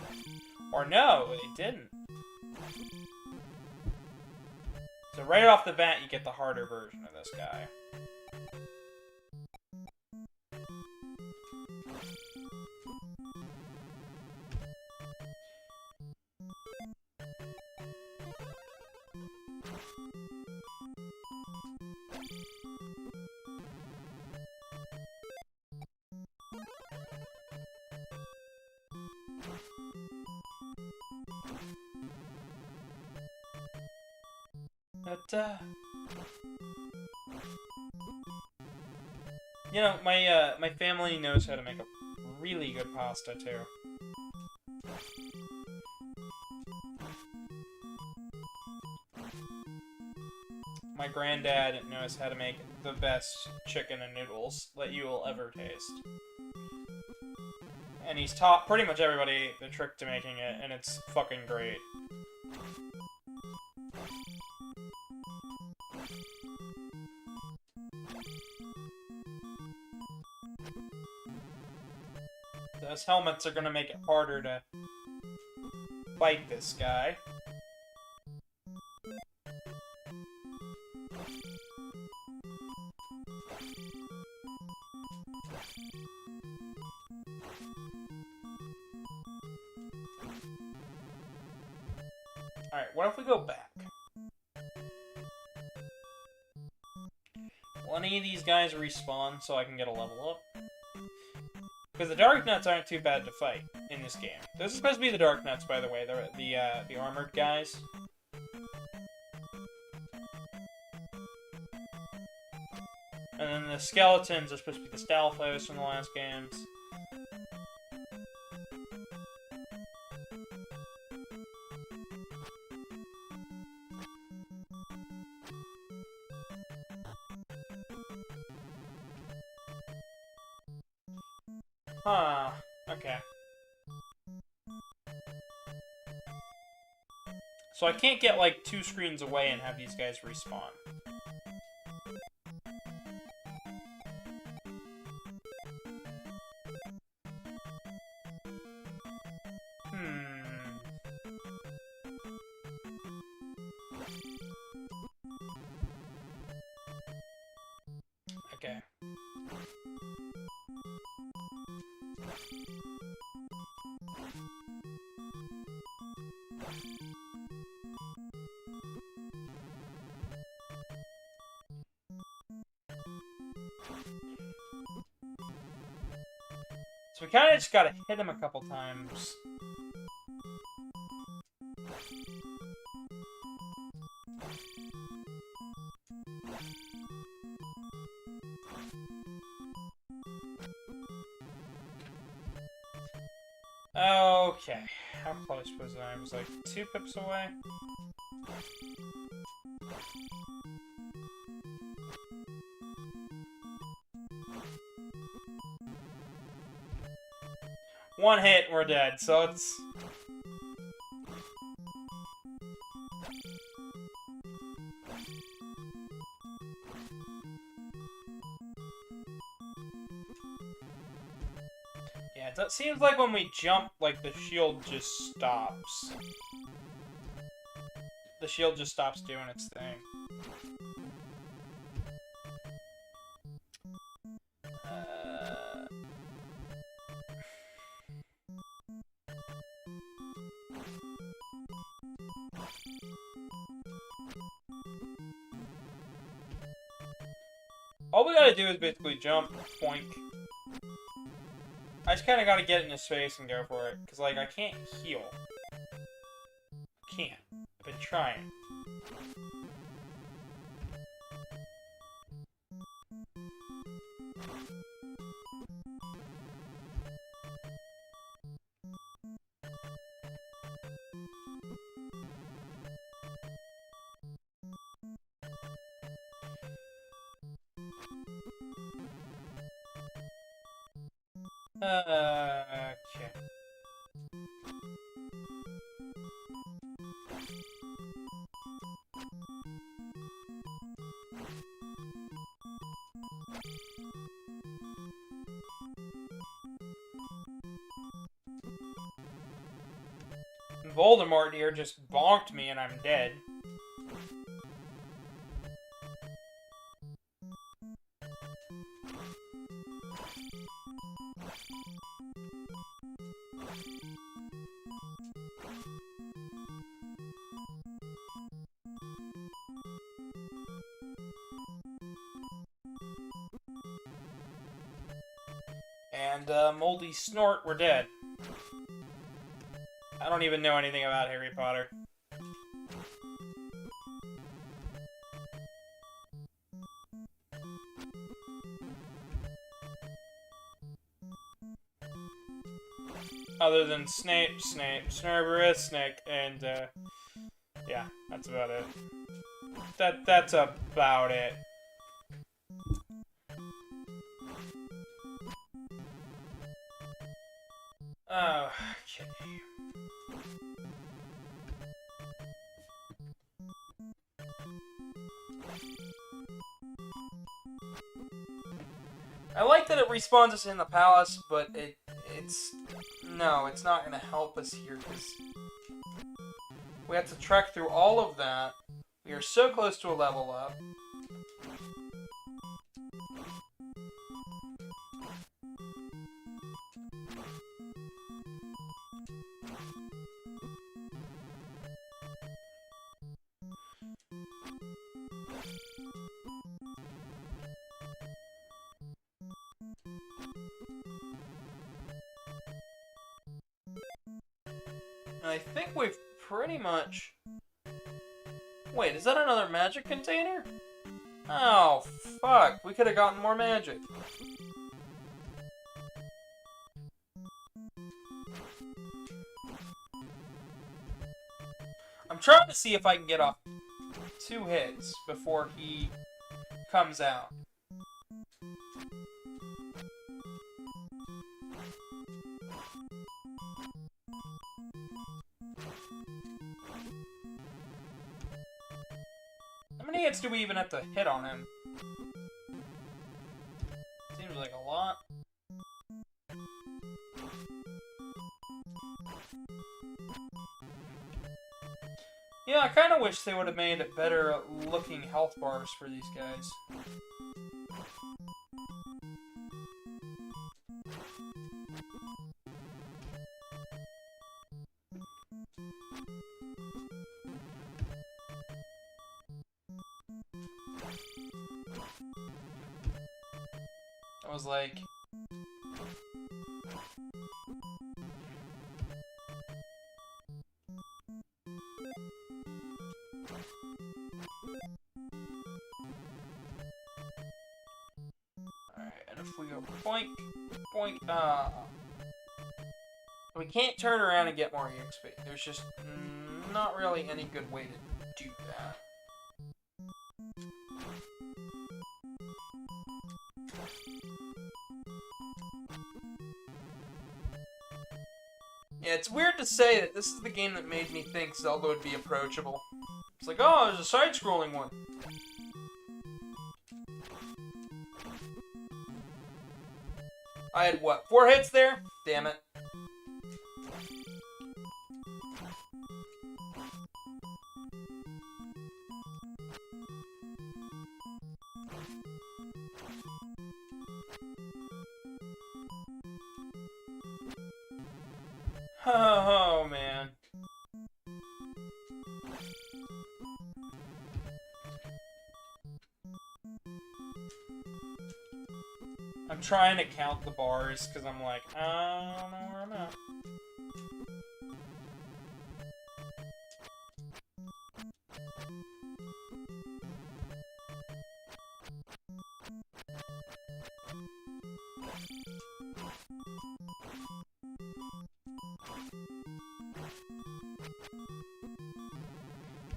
Or no, it didn't. So right off the bat, you get the harder version of this guy. But, you know, my family knows how to make a really good pasta, too. My granddad knows how to make the best chicken and noodles that you will ever taste. And he's taught pretty much everybody the trick to making it, and it's fucking great. Those helmets are gonna make it harder to fight this guy. Alright, what if we go back? Will any of these guys respawn so I can get a level up? Because the Dark Nuts aren't too bad to fight in this game. Those are supposed to be the Dark Nuts, by the way. They're the armored guys. And then the skeletons are supposed to be the Stalfos from the last games. Huh. Okay. So I can't get, like, 2 screens away and have these guys respawn. Okay. So we kind of just gotta hit him a couple times. Okay, how close was I? I was like 2 pips away. One hit, we're dead, so it's... Yeah, it seems like when we jump, like, the shield just stops. The shield just stops doing its thing. All we gotta do is basically jump, poink. I just kinda gotta get in his face and go for it. Cause, like, I can't heal. I can't. I've been trying. Okay. Voldemort here just bonked me and I'm dead. And Moldy Snort, we're dead. I don't even know anything about Harry Potter. Other than Snape, Cerberus, Snake, and yeah, that's about it. That's about it. Okay. I like that it respawns us in the palace, but it's not gonna help us here because we have to trek through all of that. We are so close to a level up. And I think we've pretty much... Wait, is that another magic container? Oh, fuck. We could have gotten more magic. I'm trying to see if I can get off 2 hits before he comes out. How many hits do we even have to hit on him? Seems like a lot. Yeah, I kind of wish they would have made better looking health bars for these guys. I was like... Alright, and if we go boink, boink, we can't turn around and get more EXP. There's just not really any good way to do that. Yeah, it's weird to say that this is the game that made me think Zelda would be approachable. It's like, oh, there's a side-scrolling one. I had, what, 4 hits there? Damn it. Oh, man. I'm trying to count the bars, because I'm like, I don't know where I'm at.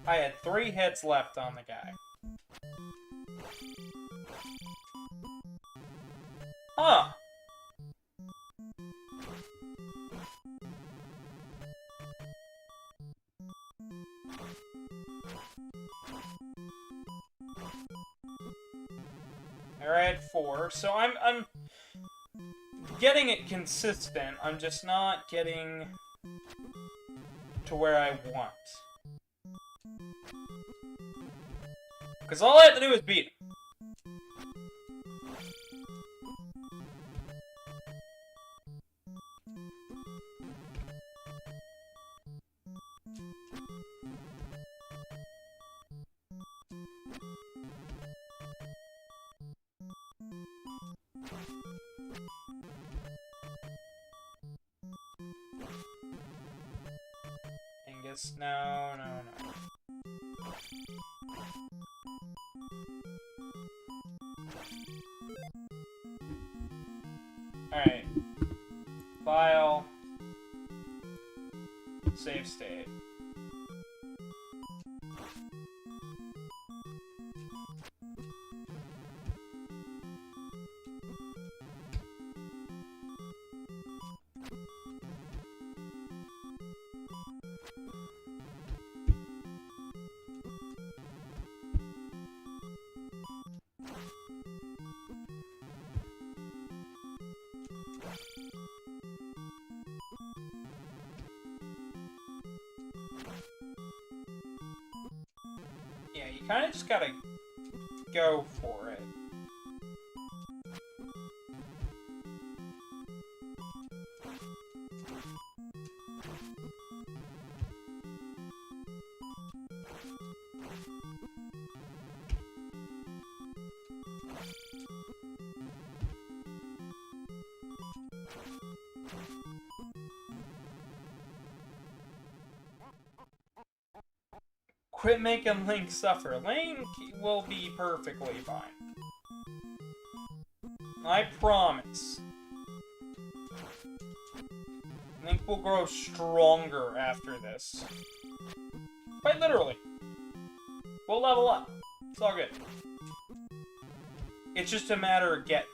I had 3 hits left on the guy. Huh. Alright, 4. So I'm getting it consistent. I'm just not getting to where I want. Because all I have to do is beat him. Angus, no. Alright. File. Save state. Yeah, you kind of just gotta go for it. Quit making Link suffer. Link will be perfectly fine. I promise. Link will grow stronger after this. Quite literally. We'll level up. It's all good. It's just a matter of getting.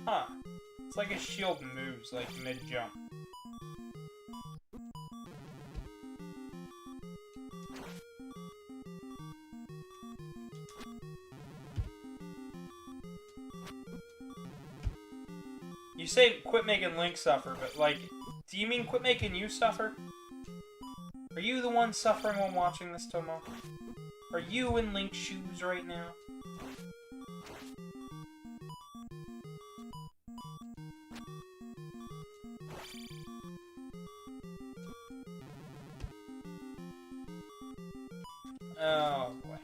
Huh. It's like a shield moves, like mid-jump. You say quit making Link suffer, but, like, do you mean quit making you suffer? Are you the one suffering while watching this, Tomo? Are you in Link's shoes right now? Oh, boy.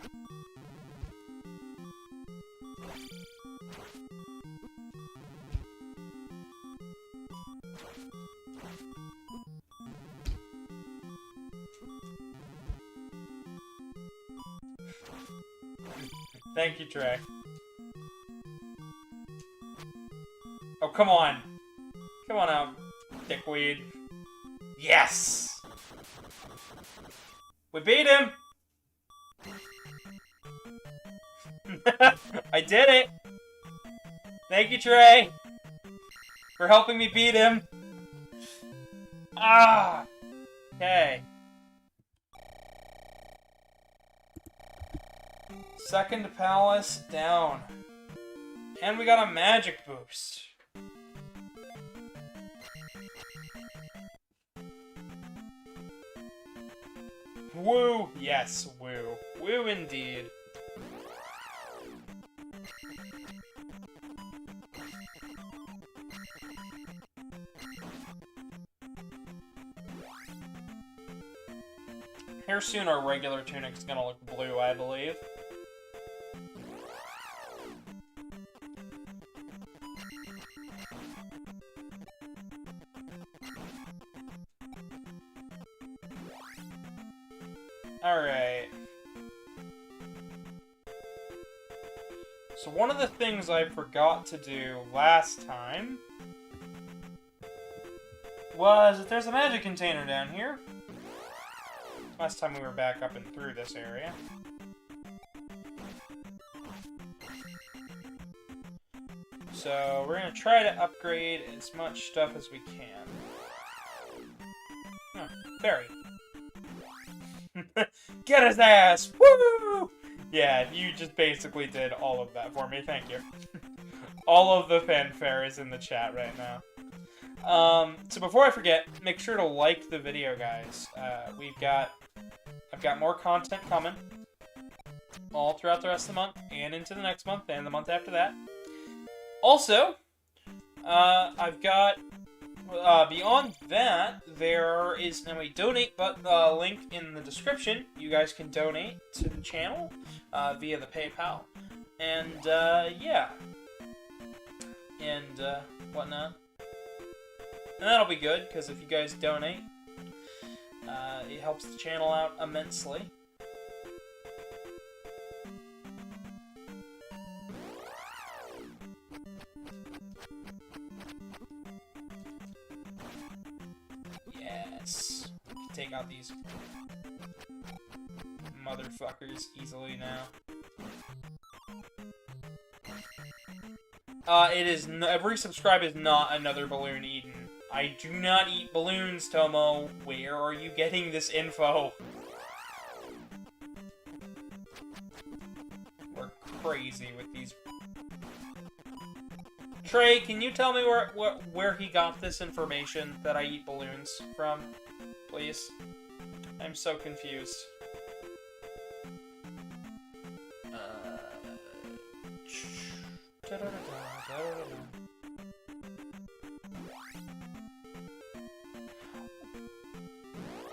Thank you, Trey. Oh, come on. Come on out, dickweed. Yes! We beat him! I did it! Thank you, Trey! For helping me beat him. Ah! Okay. Second palace down. And we got a magic boost. Woo! Yes, woo. Woo indeed. Here soon our regular tunic's gonna look blue, I believe. Alright. So one of the things I forgot to do last time was that there's a magic container down here. Last time we were back up and through this area. So we're going to try to upgrade as much stuff as we can. Oh, fairy. Get his ass! Woo! Yeah, you just basically did all of that for me. Thank you. All of the fanfare is in the chat right now. So before I forget, make sure to like the video, guys. I've got more content coming all throughout the rest of the month and into the next month and the month after that. Also, I've got, beyond that, there is now a donate link in the description. You guys can donate to the channel via the PayPal. And, yeah. And, whatnot. And that'll be good, because if you guys donate, it helps the channel out immensely. Yes. We can take out these motherfuckers easily now. Every subscribe is not another balloon eaten. I do not eat balloons, Tomo. Where are you getting this info? We're crazy with these. Trey, can you tell me where he got this information that I eat balloons from? Please. I'm so confused.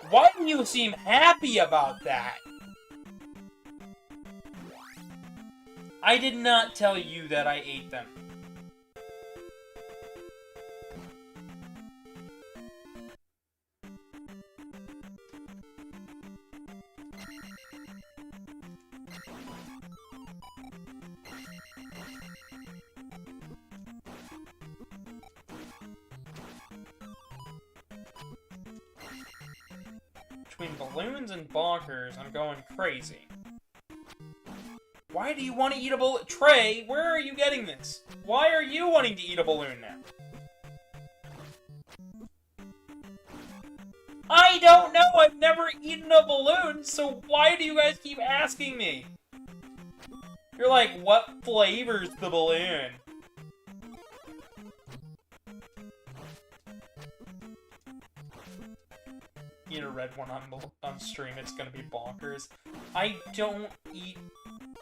Why do you seem happy about that? I did not tell you that I ate them. Between balloons and bonkers, I'm going crazy. Why do you want to eat a balloon? Trey, where are you getting this? Why are you wanting to eat a balloon now? I don't know! I've never eaten a balloon, so why do you guys keep asking me? You're like, what flavor's the balloon? Eat a red one on stream, it's gonna be bonkers. I don't eat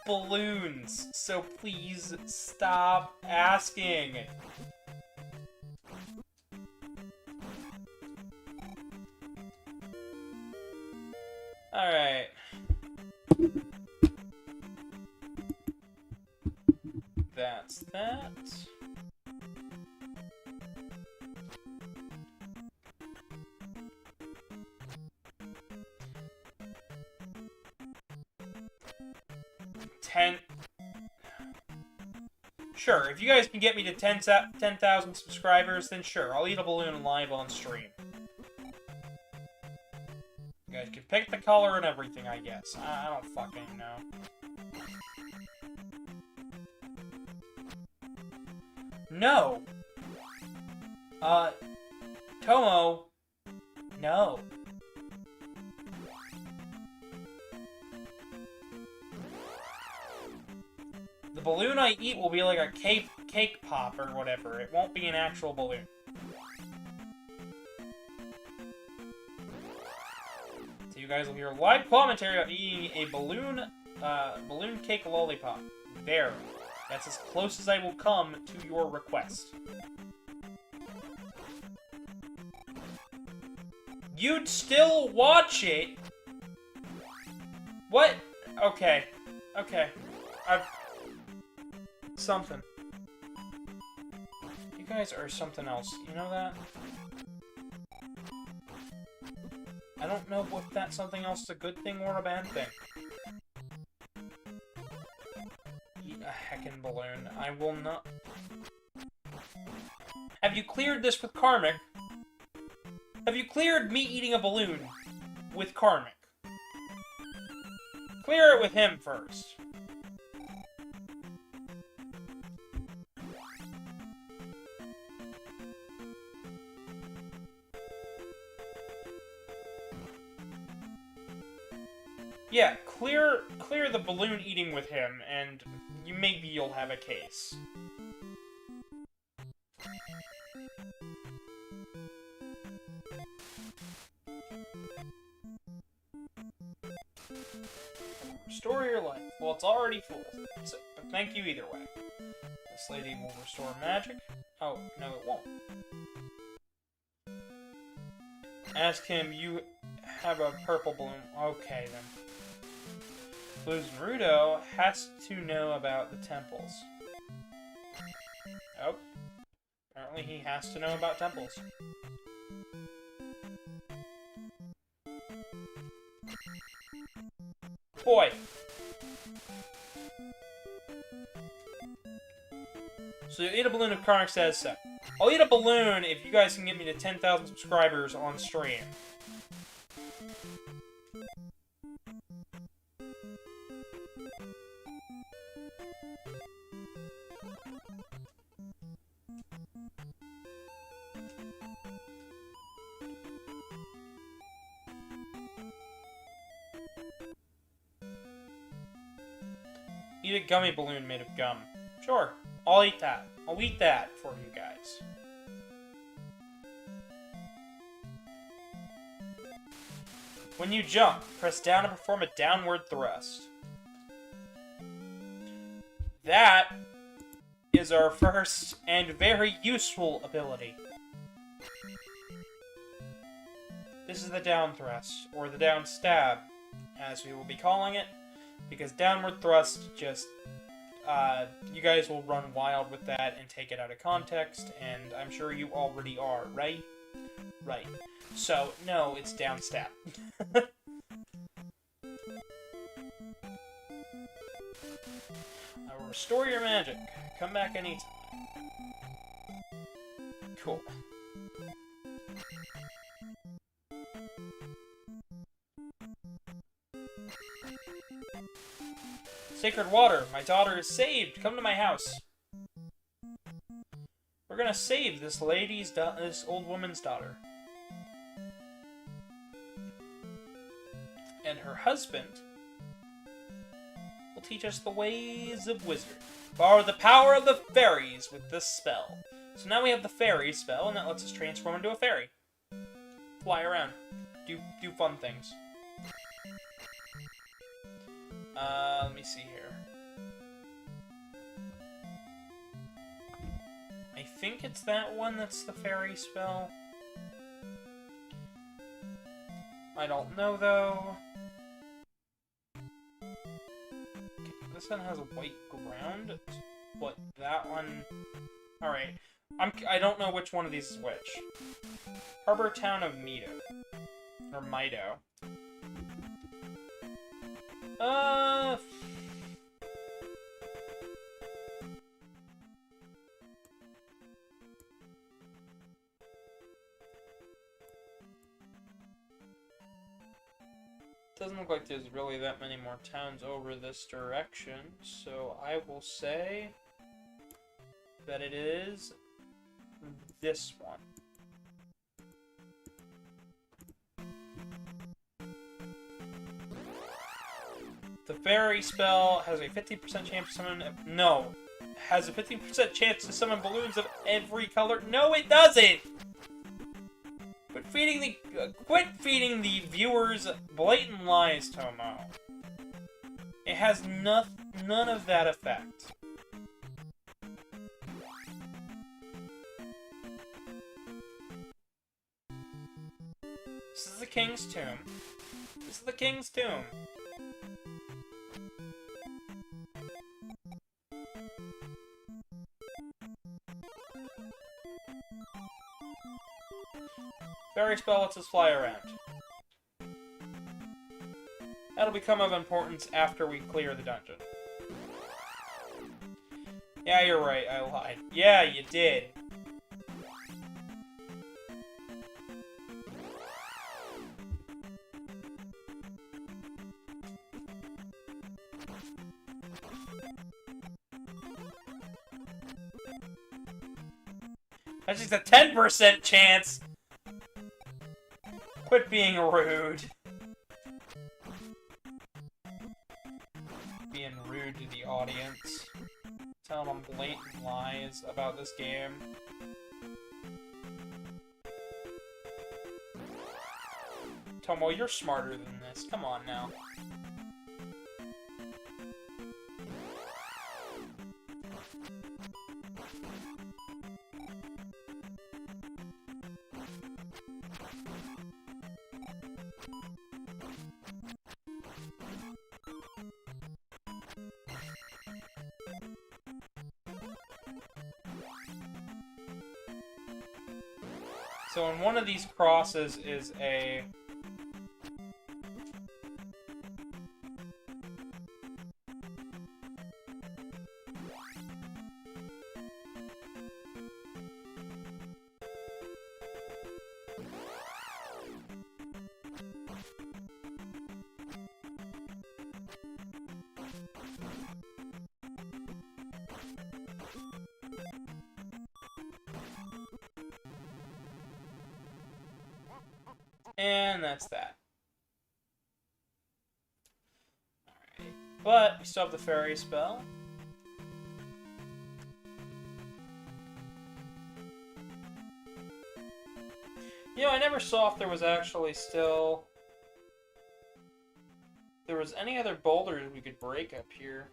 balloons, so please stop asking. Alright. That's that. Sure, if you guys can get me to 10,000 subscribers, then sure, I'll eat a balloon live on stream. You guys can pick the color and everything, I guess. I don't fucking know. No! Tomo. No. The balloon I eat will be like a cake pop or whatever. It won't be an actual balloon. So you guys will hear live commentary of eating a balloon cake lollipop. There. That's as close as I will come to your request. You'd still watch it? What? Okay. Okay. Something. You guys are something else. You know that? I don't know if that something else is a good thing or a bad thing. Eat a heckin' balloon. I will not... Have you cleared this with Karmic? Have you cleared me eating a balloon with Karmic? Clear it with him first. Yeah, clear the balloon eating with him, and maybe you'll have a case. Restore your life. Well, it's already full, so thank you either way. This lady will restore magic. Oh, no, it won't. Ask him, you have a purple balloon. Okay, then. Blues Naruto has to know about the temples. Oh. Apparently he has to know about temples. Boy! So you eat a balloon if Karnak says so. I'll eat a balloon if you guys can get me to 10,000 subscribers on stream. Eat a gummy balloon made of gum. Sure, I'll eat that. I'll eat that for you guys. When you jump, press down to perform a downward thrust. That is our first and very useful ability. This is the down thrust, or the down stab, as we will be calling it, because downward thrust just, you guys will run wild with that and take it out of context, and I'm sure you already are, right? Right. So, no, it's down stab. I will restore your magic. Come back anytime. Cool. Sacred water, my daughter is saved. Come to my house. We're gonna save this this old woman's daughter. And her husband will teach us the ways of wizard. Borrow the power of the fairies with this spell. So now we have the fairy spell, and that lets us transform into a fairy. Fly around. Do fun things. Let me see here. I think it's that one that's the fairy spell. I don't know, though. Okay, this one has a white ground. What, that one? Alright. I don't know which one of these is which. Harbor Town of Mido. Or Mido. Doesn't look like there's really that many more towns over this direction, so I will say that it is this one. The fairy spell has a 50% chance to summon... No. Has a 50% chance to summon balloons of every color. No, it doesn't! Quit feeding the viewers blatant lies, Tomo. It has none of that effect. This is the King's Tomb. This is the King's Tomb. Fairy spell lets us fly around. That'll become of importance after we clear the dungeon. Yeah, you're right, I lied. Yeah, you did. That's just a 10% chance! Quit being rude. Being rude to the audience. telling them blatant lies about this game. Tomo, you're smarter than this. Come on now. So in one of these crosses is a... And that's that. Alright. But we still have the fairy spell. You know, I never saw if there was actually still... there was any other boulders we could break up here.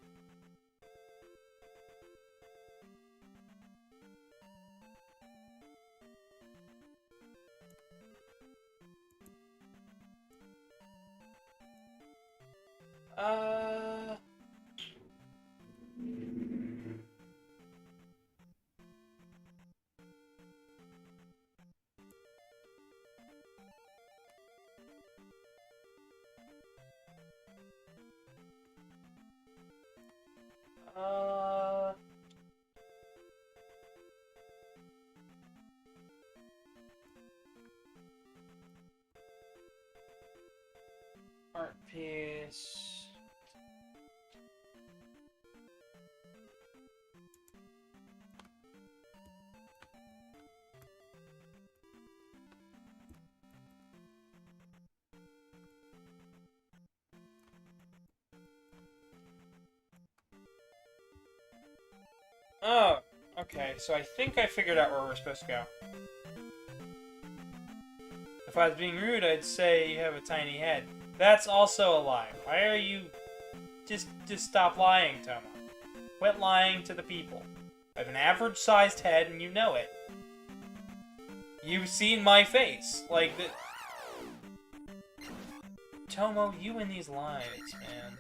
Art piece. Oh, okay, so I think I figured out where we're supposed to go. If I was being rude, I'd say you have a tiny head. That's also a lie. Why are you... Just stop lying, Tomo. Quit lying to the people. I have an average-sized head, and you know it. You've seen my face. Like, the... Tomo, you and these lies, man.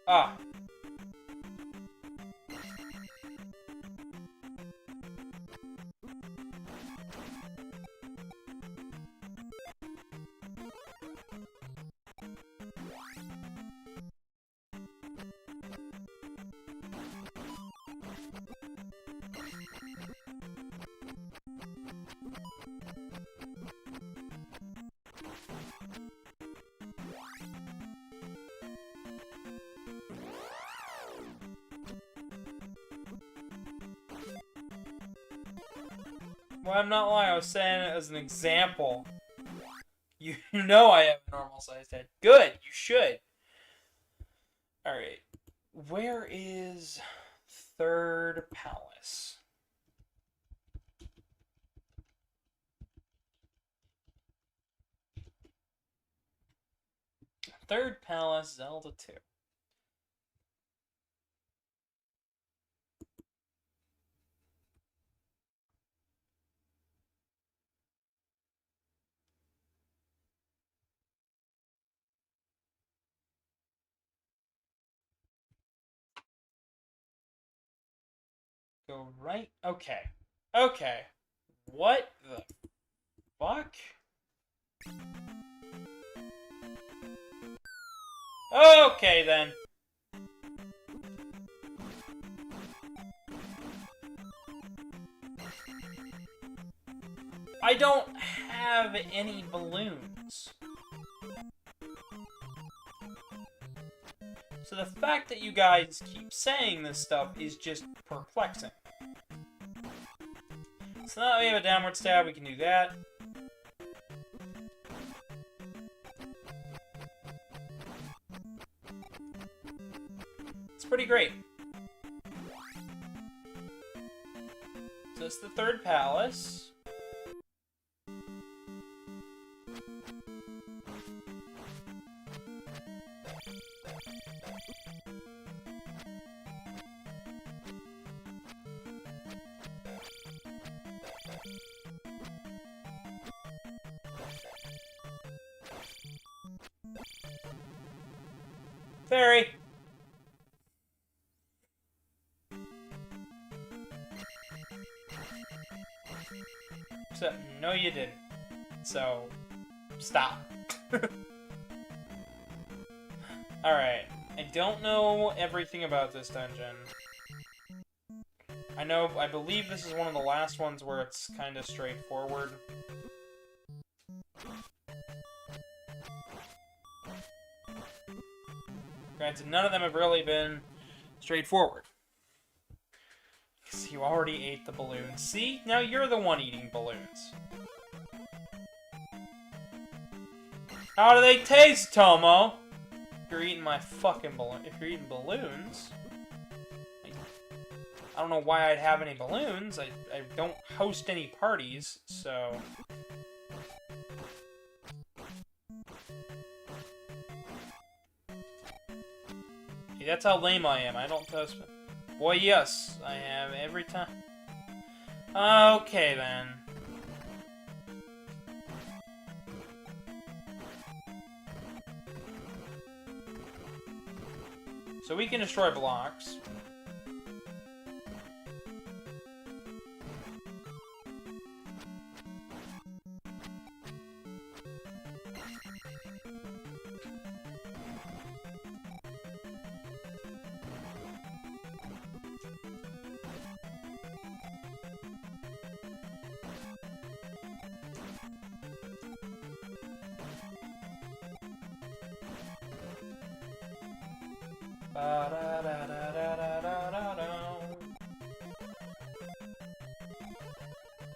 Ah. Well, I'm not lying. I was saying it as an example. You know I have a normal-sized head. Good. You should. Alright. Where is Third Palace? Third Palace, Zelda 2. Go right. Okay. Okay. What the fuck? Okay then. I don't have any balloons. So the fact that you guys keep saying this stuff is just perplexing. So now that we have a downward stab, we can do that. It's pretty great. So it's the third palace. Fairy. So, no you didn't. So, stop. Alright. I don't know everything about this dungeon. I believe this is one of the last ones where it's kind of straightforward. Granted, none of them have really been straightforward. Because you already ate the balloons. See? Now you're the one eating balloons. How do they taste, Tomo? If you're eating my fucking balloon. If you're eating balloons... I don't know why I'd have any balloons. I don't host any parties, so... See, that's how lame I am. I don't toast... Boy, yes. I have every time. Okay, then. So we can destroy blocks.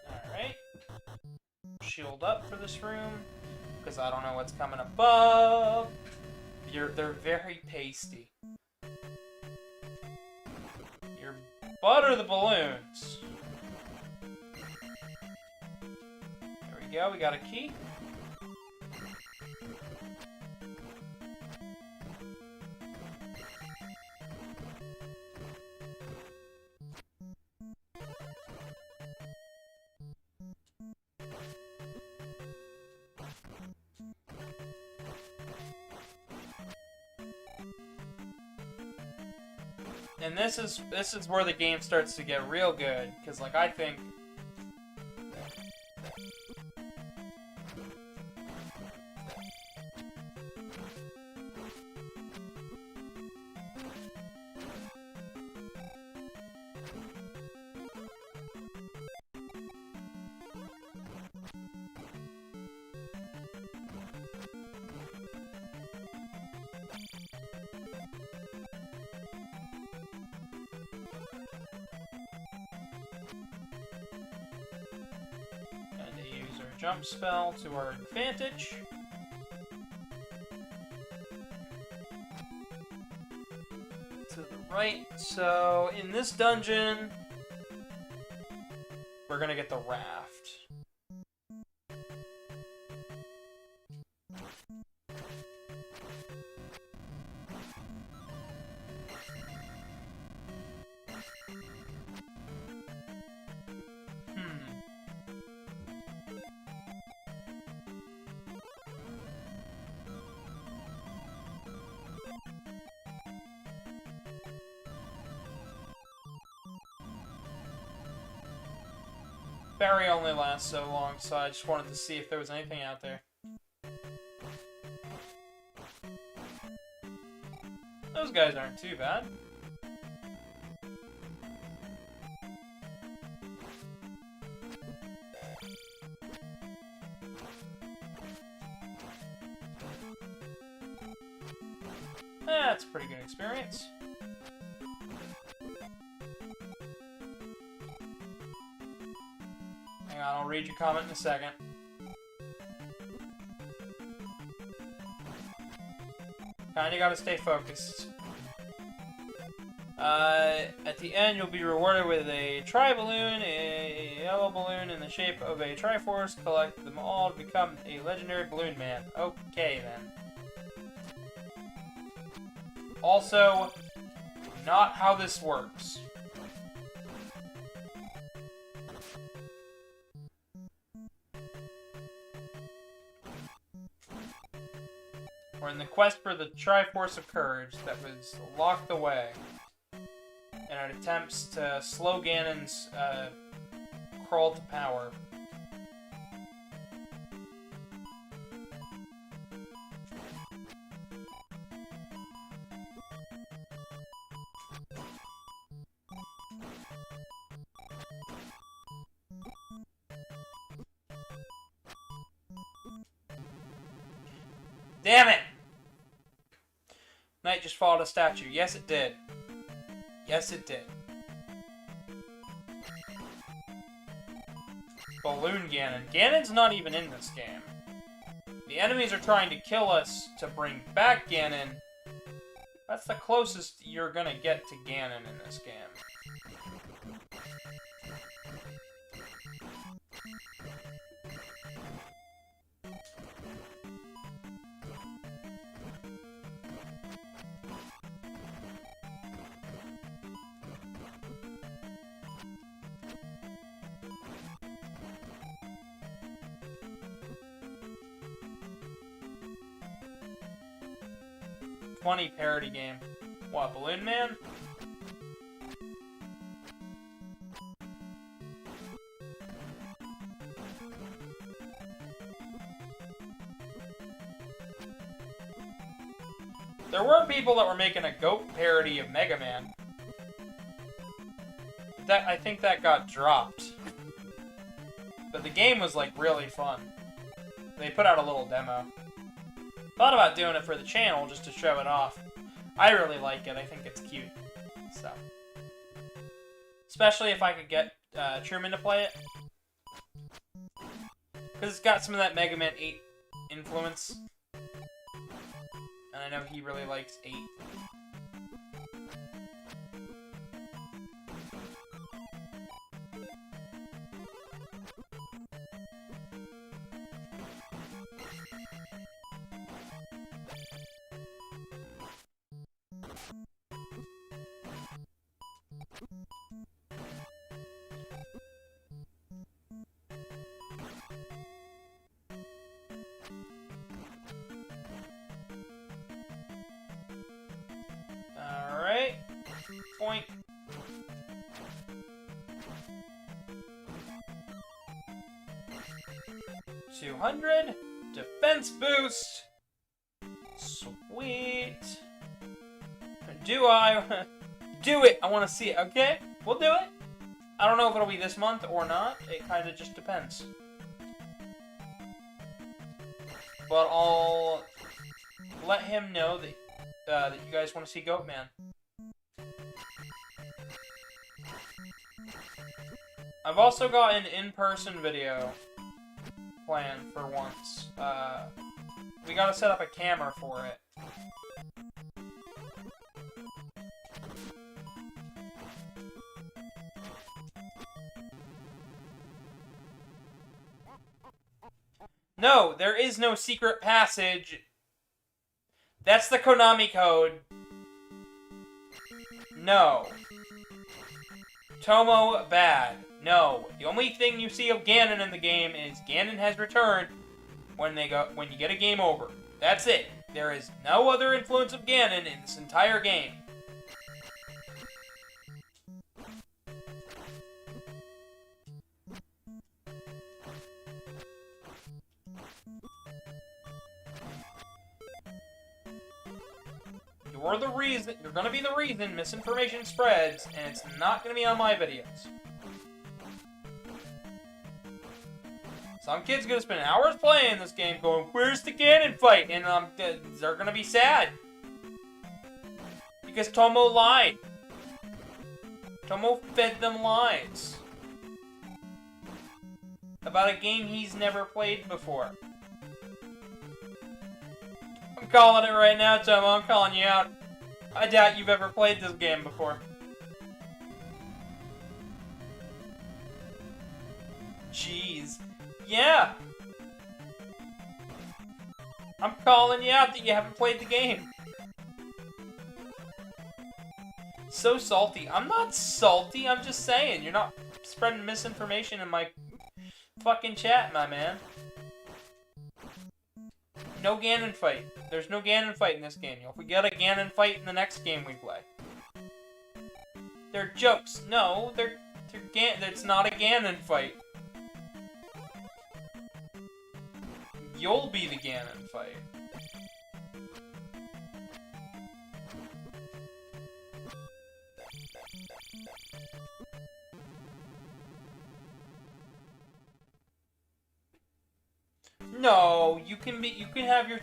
Alright. Shield up for this room, because I don't know what's coming above. They're very pasty. You're butter the balloons. There we go, we got a key. And this is where the game starts to get real good, because like I think jump spell to our advantage. To the right. So, in this dungeon, we're gonna get the raft. Barry only lasts so long, so I just wanted to see if there was anything out there. Those guys aren't too bad. That's a pretty good experience. Hang on, I'll read your comment in a second. Kinda gotta stay focused. At the end, you'll be rewarded with a tri-balloon, a yellow balloon in the shape of a Triforce. Collect them all to become a legendary balloon man. Okay, then. Also, not how this works. We're in the quest for the Triforce of Courage that was locked away in an attempts to slow Ganon's crawl to power. Damn it! Knight just followed a statue. Yes, it did. Yes, it did. Balloon Ganon. Ganon's not even in this game. The enemies are trying to kill us to bring back Ganon. That's the closest you're gonna get to Ganon in this game. Funny parody game. What, Balloon Man? There were people that were making a goat parody of Mega Man. I think that got dropped. But the game was, like, really fun. They put out a little demo. Thought about doing it for the channel just to show it off. I really like it. I think it's cute. So, especially if I could get Truman to play it, because it's got some of that Mega Man 8 influence, and I know he really likes 8. Alright. Point. $200. Defense boost. Sweet. Do I? Do it! I want to see it, okay? We'll do it. I don't know if it'll be this month or not. It kind of just depends. But I'll let him know that that you guys want to see Goatman. I've also got an in-person video planned for once. We gotta set up a camera for it. No, there is no secret passage. That's the Konami code. No. Tomo, bad. No. The only thing you see of Ganon in the game is Ganon has returned when you get a game over. That's it. There is no other influence of Ganon in this entire game. You're the reason, you're gonna be the reason misinformation spreads, and it's not gonna be on my videos. Some kid's gonna spend hours playing this game going, where's the Ganon fight? And they're gonna be sad. Because Tomo lied. Tomo fed them lies. About a game he's never played before. I'm calling it right now, Tomo. I'm calling you out. I doubt you've ever played this game before. Jeez. Yeah. I'm calling you out that you haven't played the game. So salty. I'm not salty, I'm just saying. You're not spreading misinformation in my fucking chat, my man. No Ganon fight. There's no Ganon fight in this game. If we get a Ganon fight in the next game we play. They're jokes. No, it's not a Ganon fight. You'll be the Ganon fight. No, you can have your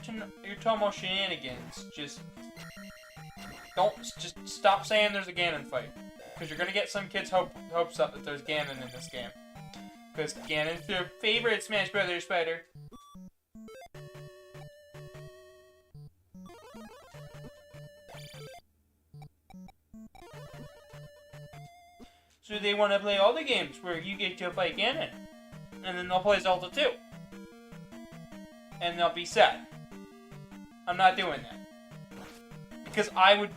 Tomo shenanigans. Just stop saying there's a Ganon fight, because you're gonna get some kids' hopes up that there's Ganon in this game. Because Ganon's their favorite Smash Brothers fighter. So they want to play all the games where you get to fight Ganon, and then they'll play Zelda 2. And they'll be sad. I'm not doing that. Because I would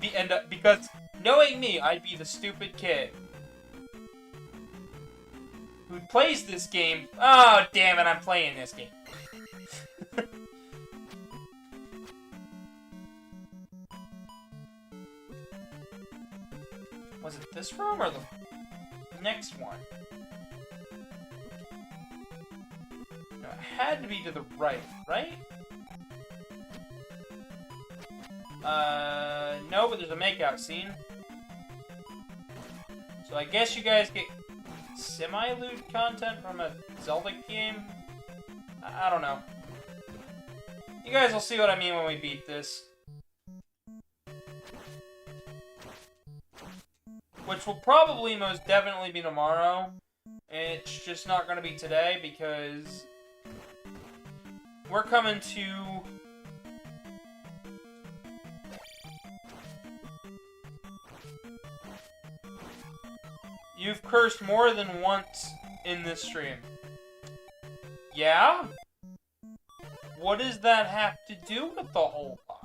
because knowing me, I'd be the stupid kid who plays this game. Oh, damn it, I'm playing this game. Was it this room or the next one? No, it had to be to the right, right? No, but there's a makeout scene. So I guess you guys get semi-lewd content from a Zelda game? I don't know. You guys will see what I mean when we beat this. Which will probably most definitely be tomorrow. It's just not going to be today because we're coming to... You've cursed more than once in this stream. Yeah? What does that have to do with the whole lot?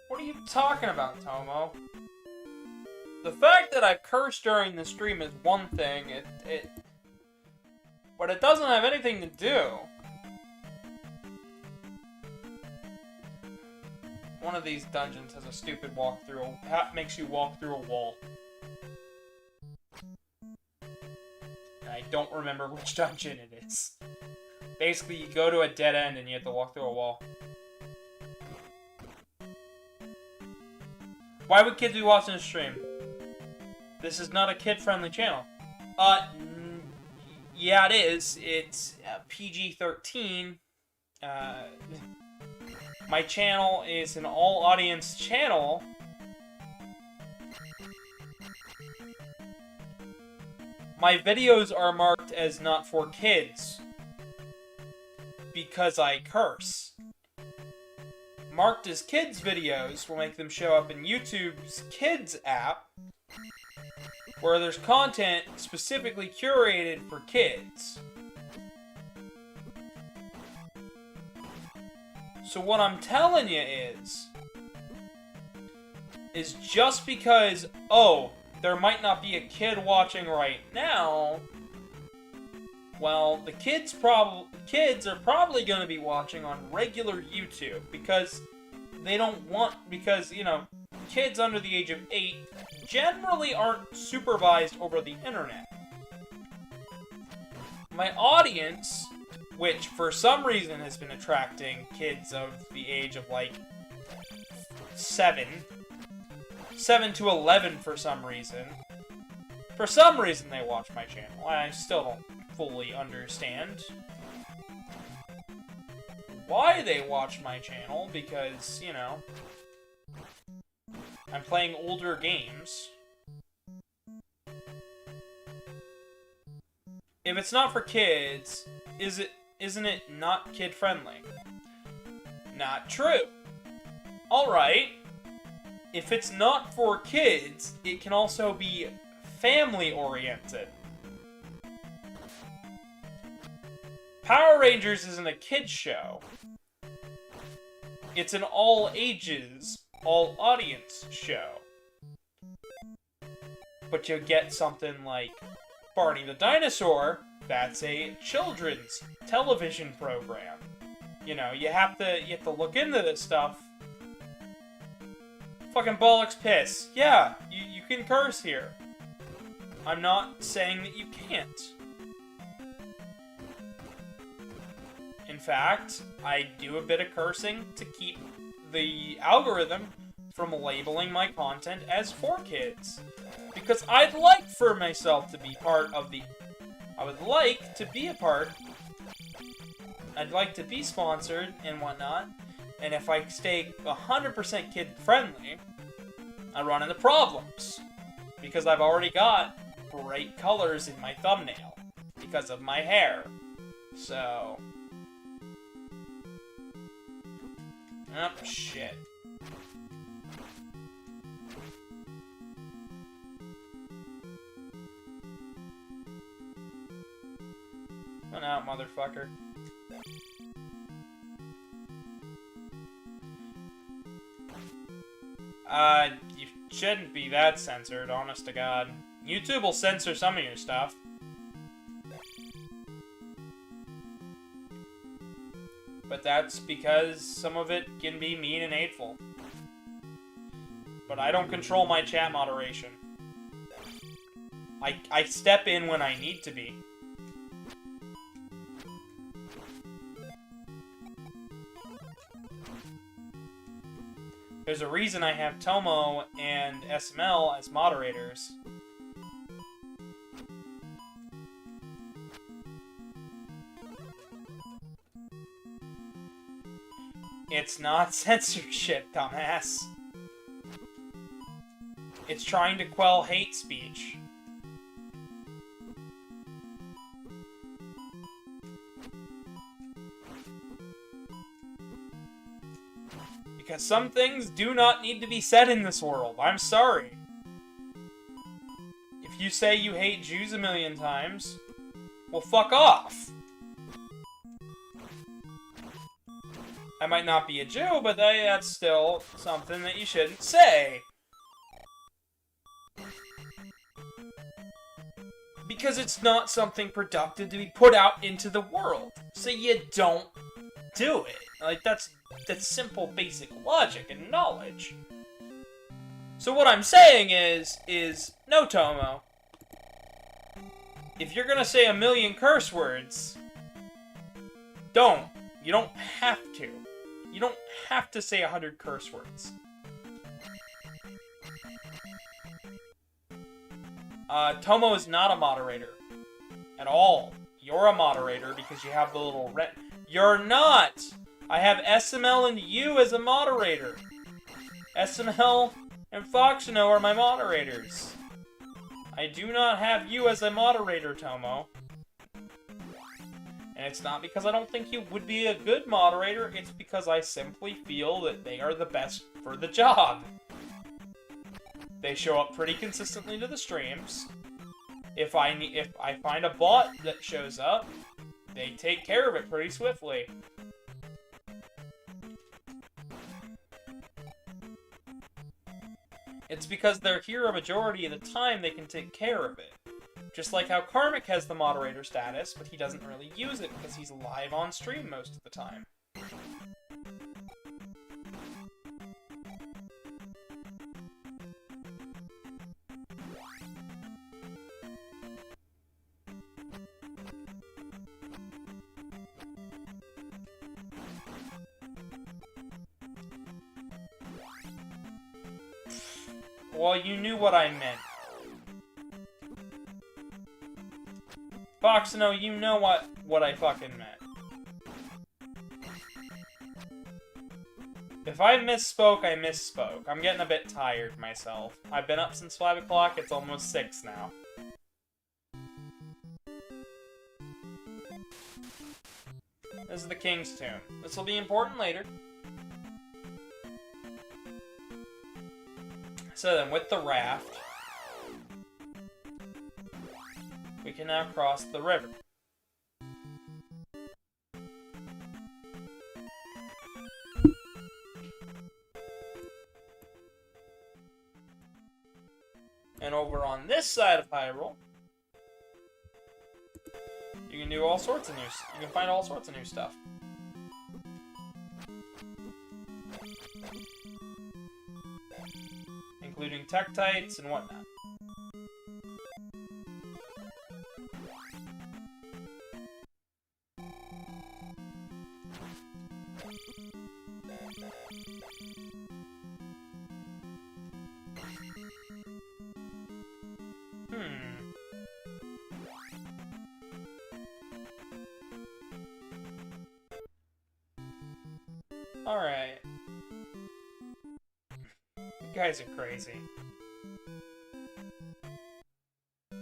What are you talking about, Tomo? The fact that I've cursed during the stream is one thing, but it doesn't have anything to do. One of these dungeons has a stupid walkthrough, makes you walk through a wall. I don't remember which dungeon it is. Basically, you go to a dead end and you have to walk through a wall. Why would kids be watching this stream? This is not a kid-friendly channel. Yeah, it is. It's PG-13. My channel is an all-audience channel. My videos are marked as not for kids because I curse. Marked as kids videos will make them show up in YouTube's Kids app, where there's content specifically curated for kids. So what I'm telling you is just because, oh, there might not be a kid watching right now, well, the kids are probably going to be watching on regular YouTube because they don't want, because, you know, kids under the age of 8 generally aren't supervised over the internet. My audience which for some reason has been attracting kids of the age of like 7 to 11 for some reason. For some reason they watch my channel. I still don't fully understand why they watch my channel, because, you know, I'm playing older games. If it's not for kids, isn't it not kid-friendly? Not true. Alright. If it's not for kids, it can also be family-oriented. Power Rangers isn't a kid's show. It's an all-ages, all-audience show. But you get something like Barney the Dinosaur, that's a children's television program. You know, you have to look into this stuff. Fucking bollocks piss. Yeah, you can curse here. I'm not saying that you can't. In fact, I do a bit of cursing to keep the algorithm from labeling my content as for kids. Because I'd like for myself to be part of the... I would like to be a part... I'd like to be sponsored and whatnot. And if I stay 100% kid-friendly, I run into problems. Because I've already got bright colors in my thumbnail. Because of my hair. So... Oh, shit. Run out, motherfucker. You shouldn't be that censored, honest to God. YouTube will censor some of your stuff. But that's because some of it can be mean and hateful. But I don't control my chat moderation. I step in when I need to be. There's a reason I have Tomo and SML as moderators. It's not censorship, dumbass. It's trying to quell hate speech. Because some things do not need to be said in this world. I'm sorry. If you say you hate Jews a million times, well, fuck off. I might not be a Jew, but that's still something that you shouldn't say. Because it's not something productive to be put out into the world. So you don't do it. Like, that's simple basic logic and knowledge. So what I'm saying is no, Tomo. If you're gonna say a million curse words, don't. You don't have to. You don't have to say 100 curse words. Tomo is not a moderator. At all. You're a moderator because you have the little red... You're not! I have SML and you as a moderator. SML and Foxino are my moderators. I do not have you as a moderator, Tomo. And it's not because I don't think you would be a good moderator, it's because I simply feel that they are the best for the job. They show up pretty consistently to the streams. If I find a bot that shows up, they take care of it pretty swiftly. It's because they're here a majority of the time they can take care of it. Just like how Karmic has the moderator status, but he doesn't really use it because he's live on stream most of the time. Well, you knew what I meant. Foxino, you know what I fucking meant. If I misspoke, I misspoke. I'm getting a bit tired myself. I've been up since 5 o'clock, it's almost 6 now. This is the King's Tomb. This will be important later. So then, with the raft, we can now cross the river. And over on this side of Hyrule, you can do all sorts of you can find all sorts of new stuff. Including Tektites and whatnot. Alright. You guys are crazy. If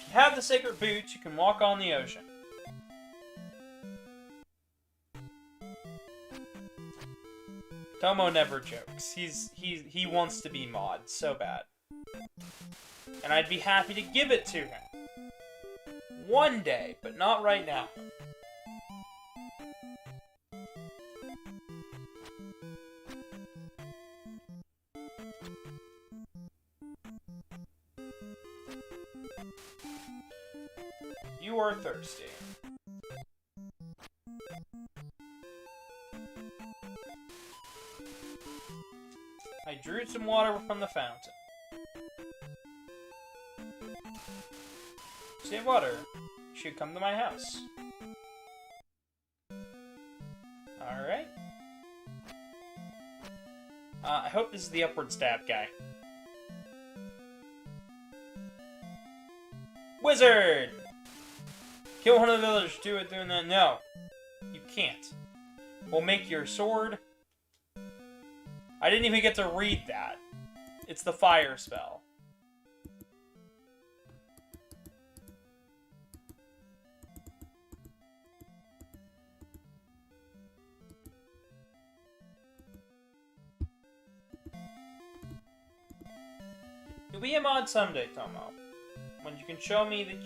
you have the sacred boots, you can walk on the ocean. Tomo never jokes. He wants to be mod so bad. And I'd be happy to give it to him. One day, but not right now. You are thirsty. I drew some water from the fountain. Save water. You should come to my house. Alright. I hope this is the upward stab guy. Wizard! Kill one of the villagers. Do it doing that. No. You can't. We'll make your sword. I didn't even get to read that. It's the fire spell. You'll be a mod someday, Tomo. When you can show me that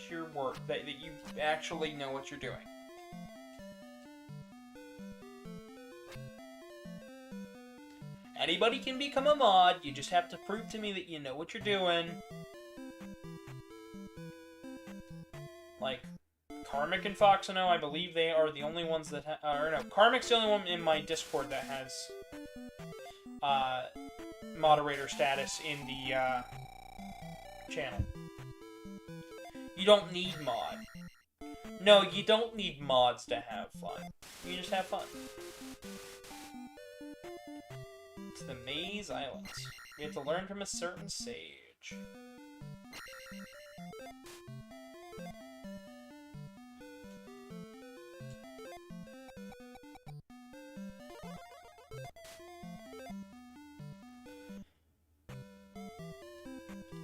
that you actually know what you're doing. Anybody can become a mod, you just have to prove to me that you know what you're doing. Like, Karmic and Foxino, I believe they are the only ones that or no, Karmic's the only one in my Discord that has moderator status in the channel. You don't need mod. No, you don't need mods to have fun. You just have fun. It's the Maze Islands. We have to learn from a certain sage.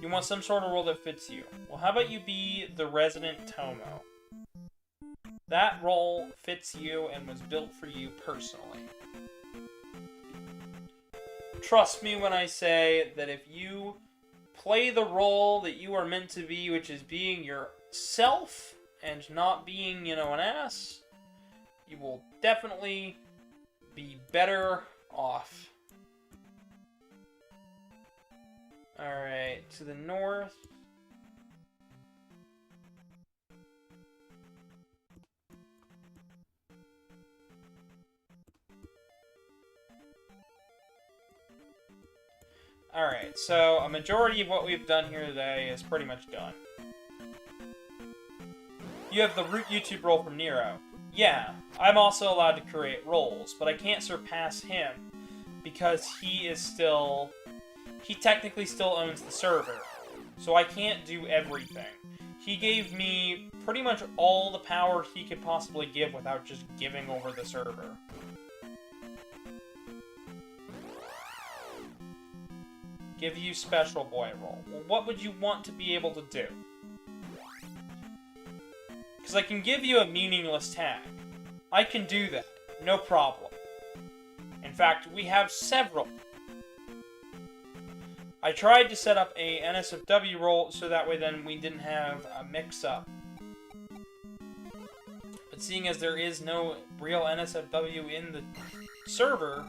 You want some sort of role that fits you. Well, how about you be the resident Tomo? That role fits you and was built for you personally. Trust me when I say that if you play the role that you are meant to be, which is being yourself and not being, you know, an ass, you will definitely be better off. Alright, to the north. Alright, so a majority of what we've done here today is pretty much done. You have the root YouTube role from Nero. Yeah, I'm also allowed to create roles, but I can't surpass him because he technically still owns the server. So I can't do everything. He gave me pretty much all the power he could possibly give without just giving over the server. Give you special boy role. Well, what would you want to be able to do? Because I can give you a meaningless tag. I can do that. No problem. In fact, we have several. I tried to set up a NSFW role so that way then we didn't have a mix-up. But seeing as there is no real NSFW in the server,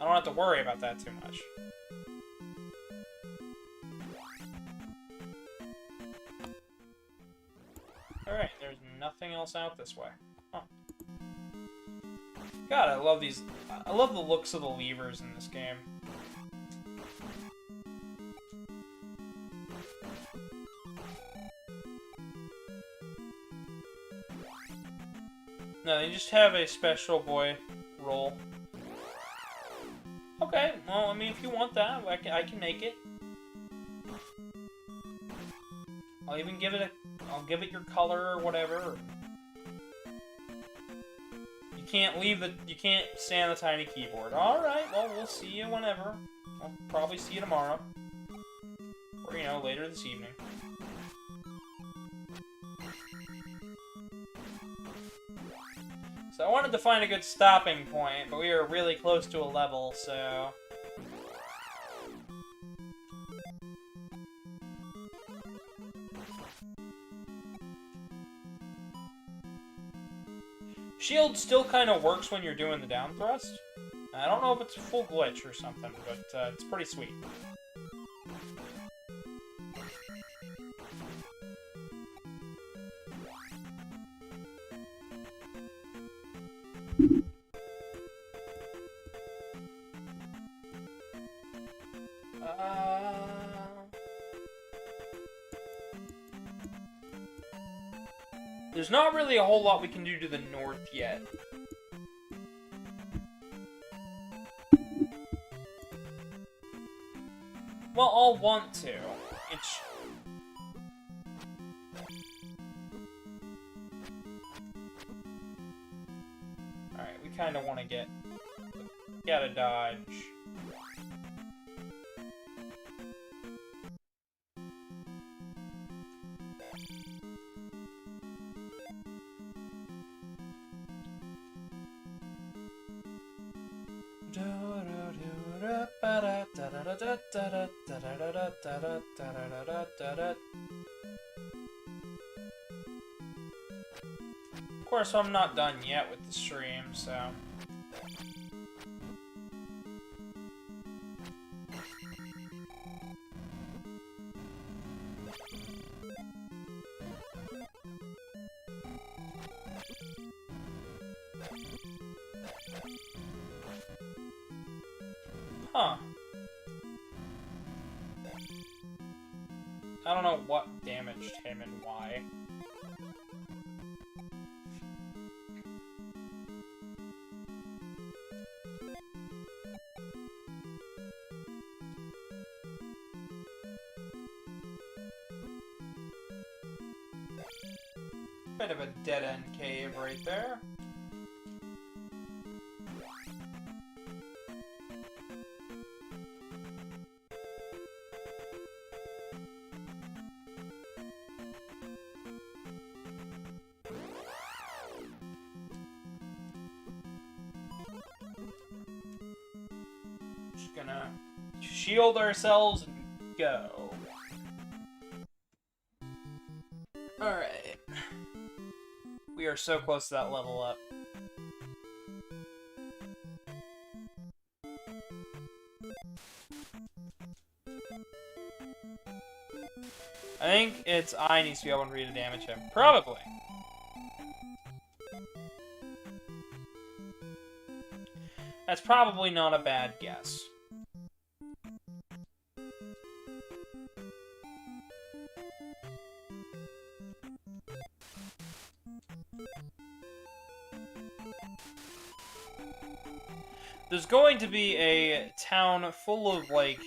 I don't have to worry about that too much. Alright, there's nothing else out this way. Huh. God, I love these. I love the looks of the levers in this game. No, they just have a special boy role. Okay, well, I mean, if you want that, I can make it. I'll even give it I'll give it your color or whatever. You can't stay on the tiny keyboard. Alright, well, we'll see you whenever. I'll probably see you tomorrow. Or, you know, later this evening. So I wanted to find a good stopping point, but we were really close to a level, so... Shield still kind of works when you're doing the down thrust. I don't know if it's a full glitch or something, but it's pretty sweet. There's not really a whole lot we can do to the north yet. Well, I'll want to. It's... Alright, we kind of want to get... Gotta dodge. Of course, I'm not done yet with the stream, so... Huh. I don't know what damaged him and why. Bit of a dead-end cave right there. Just gonna shield ourselves and go. Alright. We are so close to that level up. I think it's I needs to be able to read to damage him. Probably. That's probably not a bad guess. There's going to be a town full of, like...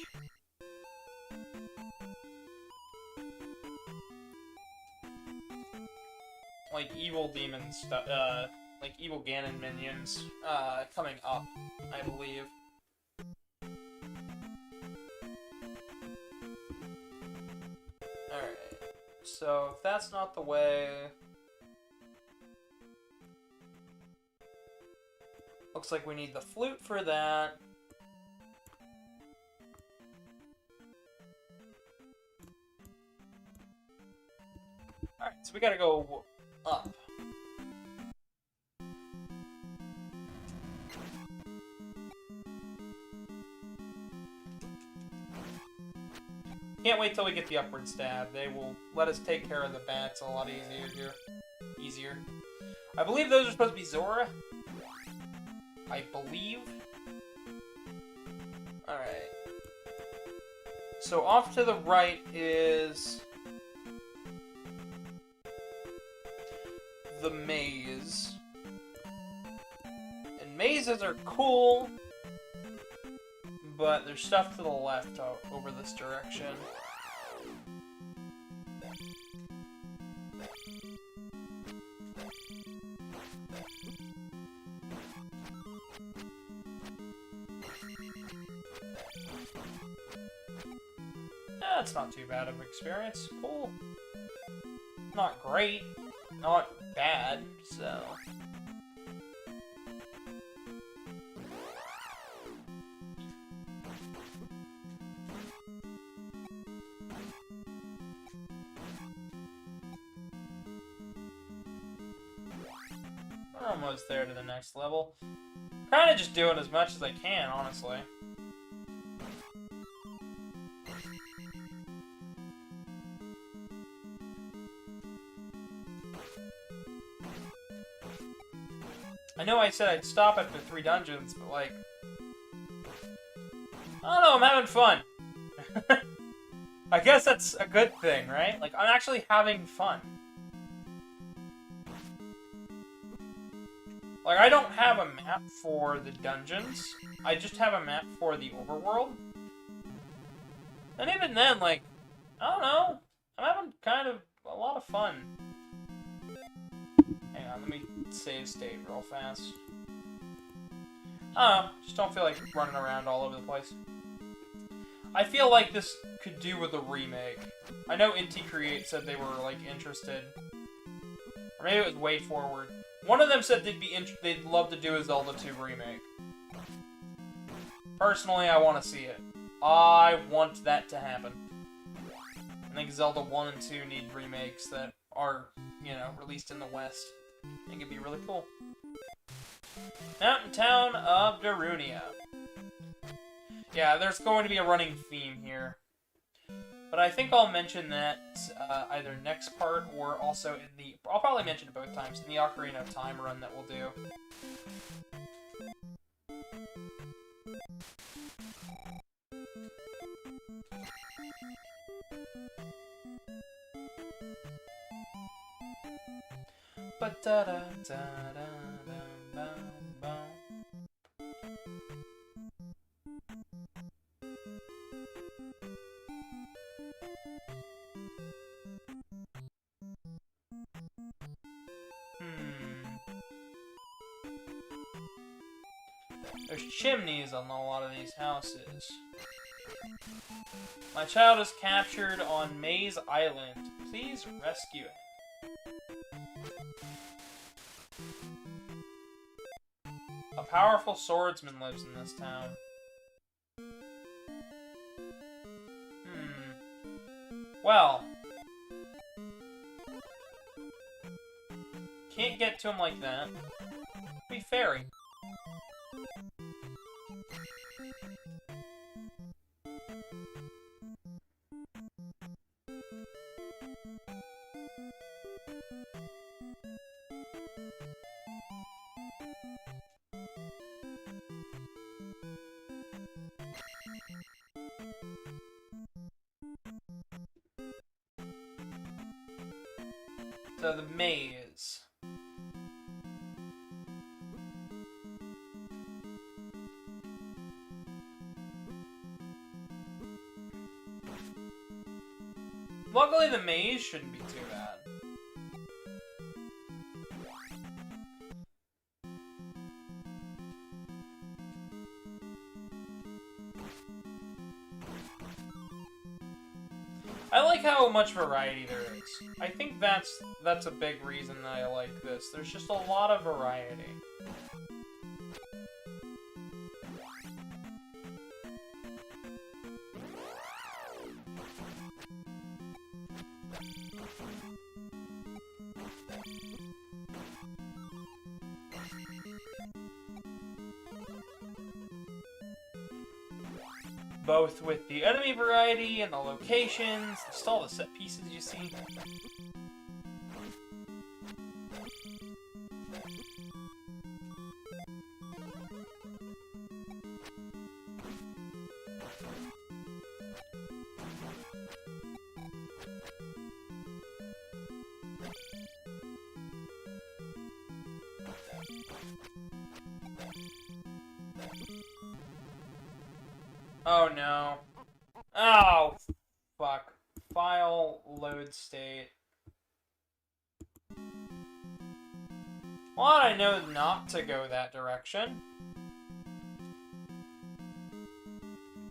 evil demons, like evil Ganon minions, coming up, I believe. Alright. So, if that's not the way... Looks like we need the flute for that. Alright, so we gotta go up. Can't wait till we get the upward stab. They will let us take care of the bats a lot easier. I believe those are supposed to be Zora. I believe. Alright. So off to the right is the maze. And mazes are cool, but there's stuff to the left over this direction. That's not too bad of an experience. Cool. Not great. Not bad, so... We're almost there to the next level. Kinda just doing as much as I can, honestly. I know I said I'd stop after 3 dungeons, but like... I don't know, I'm having fun. I guess that's a good thing, right? Like, I'm actually having fun. Like, I don't have a map for the dungeons. I just have a map for the overworld. And even then, like, I don't know. I'm having kind of a lot of fun. Hang on, let me save state real fast. I don't know, just don't feel like running around all over the place. I feel like this could do with a remake. I know Inti Create said they were, like, interested. Or maybe it was Way Forward. One of them said they'd love to do a Zelda 2 remake. Personally, I want to see it. I want that to happen. I think Zelda 1 and 2 need remakes that are, you know, released in the West. I think it'd be really cool. Mountain Town of Darunia. Yeah, there's going to be a running theme here. But I think I'll mention that either next part or also in the... I'll probably mention it both times, in the Ocarina of Time run that we'll do. There's chimneys on a lot of these houses. My child is captured on Maze Island. Please rescue it. A powerful swordsman lives in this town. Well. Can't get to him like that. Be fairy. So the maze. Luckily, the maze shouldn't be too bad. I like how much variety there is. I think that's a big reason that I like this. There's just a lot of variety. Both with the enemy variety and the locations, just all the set pieces you see. Oh no. Oh, fuck. File, load state. Well, I know not to go that direction.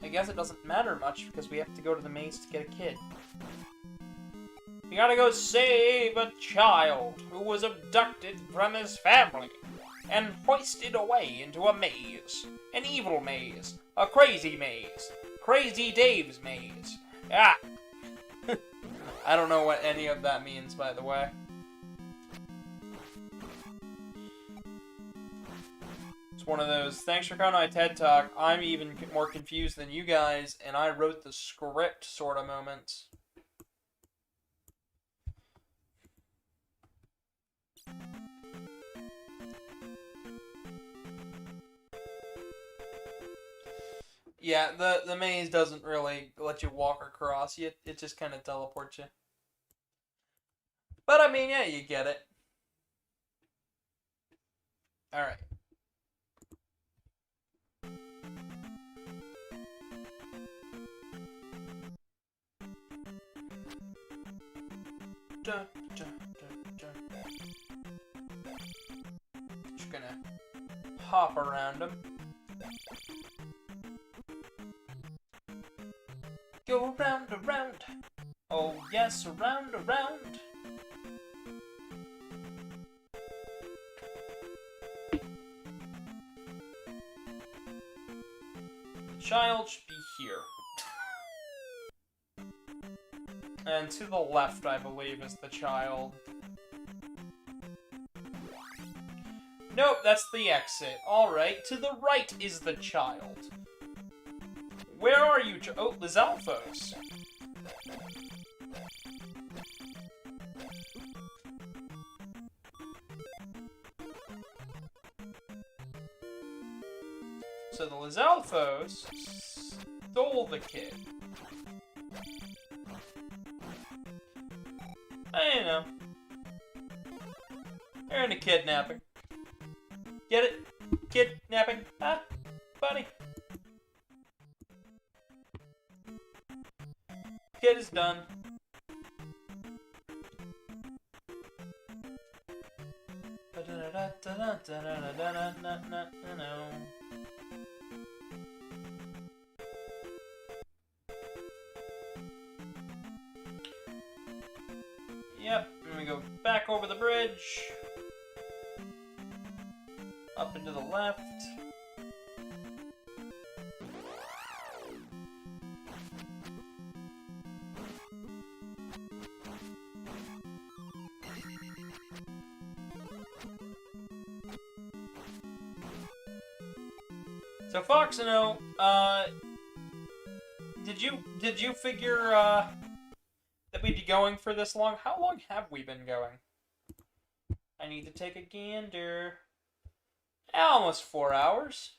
I guess it doesn't matter much because we have to go to the maze to get a kid. We gotta go save a child who was abducted from his family and hoisted away into a maze. An evil maze. A crazy maze. Crazy Dave's maze. Ah! I don't know what any of that means, by the way. It's one of those, thanks for coming to my TED Talk, I'm even more confused than you guys, and I wrote the script sort of moments. Yeah, the maze doesn't really let you walk across. It just kind of teleports you. But I mean, yeah, you get it. Alright. Just gonna hop around them. Go round, around. Oh yes, around, around. The child should be here. And to the left, I believe, is the child. Nope, that's the exit. Alright, to the right is the child. Where are you? Oh, Lizalfos. So the Lizalfos stole the kid. I know. They're into kidnapping. Get it? Kidnapping? Ah, buddy. Kid is done. Yep, and we go back over the bridge. Up and to the left. So Foxino, did you figure that we'd be going for this long? How long have we been going? I need to take a gander. Almost 4 hours.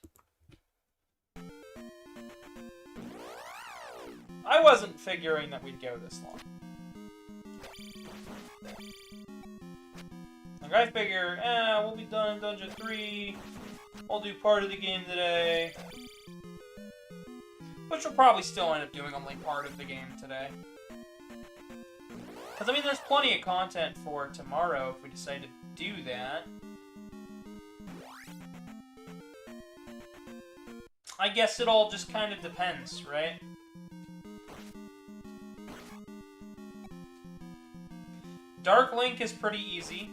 I wasn't figuring that we'd go this long. Like, I figure, we'll be done in Dungeon 3. I'll do part of the game today. Which we'll probably still end up doing only part of the game today. Because, I mean, there's plenty of content for tomorrow if we decide to do that. I guess it all just kind of depends, right? Dark Link is pretty easy.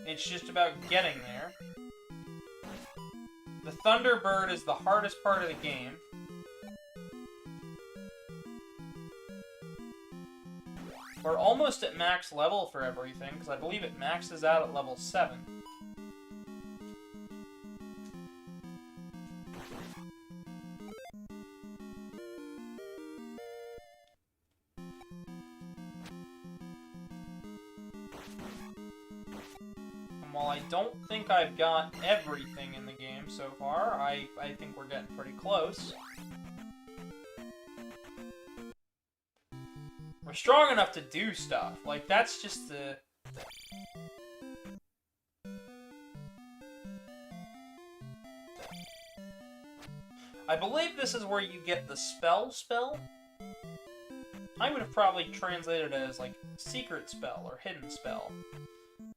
It's just about getting there. The Thunderbird is the hardest part of the game. We're almost at max level for everything, because I believe it maxes out at level 7. And while I don't think I've got everything in the game so far, I think we're getting pretty close. We're strong enough to do stuff. Like, that's just the... I believe this is where you get the spell. I would have probably translated it as, like, secret spell or hidden spell.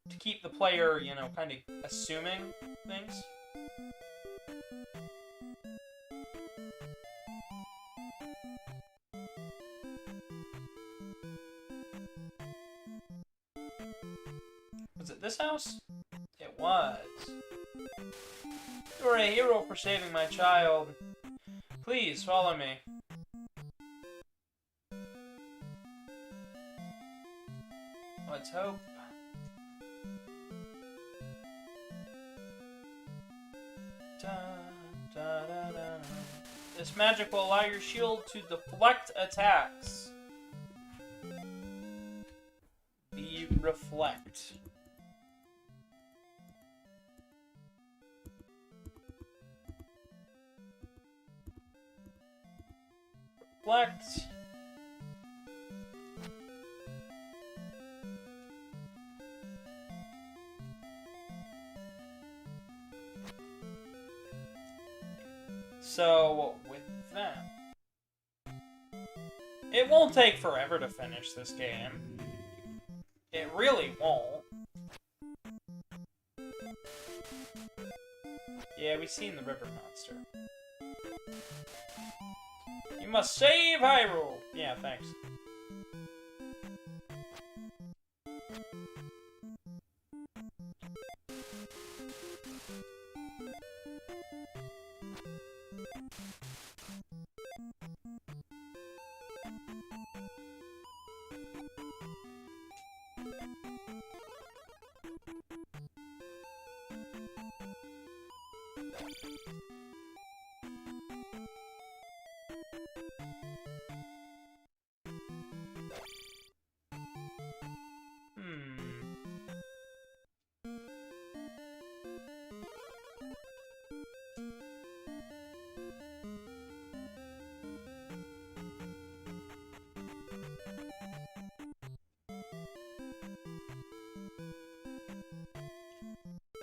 To keep the player, you know, kind of assuming things. Was it this house? It was. You're a hero for saving my child. Please, follow me. Let's hope. Da, da, da, da. This magic will allow your shield to deflect attacks. The reflect. Reflect. So, with that, it won't take forever to finish this game. It really won't. Yeah, we've seen the river monster. You must save Hyrule! Yeah, thanks.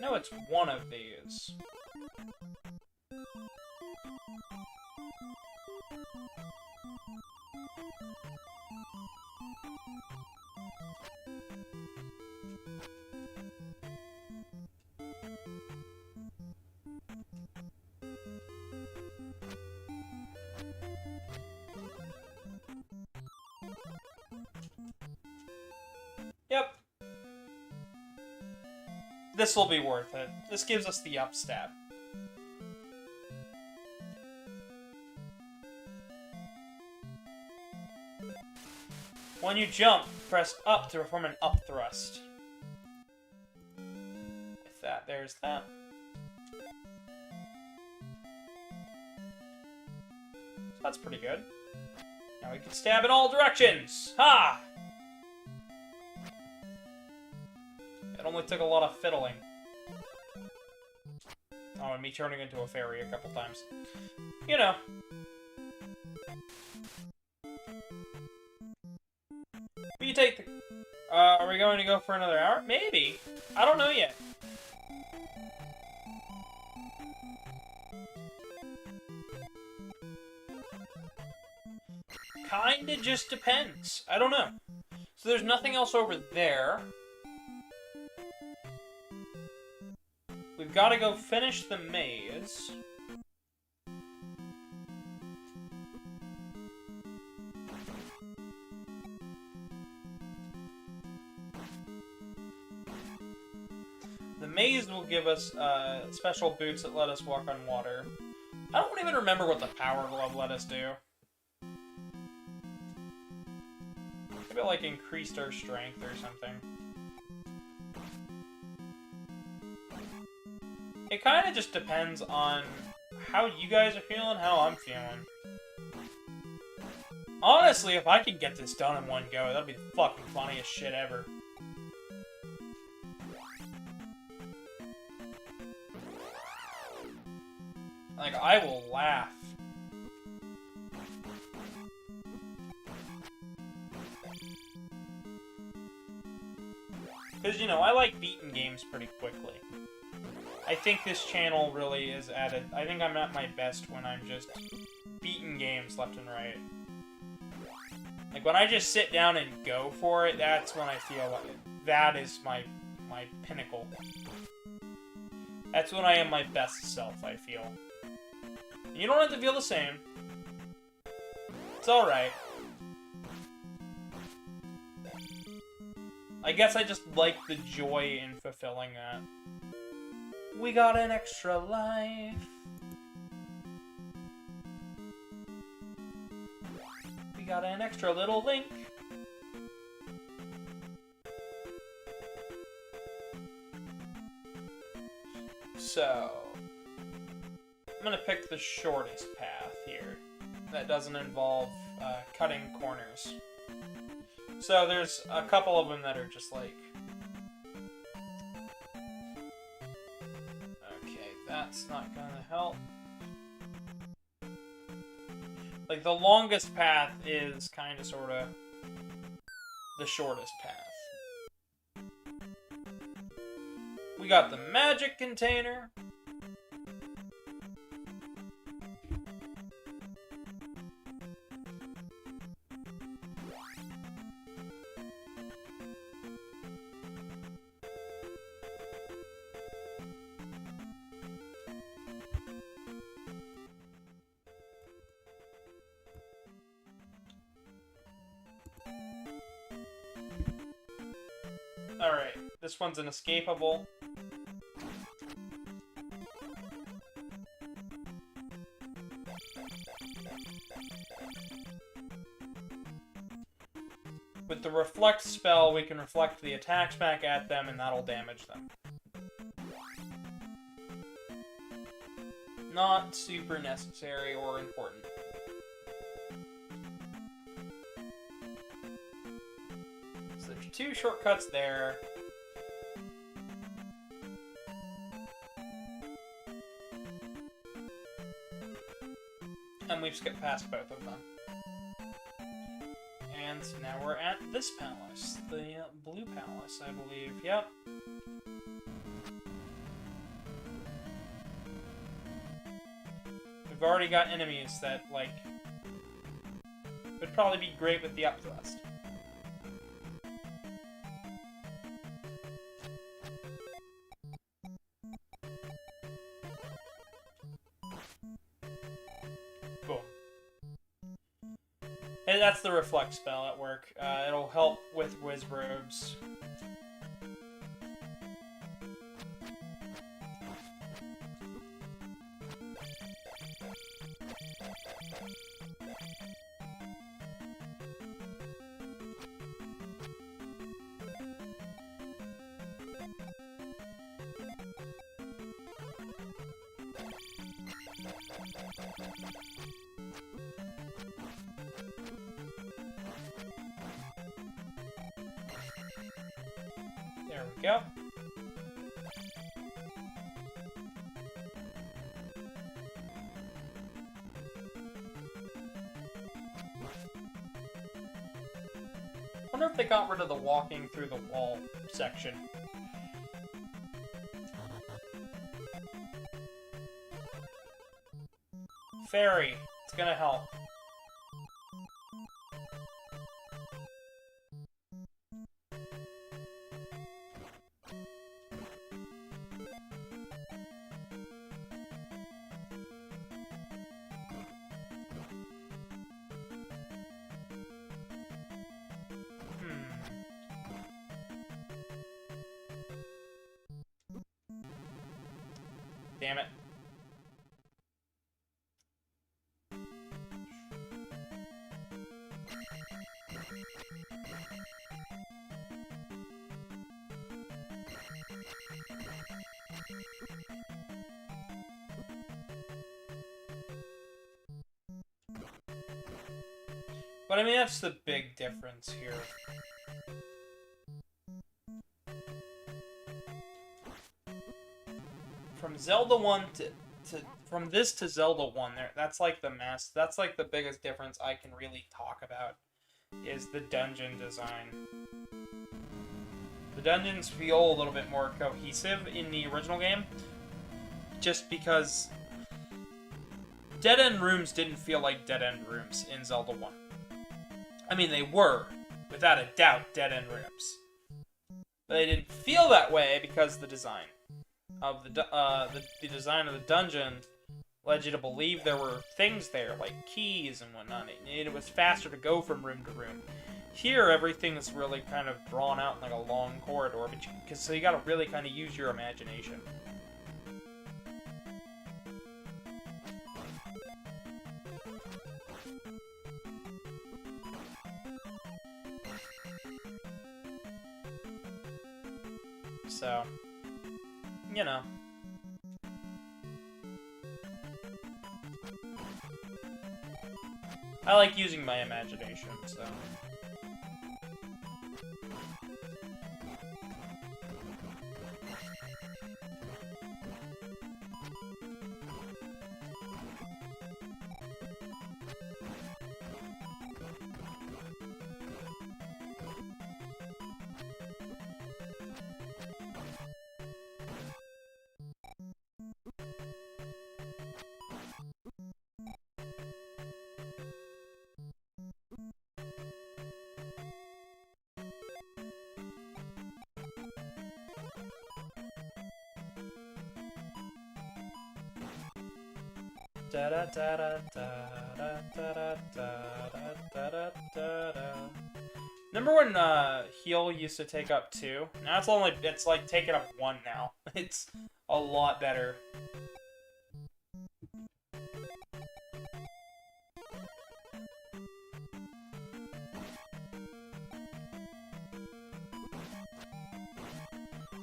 No, it's one of these. Yep. This will be worth it. This gives us the up stab. When you jump, press up to perform an up thrust. If that, there's that. So that's pretty good. Now we can stab in all directions! Ha! It only took a lot of fiddling. Oh, and me turning into a fairy a couple times. You know. But you take the... are we going to go for another hour? Maybe. I don't know yet. Kinda just depends. I don't know. So there's nothing else over there. We've got to go finish the maze. The maze will give us special boots that let us walk on water. I don't even remember what the power glove let us do. Maybe it, like, increased our strength or something. It kind of just depends on how you guys are feeling, how I'm feeling. Honestly, if I can get this done in one go, that'd be the fucking funniest shit ever. Like, I will laugh. Because, you know, I like beating games pretty quickly. I think this channel really is at it. I think I'm at my best when I'm just beating games left and right. Like, when I just sit down and go for it, that's when I feel like that is my pinnacle. That's when I am my best self, I feel. You don't have to feel the same. It's alright. I guess I just like the joy in fulfilling that. We got an extra life. We got an extra little link. So, I'm gonna pick the shortest path here. That doesn't involve cutting corners. So there's a couple of them that are just like... Okay, that's not gonna help. Like, the longest path is kind of, sort of, the shortest path. We got the magic container. Alright, this one's inescapable. With the reflect spell, we can reflect the attacks back at them, and that'll damage them. Not super necessary or important. So there's two shortcuts there. And we've skipped past both of them. And now we're at this palace. The blue palace, I believe. Yep. We've already got enemies that, like, would probably be great with the upthrust. Boom. And that's the reflect spell at work. It'll help with whiz robes. There we go. I wonder if they got rid of the walking through the wall section. Fairy, it's gonna help. Damn it. But I mean, that's the big difference here. From Zelda 1 from this to Zelda 1 there, that's like the mess. That's like the biggest difference I can really talk about is the dungeon design. The dungeons feel a little bit more cohesive in the original game just because dead-end rooms didn't feel like dead-end rooms in Zelda 1. I mean, they were, without a doubt, dead-end rooms. But they didn't feel that way because the design of the design of the dungeon led you to believe there were things there, like keys and whatnot. It was faster to go from room to room. Here, everything is really kind of drawn out in like a long corridor, but so you gotta really kind of use your imagination. So, you know. I like using my imagination, so. Remember when heal used to take up 2? Now it's like taking up 1 now. It's a lot better.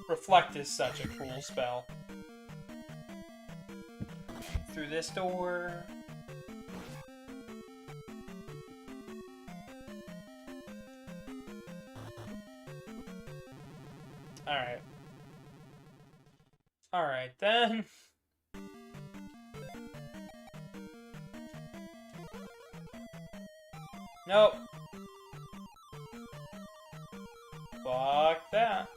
Reflect is such a cool spell. Through this door. Alright. Alright then. Nope. Fuck that.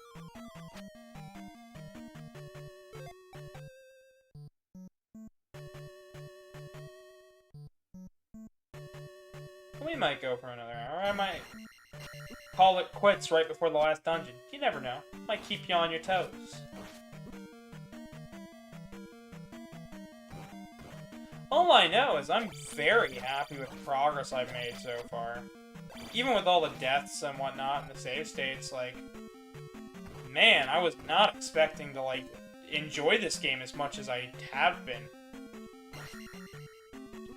We might go for another hour. I might call it quits right before the last dungeon. You never know. Might keep you on your toes. All I know is I'm very happy with the progress I've made so far. Even with all the deaths and whatnot in the save states, like, man, I was not expecting to, like, enjoy this game as much as I have been.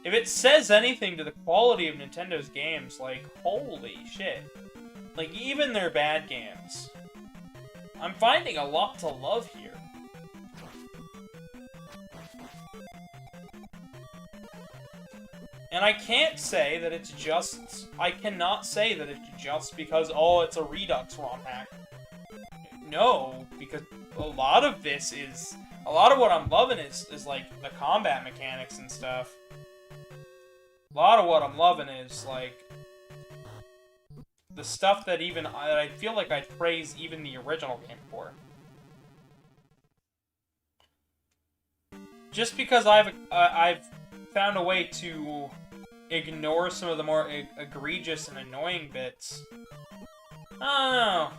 If it says anything to the quality of Nintendo's games, like, holy shit. Like, even their bad games. I'm finding a lot to love here. And I can't say that it's just... I cannot say that it's just because, oh, it's a Redux ROM hack. No, because a lot of this is... A lot of what I'm loving is like, the combat mechanics and stuff. A lot of what I'm loving is, like, the stuff that even I feel like I'd praise even the original game for. Just because I've found a way to ignore some of the more egregious and annoying bits. I don't know.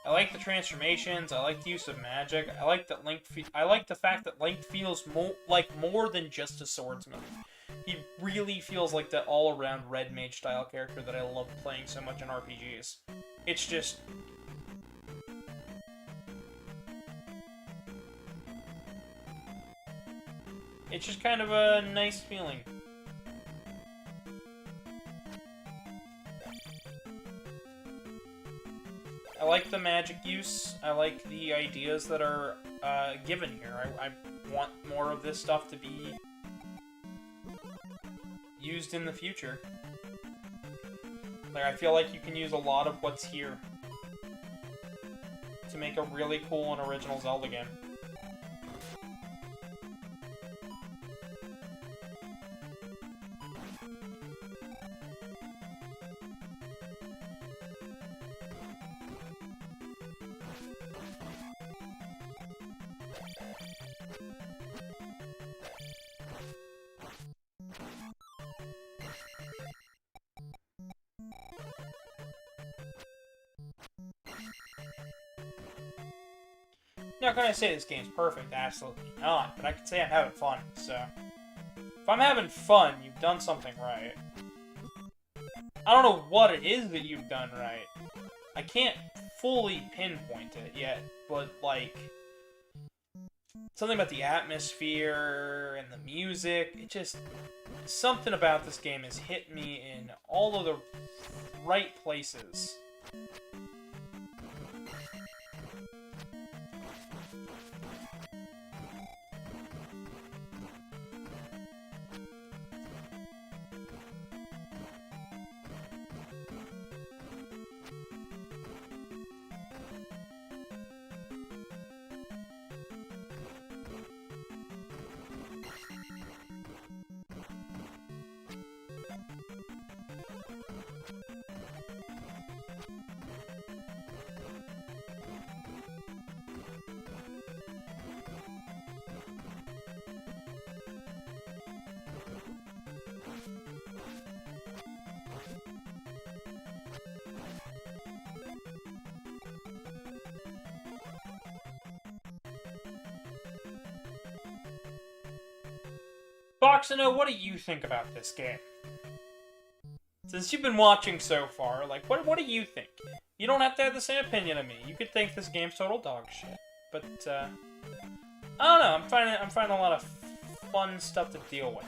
I like the transformations. I like the use of magic. I like that Link. I like the fact that Link feels more than just a swordsman. He really feels like that all-around red mage style character that I love playing so much in RPGs. It's just It's just kind of a nice feeling. I like the magic use. I like the ideas that are given here. I want more of this stuff to be used in the future. Like, I feel like you can use a lot of what's here to make a really cool and original Zelda game. Now, can I say this game's perfect? Absolutely not. But I can say I'm having fun, so... If I'm having fun, you've done something right. I don't know what it is that you've done right. I can't fully pinpoint it yet, but, like... something about the atmosphere and the music, it just... something about this game has hit me in all of the right places. Boxino, what do you think about this game? Since you've been watching so far, like, what do you think? You don't have to have the same opinion of me. You could think this game's total dog shit. But, I don't know. I'm finding a lot of fun stuff to deal with.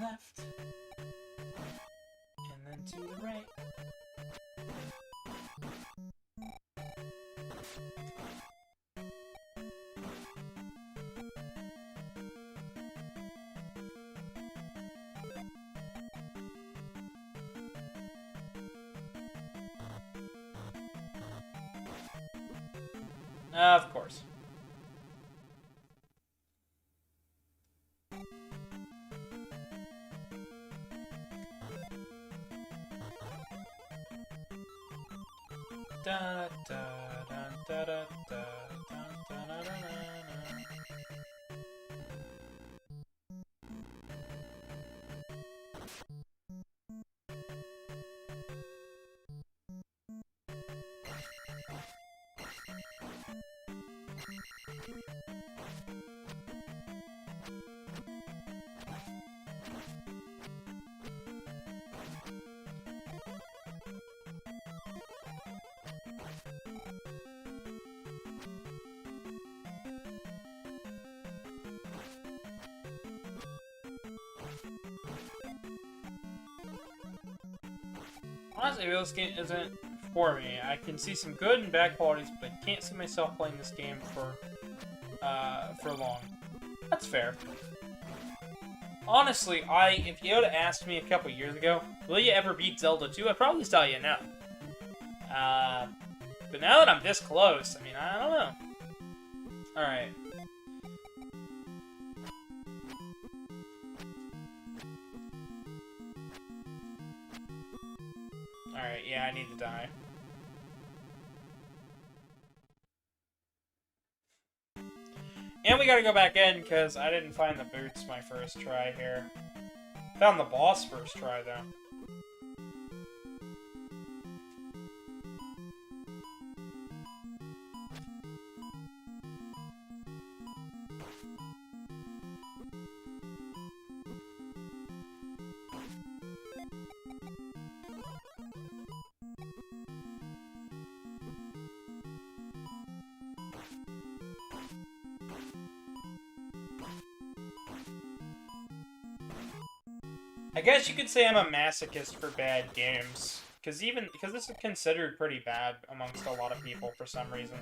Left. And then to the right. Of course. Da da da da da da da da da da. Honestly, this game isn't for me. I can see some good and bad qualities, but I can't see myself playing this game for long. That's fair. Honestly, if you would have asked me a couple years ago, will you ever beat Zelda 2? I'd probably tell you no. But now that I'm this close, I mean, I don't know. Alright. Alright, yeah, I need to die. And we gotta go back in, because I didn't find the boots my first try here. Found the boss first try, though. I guess you could say I'm a masochist for bad games. Because this is considered pretty bad amongst a lot of people for some reason.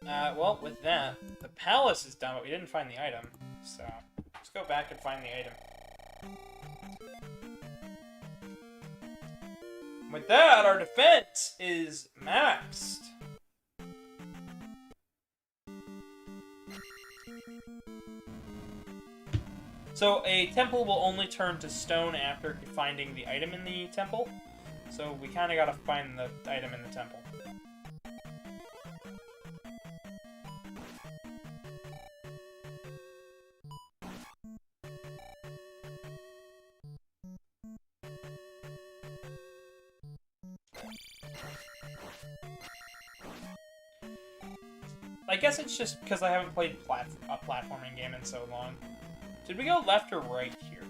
Well, with that, the palace is done, but we didn't find the item. So, let's go back and find the item. With that, our defense is maxed. So, a temple will only turn to stone after finding the item in the temple. So, we kind of gotta find the item in the temple. I guess it's just because I haven't played a platforming game in so long. Did we go left or right here?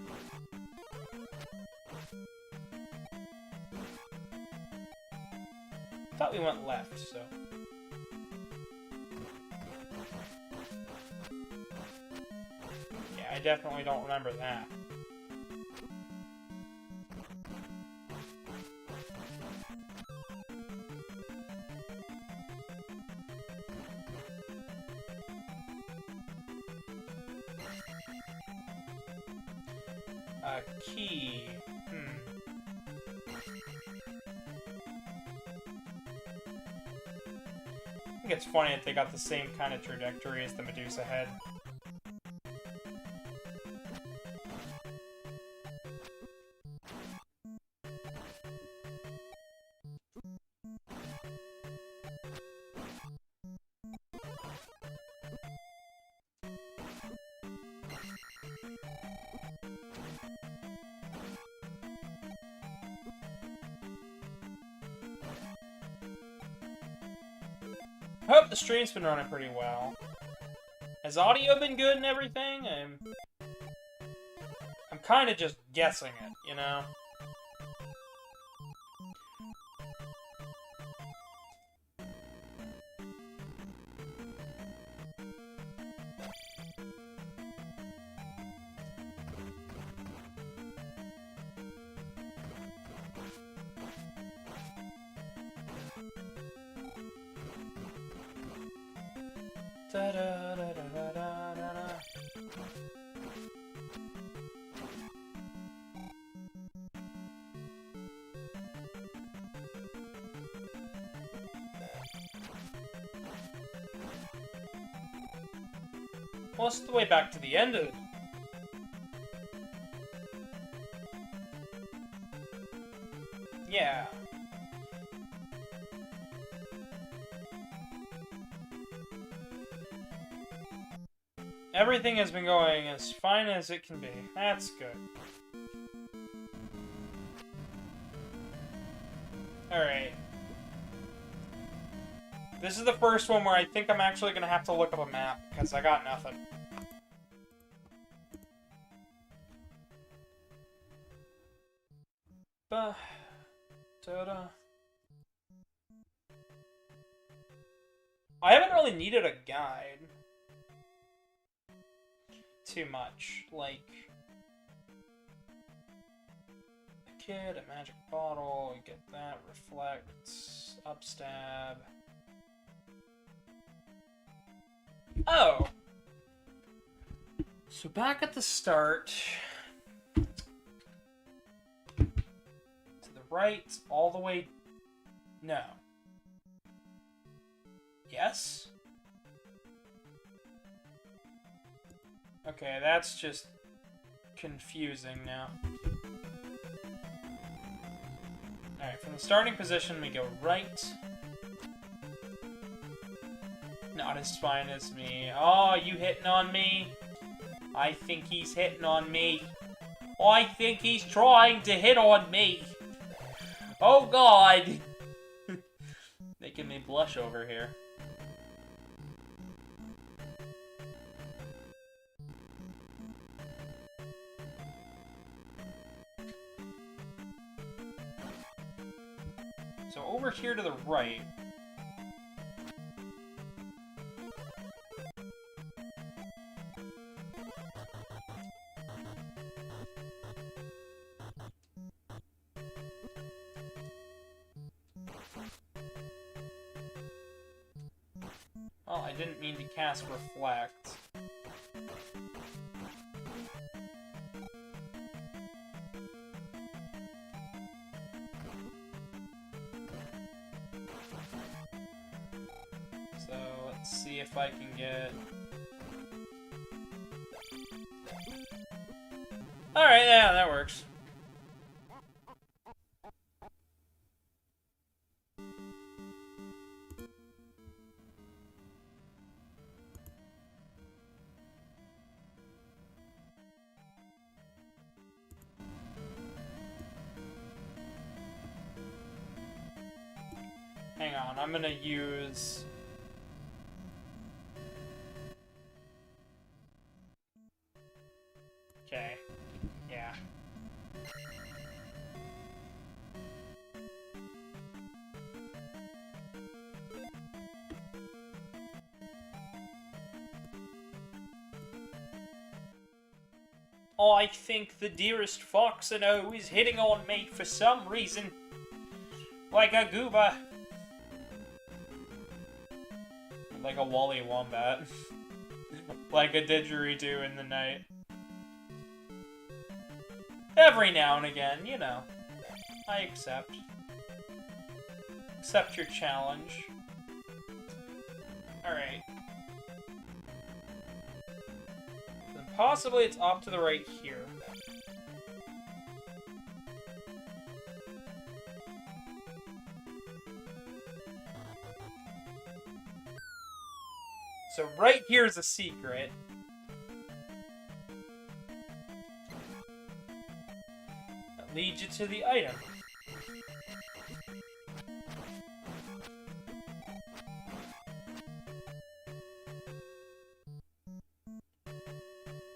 I thought we went left, so... Yeah, I definitely don't remember that. Key. I think it's funny that they got the same kind of trajectory as the Medusa head. I hope the stream's been running pretty well. Has audio been good and everything? I'm kind of just guessing it, you know? Well, it's the way back to the end of it. Yeah. Everything has been going as fine as it can be. That's good. Alright. This is the first one where I think I'm actually going to have to look up a map, because I got nothing. I haven't really needed a guide too much. Like, a kid, a magic bottle, get that, reflect, upstab. Oh! So back at the start, to the right, all the way... No. Yes? Okay, that's just confusing now. Alright, from the starting position, we go right. Not as fine as me. Oh, you hitting on me? I think he's hitting on me. I think he's trying to hit on me. Oh, God. Making me blush over here. So over here to the right. Oh, I didn't mean to cast Reflect. So, let's see if I can get... Alright, yeah, that works. Hang on, I'm gonna use... Okay, yeah. I think the dearest fox I know is hitting on me for some reason. Like a gooba. Like a Wally Wombat. Like a didgeridoo in the night. Every now and again, you know. I accept. Accept your challenge. Alright. Then possibly it's off to the right here. So right here's a secret. That leads you to the item.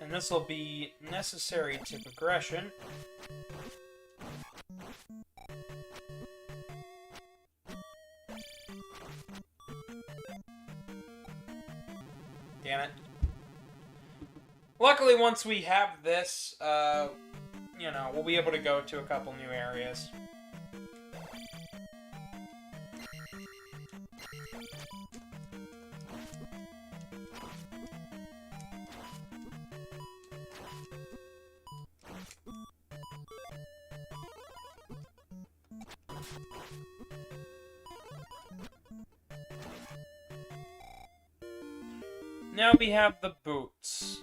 And this will be necessary to progression. Damn it. Luckily, once we have this, you know, we'll be able to go to a couple new areas. Now we have the boots.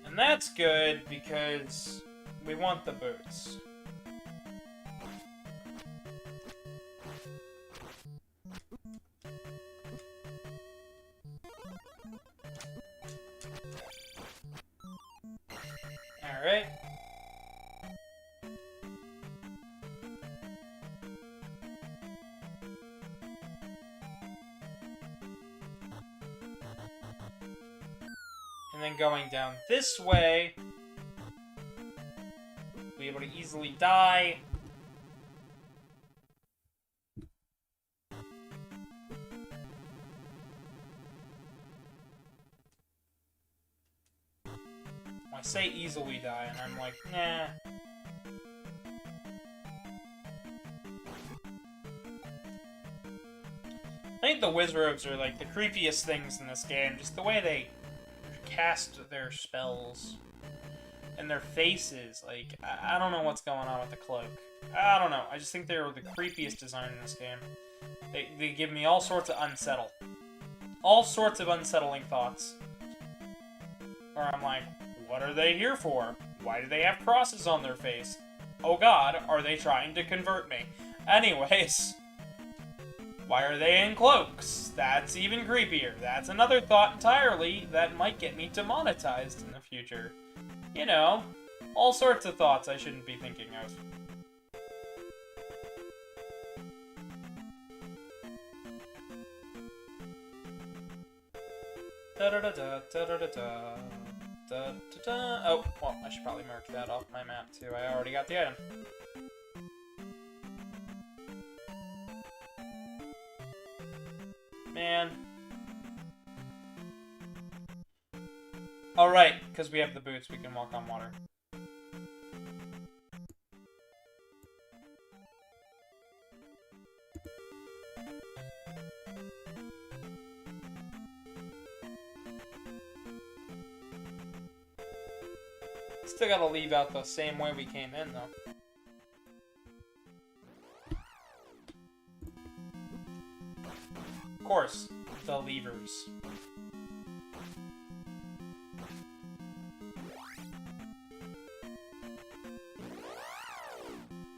And that's good because we want the boots. Alright. And then going down this way, be able to easily die. I say easily die, and I'm like, nah. I think the Wizrobes are like the creepiest things in this game. Just the way they cast their spells and their faces. Like, I don't know what's going on with the cloak. I don't know. I just think they're the creepiest design in this game. They give me all sorts of unsettle. All sorts of unsettling thoughts. Or I'm like, what are they here for? Why do they have crosses on their face? Oh god, are they trying to convert me? Anyways, why are they in cloaks? That's even creepier. That's another thought entirely that might get me demonetized in the future. You know, all sorts of thoughts I shouldn't be thinking of. Da-da-da-da, da-da-da. Oh, well, I should probably mark that off my map too. I already got the item. Man. Alright, because we have the boots, we can walk on water. Still gotta leave out the same way we came in, though. Of course, the levers.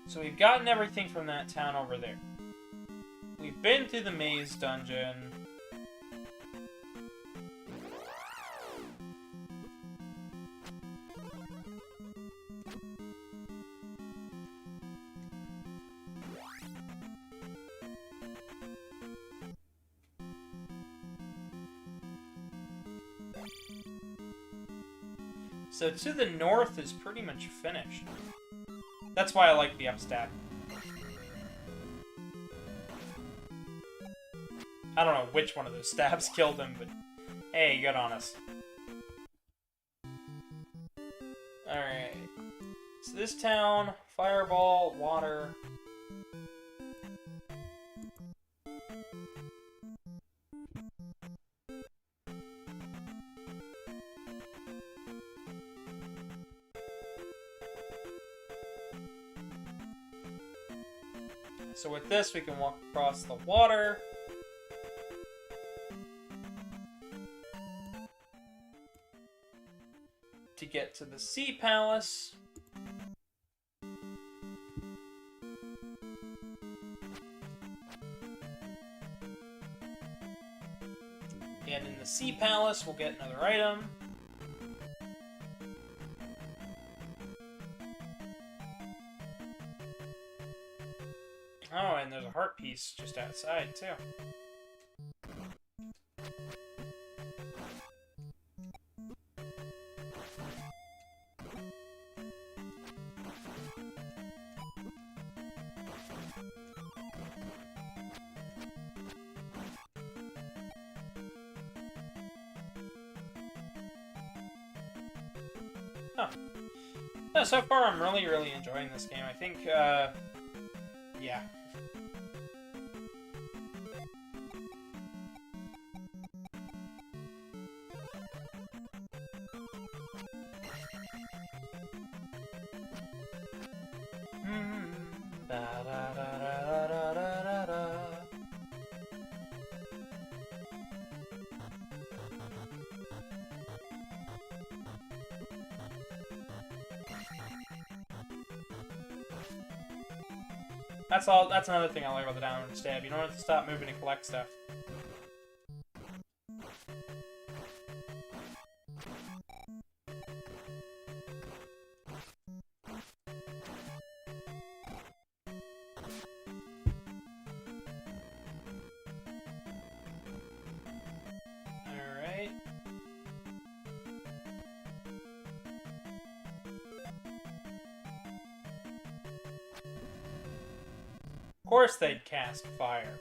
So we've gotten everything from that town over there. We've been through the maze dungeon. So to the north is pretty much finished. That's why I like the upstab. I don't know which one of those stabs killed him, but hey, good on us. Alright. So this town, fireball, water. So with this, we can walk across the water. To get to the Sea Palace. And in the Sea Palace, we'll get another item. Oh, and there's a heart piece just outside, too. Huh. Yeah, so far, I'm really enjoying this game. I think, yeah. That's another thing I like about the downward stab. You don't have to stop moving to collect stuff. Alright. Of course they'd cast fire.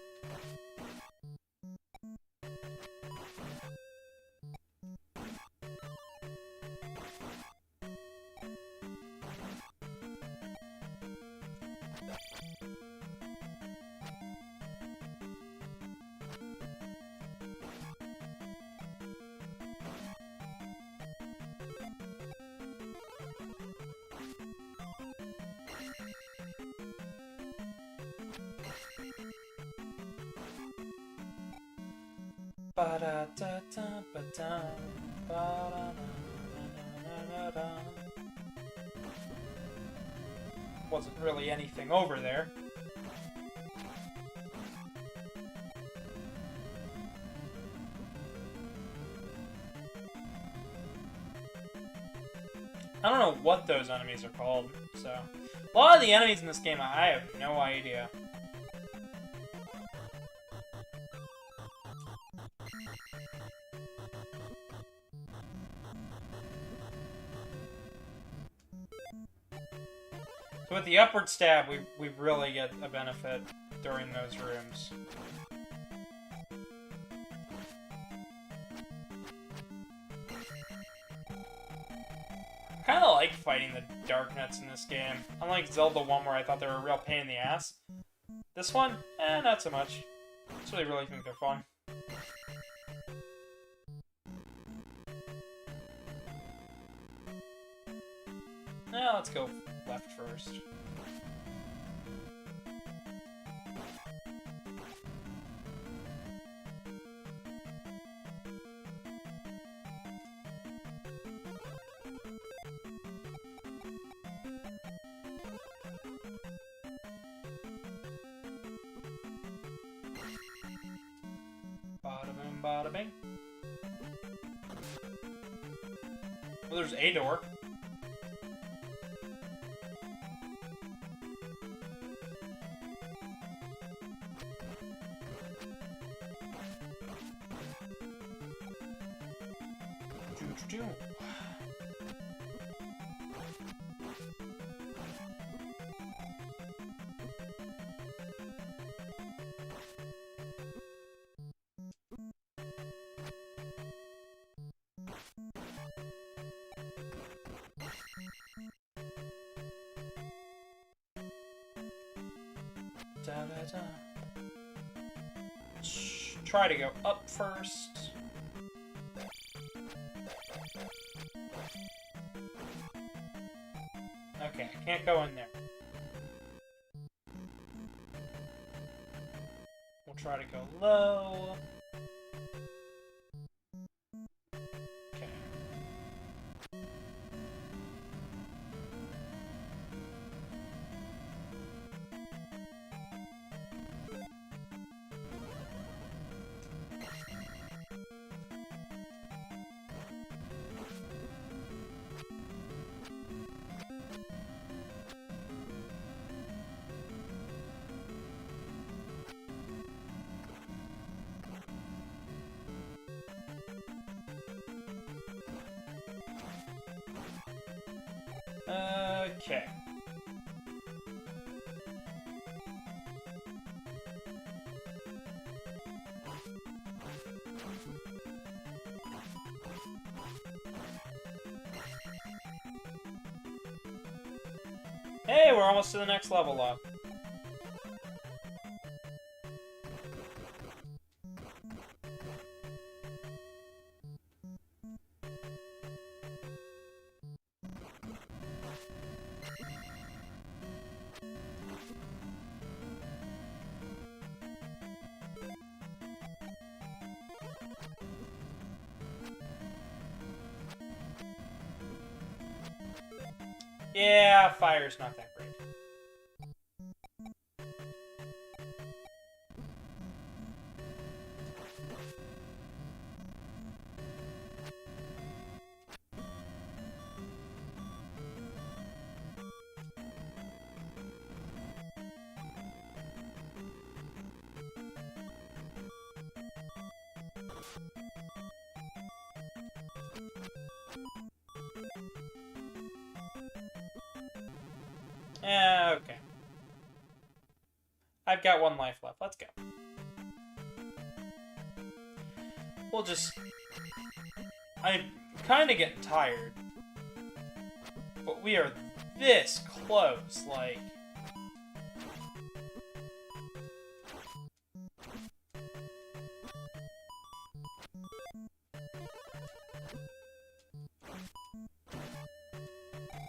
Wasn't really anything over there. I don't know what those enemies are called, so... A lot of the enemies in this game, I have no idea. So with the upward stab, we really get a benefit during those rooms. I kind of like fighting the Dark Nuts in this game. Unlike Zelda 1 where I thought they were a real pain in the ass. This one, not so much. It's So they really think they're fun. Now let's go left first. Bada bing, bada bing. Well, there's a door. Da, da, da. Try to go up first. Okay, I can't go in there. We'll try to go low. Okay. Okay. Hey, we're almost to the next level up. Yeah, fire's not that great. Okay. I've got one life left. Let's go. We'll just... I'm kind of getting tired. But we are this close, like...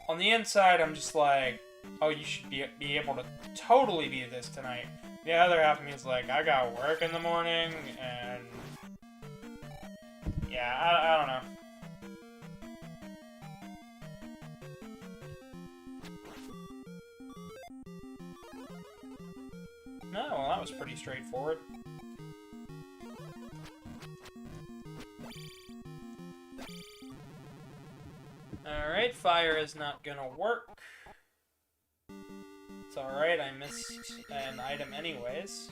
On the inside, I'm just like... Oh, you should be able to totally do this tonight. The other half of me is like, I got work in the morning, and... Yeah, I don't know. No, well, that was pretty straightforward. Alright, fire is not gonna work. It's alright, I missed an item anyways.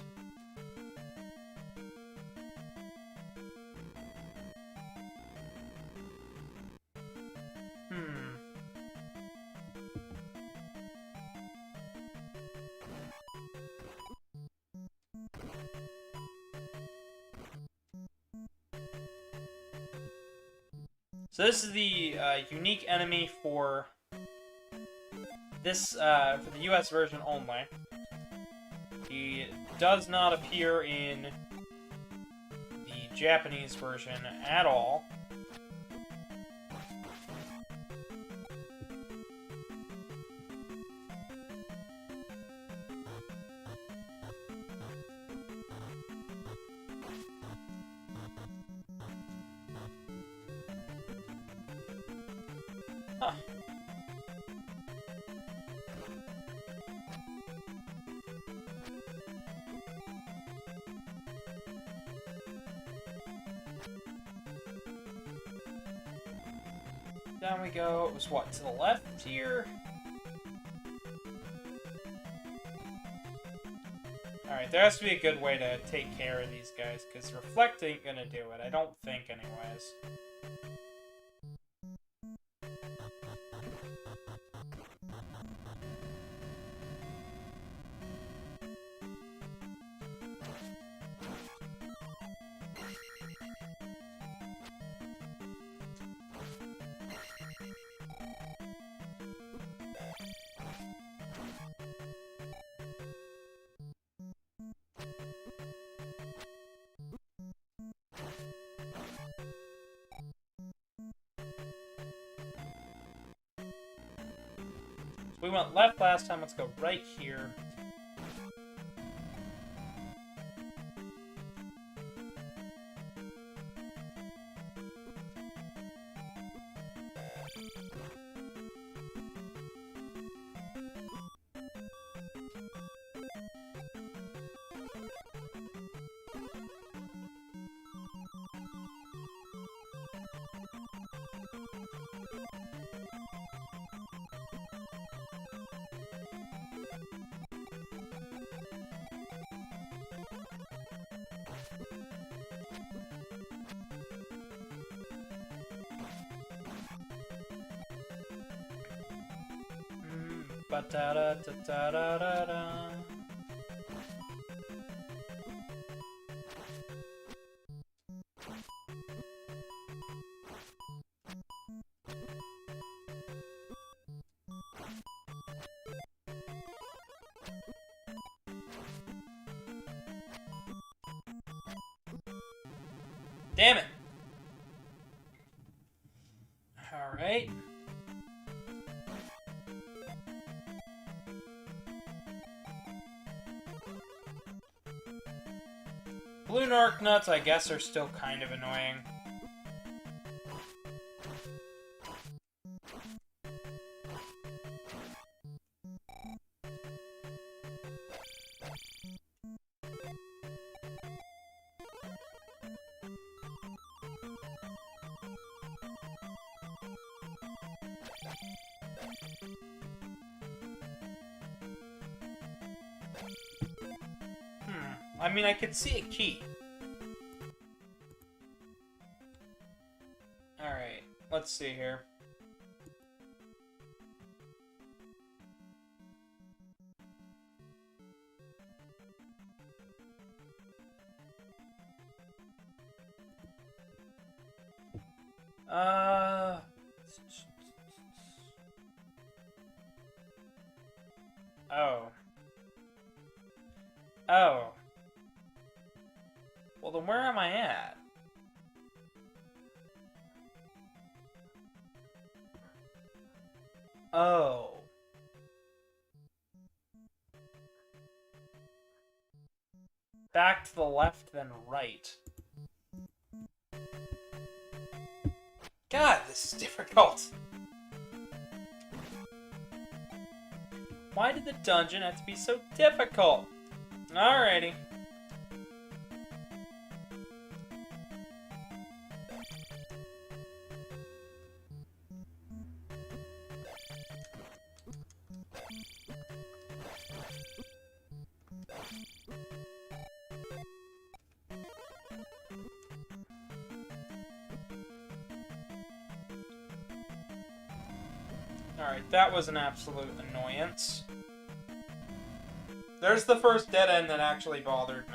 So this is the unique enemy for this for the US version only. He does not appear in Japanese version at all. Huh. Down we go. It was what, to the left here? Alright, there has to be a good way to take care of these guys, because reflect ain't gonna do it. I don't think, anyways. We went left last time, let's go right here. Ba-da-da-da-da-da-da. Damn it! All right. Blue Narc Nuts, I guess, are still kind of annoying. I mean, I could see a key. Alright, let's see here. Oh. Oh. Well, then where am I at? Oh. Back to the left, then right. God, this is difficult. Why did the dungeon have to be so difficult? Alrighty. Alright, that was an absolute annoyance. There's the first dead end that actually bothered me.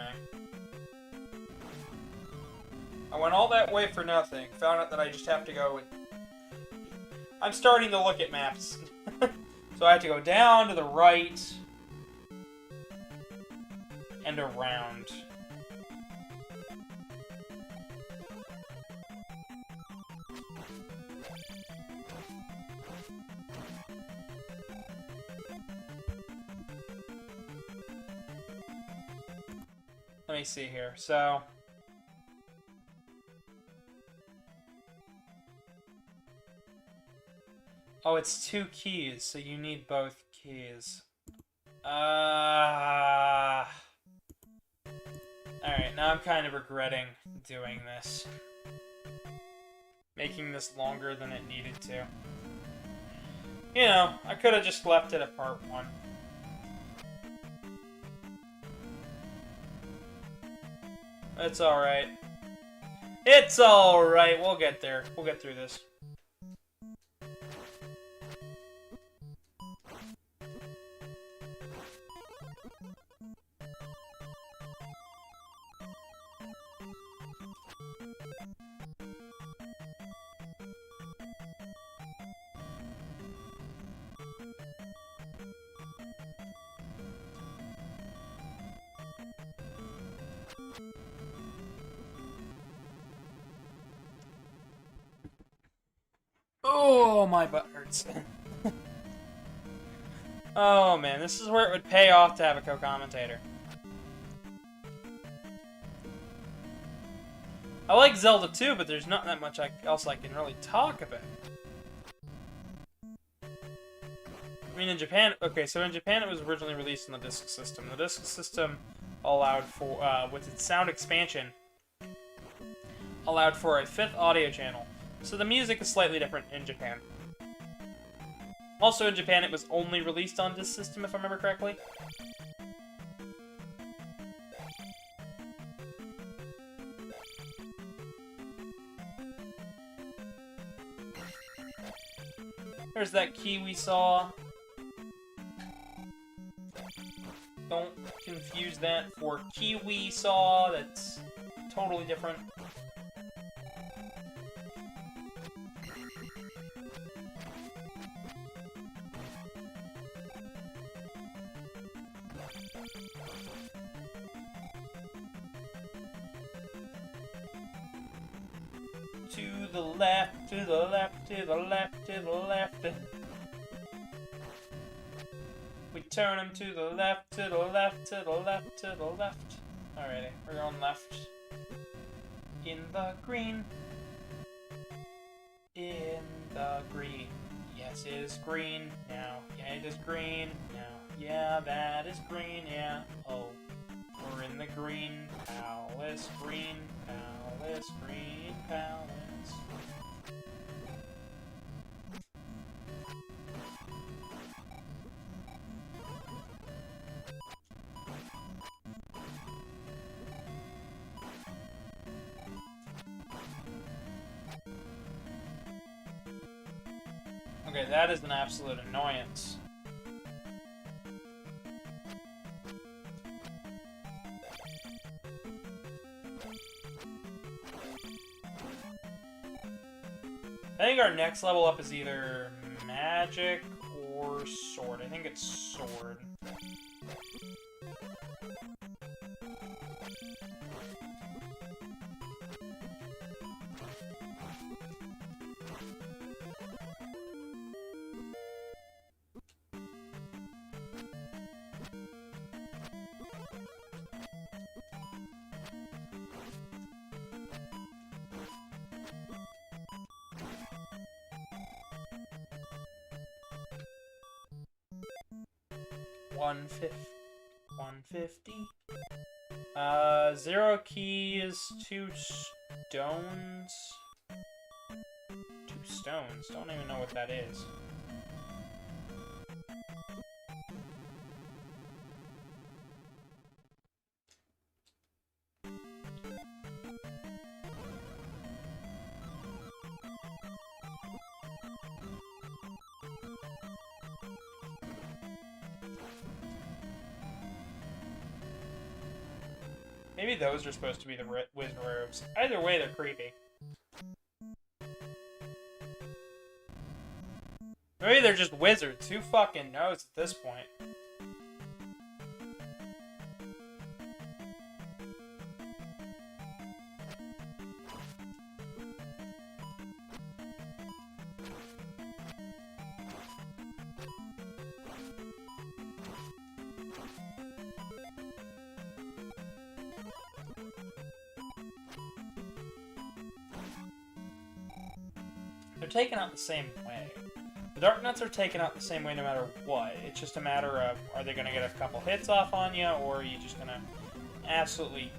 I went all that way for nothing. Found out that I just have to go... I'm starting to look at maps. So I have to go down to the right... and around. Let me see here. So... Oh, it's 2 keys, so you need both keys. Alright, now I'm kind of regretting doing this. Making this longer than it needed to. You know, I could have just left it at part 1. It's alright. It's alright, we'll get there. We'll get through this. Oh, my butt hurts. Oh, man, this is where it would pay off to have a co-commentator. I like Zelda too, but there's not that much else I can really talk about. I mean, in Japan... Okay, so in Japan it was originally released in the disc system. The disc system allowed for, with its sound expansion, allowed for a 5th audio channel. So the music is slightly different in Japan. Also in Japan it was only released on disc system, if I remember correctly. There's that key we saw. Don't confuse that for Kiwi Saw, that's totally different. To the left, to the left, to the left, to the left. We turn them to the left, to the left, to the left, to the left. Alrighty, we're going left. In the green. In the green. Yes, it is green now. Yeah, it is green now. Yeah, that is green, yeah. Oh, we're in the green palace, green palace, green palace. Okay, that is an absolute annoyance. I think our next level up is either magic or sword. I think it's sword. $150. 0 keys, 2 stones. 2 stones? Don't even know what that is. Maybe those are supposed to be the wizard robes. Either way, they're creepy. Maybe they're just wizards. Who fucking knows at this point? They're taken out the same way. The Dark Nuts are taken out the same way no matter what. It's just a matter of, are they going to get a couple hits off on you, or are you just going to absolutely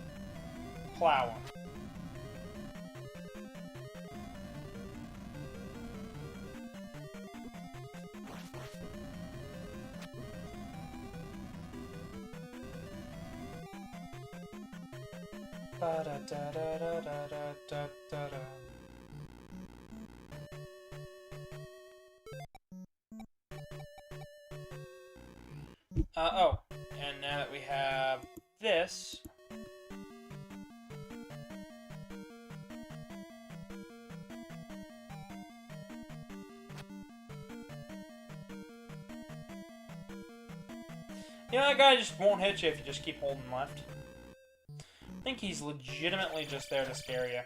plow them? Ba-da-da-da-da-da-da-da-da. Oh, and now that we have this, you know, that guy just won't hit you if you just keep holding left. I think he's legitimately just there to scare you.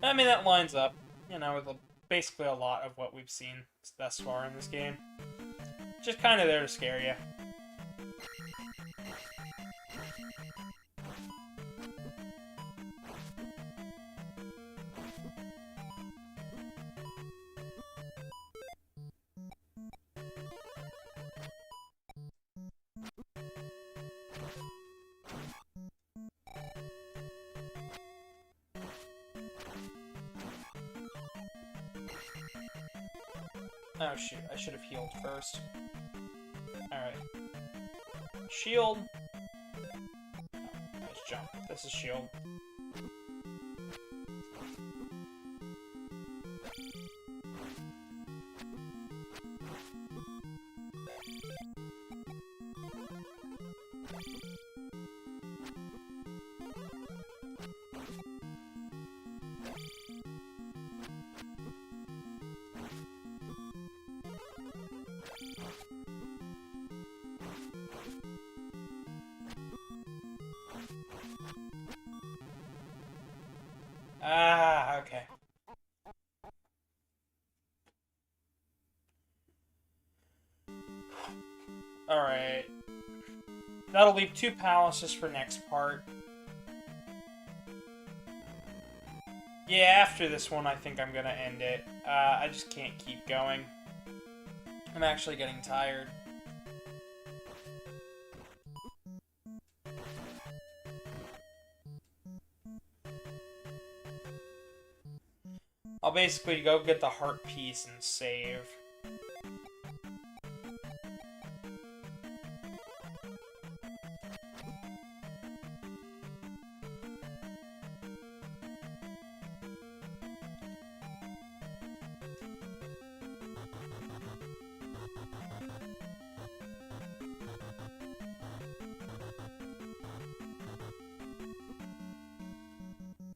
I mean, that lines up, you know, with basically a lot of what we've seen thus far in this game. Just kind of there to scare you. Oh shoot, I should have healed first. Alright. Shield. Oh, nice jump. This is shield. Ah, okay. Alright. That'll leave 2 palaces for next part. Yeah, after this one, I think I'm gonna end it. I just can't keep going. I'm actually getting tired. I'll basically go get the heart piece and save.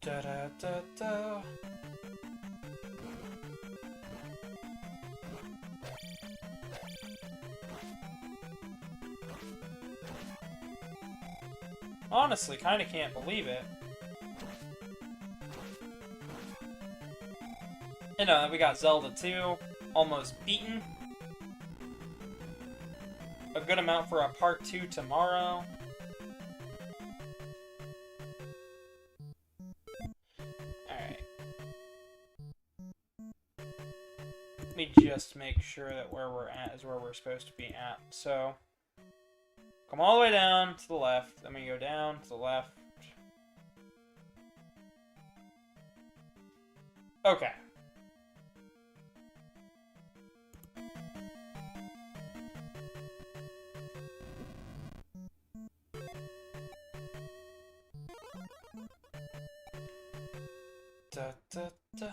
Da-da-da-da. Honestly, kind of can't believe it. You know, we got Zelda 2, almost beaten. A good amount for a part 2 tomorrow. Alright. Let me just make sure that where we're at is where we're supposed to be at. So, come all the way down to the left. Then we go down to the left. Okay. Da, da, da.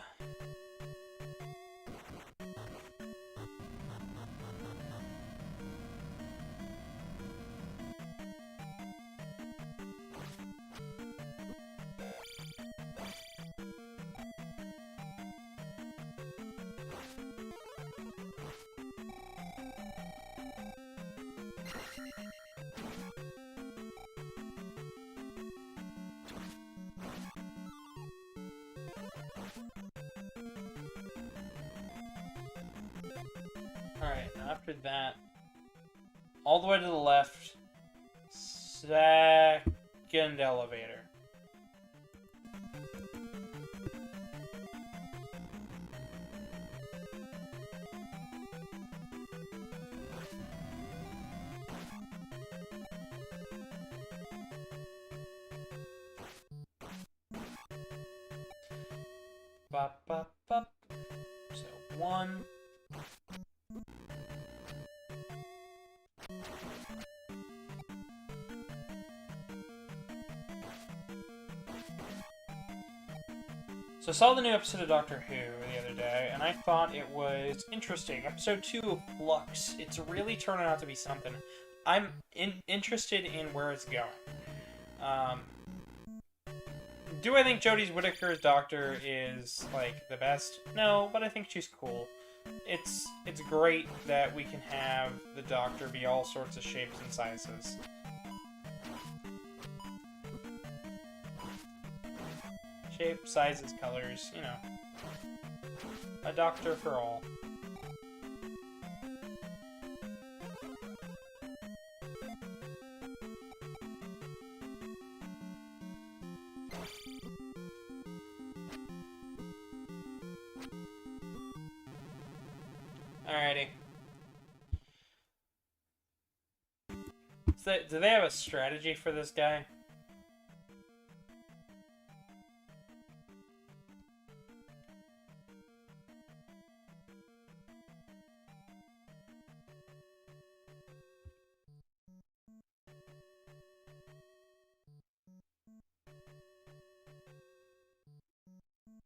Alright, after that, all the way to the left, second elevator. Bop, bop, bop. So, 1. So I saw the new episode of Doctor Who the other day, and I thought it was interesting. Episode 2 of Flux. It's really turning out to be something. I'm interested in where it's going. Do I think Jodie Whittaker's Doctor is, like, the best? No, but I think she's cool. It's great that we can have the Doctor be all sorts of shapes and sizes. Shape, sizes, colors, you know. A Doctor for all. Alrighty. So, do they have a strategy for this guy?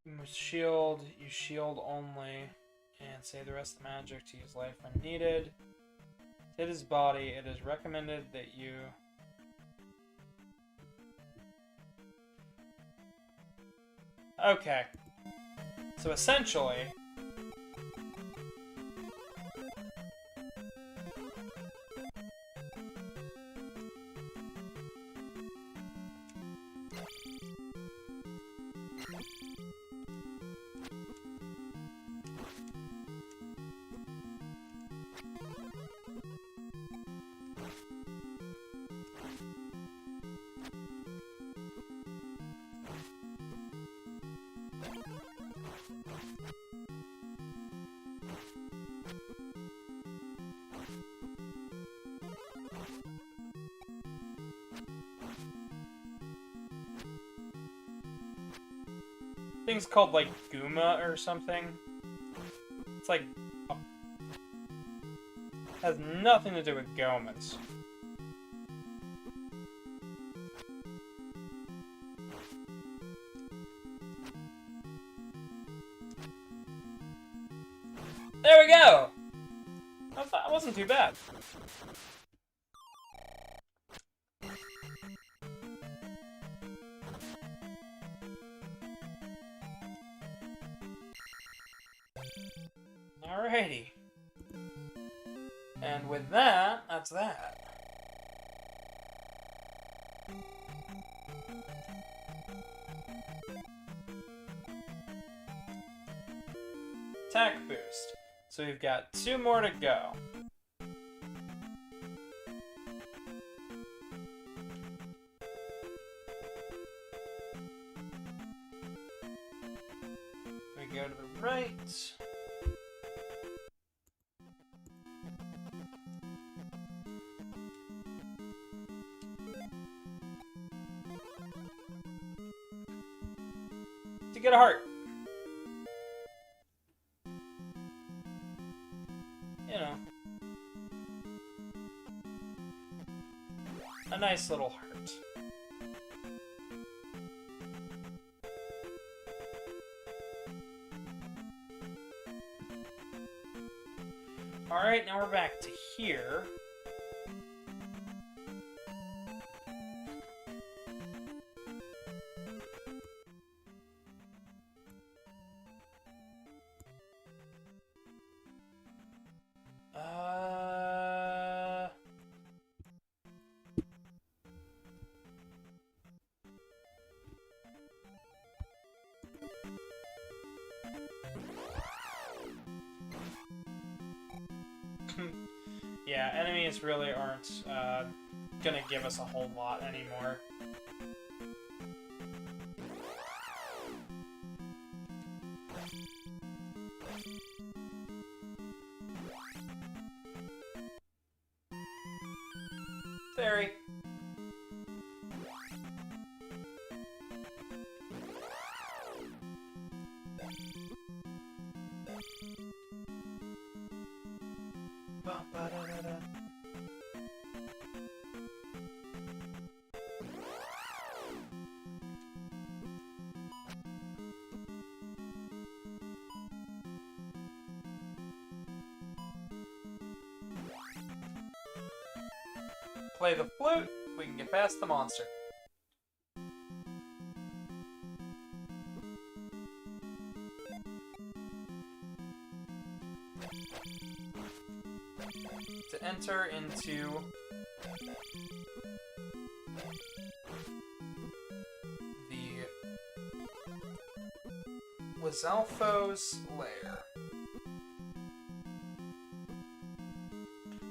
You must shield, you shield only, and save the rest of the magic to use life when needed. To hit his body, it is recommended that you... Okay. So essentially... thing's called, like, Guma or something. It's like... has nothing to do with Gomas. There we go! That wasn't too bad. Alrighty. And with that, that's that. Attack boost. So we've got 2 more to go. We go to the right. To get a heart. You know. A nice little heart. Alright, now we're back to here. Yeah, enemies really aren't gonna give us a whole lot anymore. Fairy. Play the flute, we can get past the monster. To enter into the Wazalfo's lair.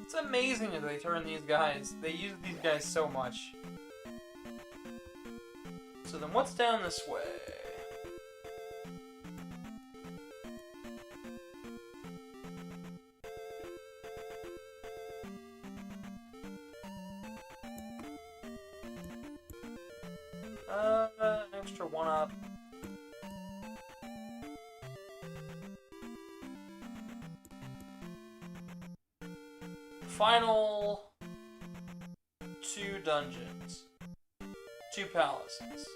It's amazing that they turn these guys. They use these guys so much. So then what's down this way? An extra 1-up. Final 2 dungeons. 2 palaces.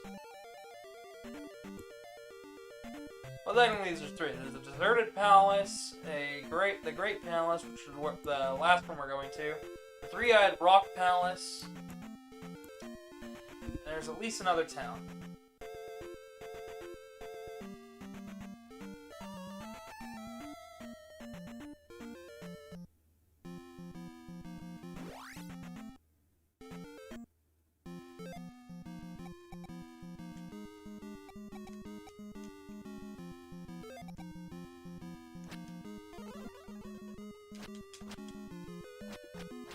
Well, technically these are 3. There's the deserted palace, the great palace, which is what the last one we're going to, the 3-eyed rock palace, and there's at least another town.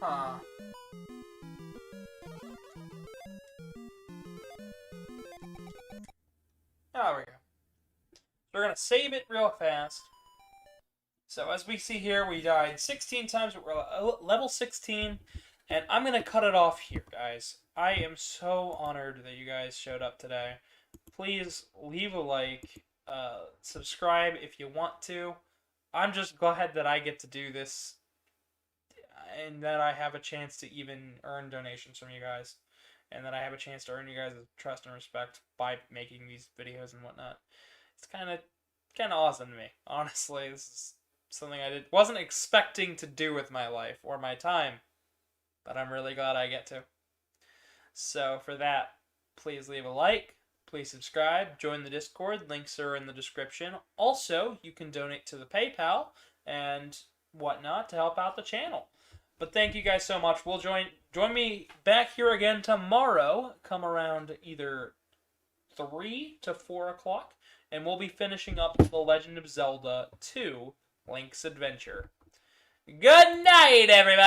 Huh. There we go. We're gonna save it real fast. So as we see here, we died 16 times, but we're level 16, and I'm gonna cut it off here, guys. I am so honored that you guys showed up today. Please leave a like, subscribe if you want to. I'm just glad that I get to do this and that I have a chance to even earn donations from you guys, and that I have a chance to earn you guys' trust and respect by making these videos and whatnot. It's kind of awesome to me, honestly. This is something I wasn't expecting to do with my life or my time, but I'm really glad I get to. So for that, please leave a like, please subscribe, join the Discord, links are in the description. Also, you can donate to the PayPal and whatnot to help out the channel. But thank you guys so much. We'll join me back here again tomorrow. Come around either 3 to 4 o'clock, and we'll be finishing up The Legend of Zelda 2: Link's Adventure. Good night, everybody!